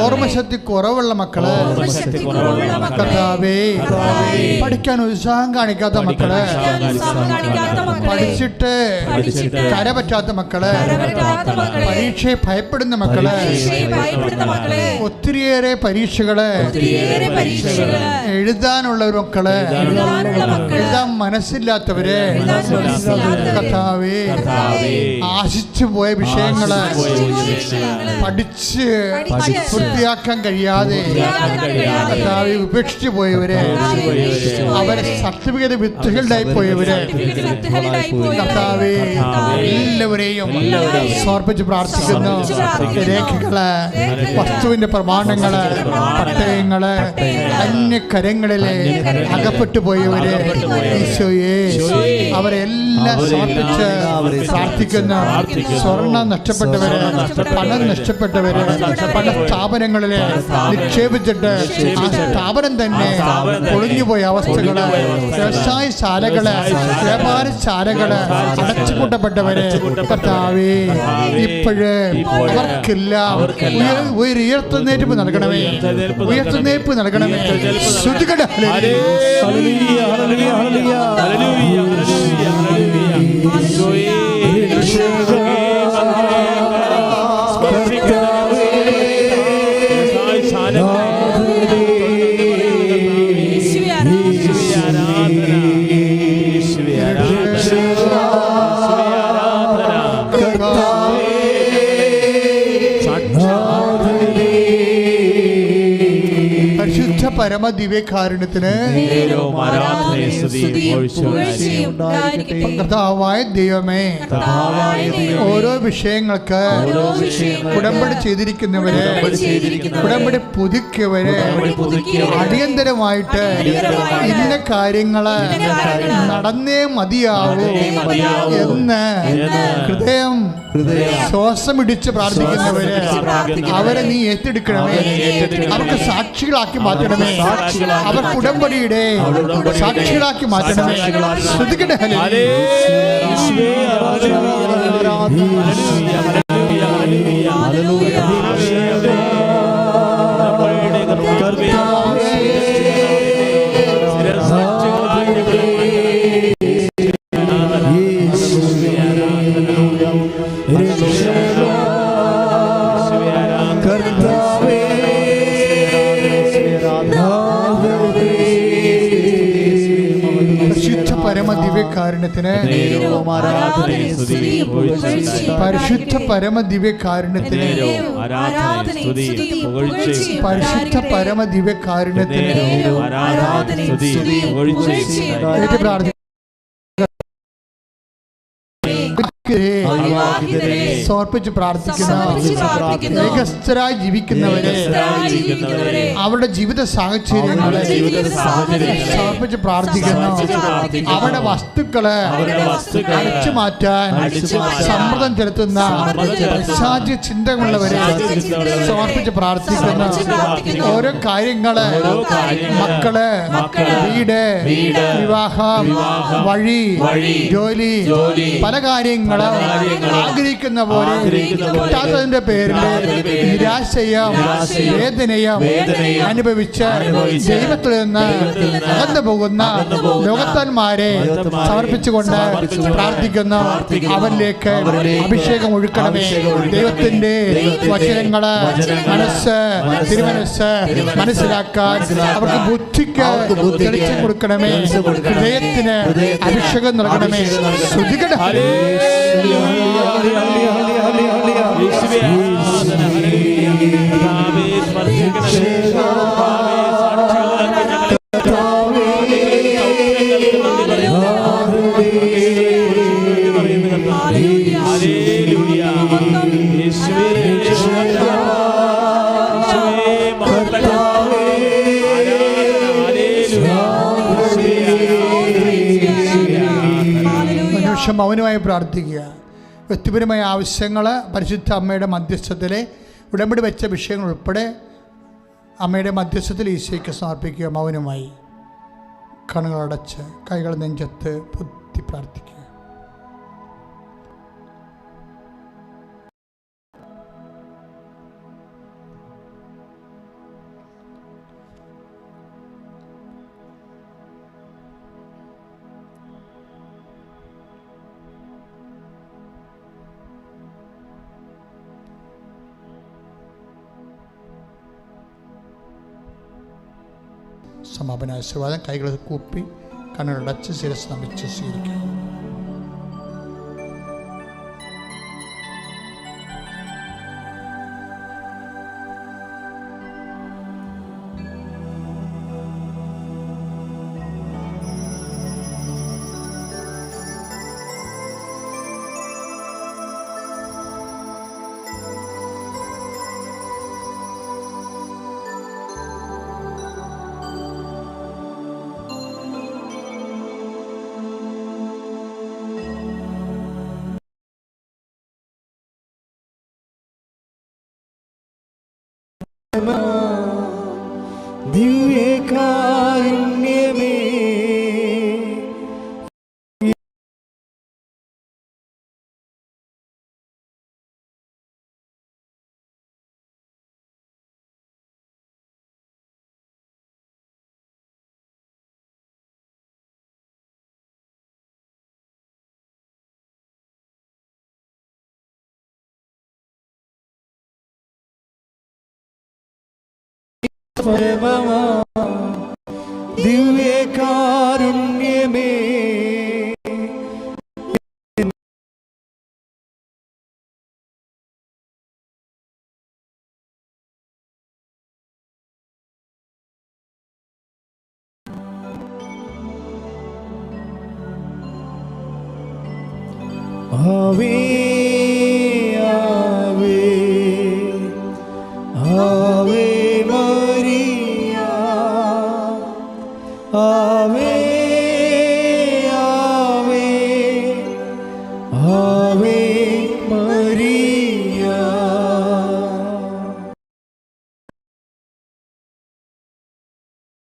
ഓർമ്മശക്തി കുറവുള്ള മക്കള്, കർത്താവേ, പഠിക്കാൻ ഉത്സാഹം കാണിക്കാത്ത മക്കള്, പഠിച്ചിട്ട് കരപറ്റാത്ത മക്കള്, പരീക്ഷയെ ഭയപ്പെടുന്ന മക്കള്, ഒത്തിരിയേറെ പരീക്ഷകള് എഴുതാനുള്ള മക്കള്, എഴുതാൻ മനസ്സില്ലാത്തവര്, കർത്താവേ, ആശിച്ചു പോയ വിഷയങ്ങള് പഠിച്ച് പൂർത്തിയാക്കാൻ കഴിയാതെ കർത്താവേ ഉപേക്ഷിച്ചു പോയവര്, അവരെ സർട്ടിഫിക്കറ്റ് വിത്തുകളുടെ പോയവര്, കർത്താവേ, എല്ലാവരെയും സമർപ്പിച്ച് പ്രാർത്ഥിക്കുന്നു. രേഖകള്, വസ്തുവിന്റെ പ്രമാണങ്ങള്, പട്ടയങ്ങള്, അന്യകരങ്ങളിലെ അകപ്പെട്ടു പോയവര്, ഈശോയെ അവരെല്ലാം സമർപ്പിച്ച് പ്രാർത്ഥിക്കുന്നു. സ്വർണം നഷ്ടപ്പെട്ടവര്, പണം നഷ്ടപ്പെട്ടവര്, പല സ്ഥാപനങ്ങളില് നിക്ഷേപിച്ചിട്ട് ആ സ്ഥാപനം തന്നെ പൊളിഞ്ഞുപോയ അവസ്ഥകള്, വ്യവസായശാലകള്, വ്യാപാരശാലകള് അടച്ചുപൂട്ടപ്പെട്ടവര്, കർത്താവേ ഇപ്പോഴ് അവർക്കെല്ലാം ഉയർത്തുന്നേൽപ്പ് നൽകണമേ, ഉയർത്തുന്നേൽപ്പ് നൽകണമേ. ശ്രുതികട പരമദിവ്യകാരുണ്യത്തിന് കർത്താവായ ദൈവമേ, ഓരോ വിഷയങ്ങൾക്ക് ഉടമ്പടി ചെയ്തിരിക്കുന്നവരെ, ഉടമ്പടി പുതുക്കിയവരെ അടിയന്തരമായിട്ട് ഇന്ന കാര്യങ്ങള് നടന്നേ മതിയാവൂ എന്ന് ഹൃദയം ശ്വാസമിടിച്ച് പ്രാർത്ഥിക്കുന്നവരെ അവരെ നീ ഏറ്റെടുക്കണമേ. അവർക്ക് സാക്ഷികളാക്കി മാറ്റണമേ. അവർക്ക് ഉടമ്പടിയുടെ സാക്ഷികളാക്കി മാറ്റണമേ. ശ്രദ്ധിക്കട്ടെ. പരമദിവ്യകാരുണ്യത്തിന് പരിശുദ്ധ പരമദിവ്യകാരുണ്യത്തിന് പരിശുദ്ധ പരമദിവ്യകാരുണ്യത്തിന് പ്രാർത്ഥന സമർപ്പിച്ച് പ്രാർത്ഥിക്കുന്ന ഏകസ്ഥരായി ജീവിക്കുന്നവരെ അവരുടെ ജീവിത സാഹചര്യങ്ങളെ സമർപ്പിച്ച് പ്രാർത്ഥിക്കുന്നു. അവരുടെ വസ്തുക്കളെ അടിച്ചു മാറ്റാൻ സമ്മർദ്ദം ചെലുത്തുന്ന സാധ്യ ചിന്തകളുള്ളവരെ സമർപ്പിച്ച് പ്രാർത്ഥിക്കുന്നു. ഓരോ കാര്യങ്ങള്, മക്കള്, വീട്, വിവാഹം, വഴി, ജോലി, പല കാര്യങ്ങളും ആഗ്രഹിക്കുന്ന പോലെ കിട്ടാത്തതിന്റെ പേരിൽ നിരാശയും വേദനയും അനുഭവിച്ച് ദൈവത്തിൽ നിന്ന് അകന്നു പോകുന്ന ലോകത്താന്മാരെ സമർപ്പിച്ചുകൊണ്ട് പ്രാർത്ഥിക്കുന്നു. അവരിലേക്ക് അഭിഷേകം ഒഴുക്കണമേ. ദൈവത്തിന്റെ വചനങ്ങള് തിരുമനസ് മനസ്സിലാക്കാൻ അവർക്ക് ബുദ്ധിക്ക് തെളിച്ചം കൊടുക്കണമേ. ഹൃദയത്തിന് അഭിഷേകം നൽകണമേ. ശ്രുതികട മൗനമായി പ്രാർത്ഥിക്കുക. വ്യക്തിപരമായ ആവശ്യങ്ങൾ പരിശുദ്ധ അമ്മയുടെ മധ്യസ്ഥത്തിൽ ഉടമ്പടി വെച്ച വിഷയങ്ങൾ ഉൾപ്പെടെ അമ്മയുടെ മധ്യസ്ഥത്തിൽ ഈശോയ്ക്ക് സമർപ്പിക്കുക. മൗനമായി കണ്ണുകളടച്ച് കൈകൾ നെഞ്ചത്ത് പൊത്തി പ്രാർത്ഥിക്കുക. സമാപന ആശീർവാദം കൈകൾ കൂപ്പി കണ്ണുകളടച്ച് ശിരസ് നമിച്ച് സ്വീകരിക്കുക. ദിവ്യകാരുണ്യമേ പരമമാ ദിവ്യകാരുണ്യമേ ആവേ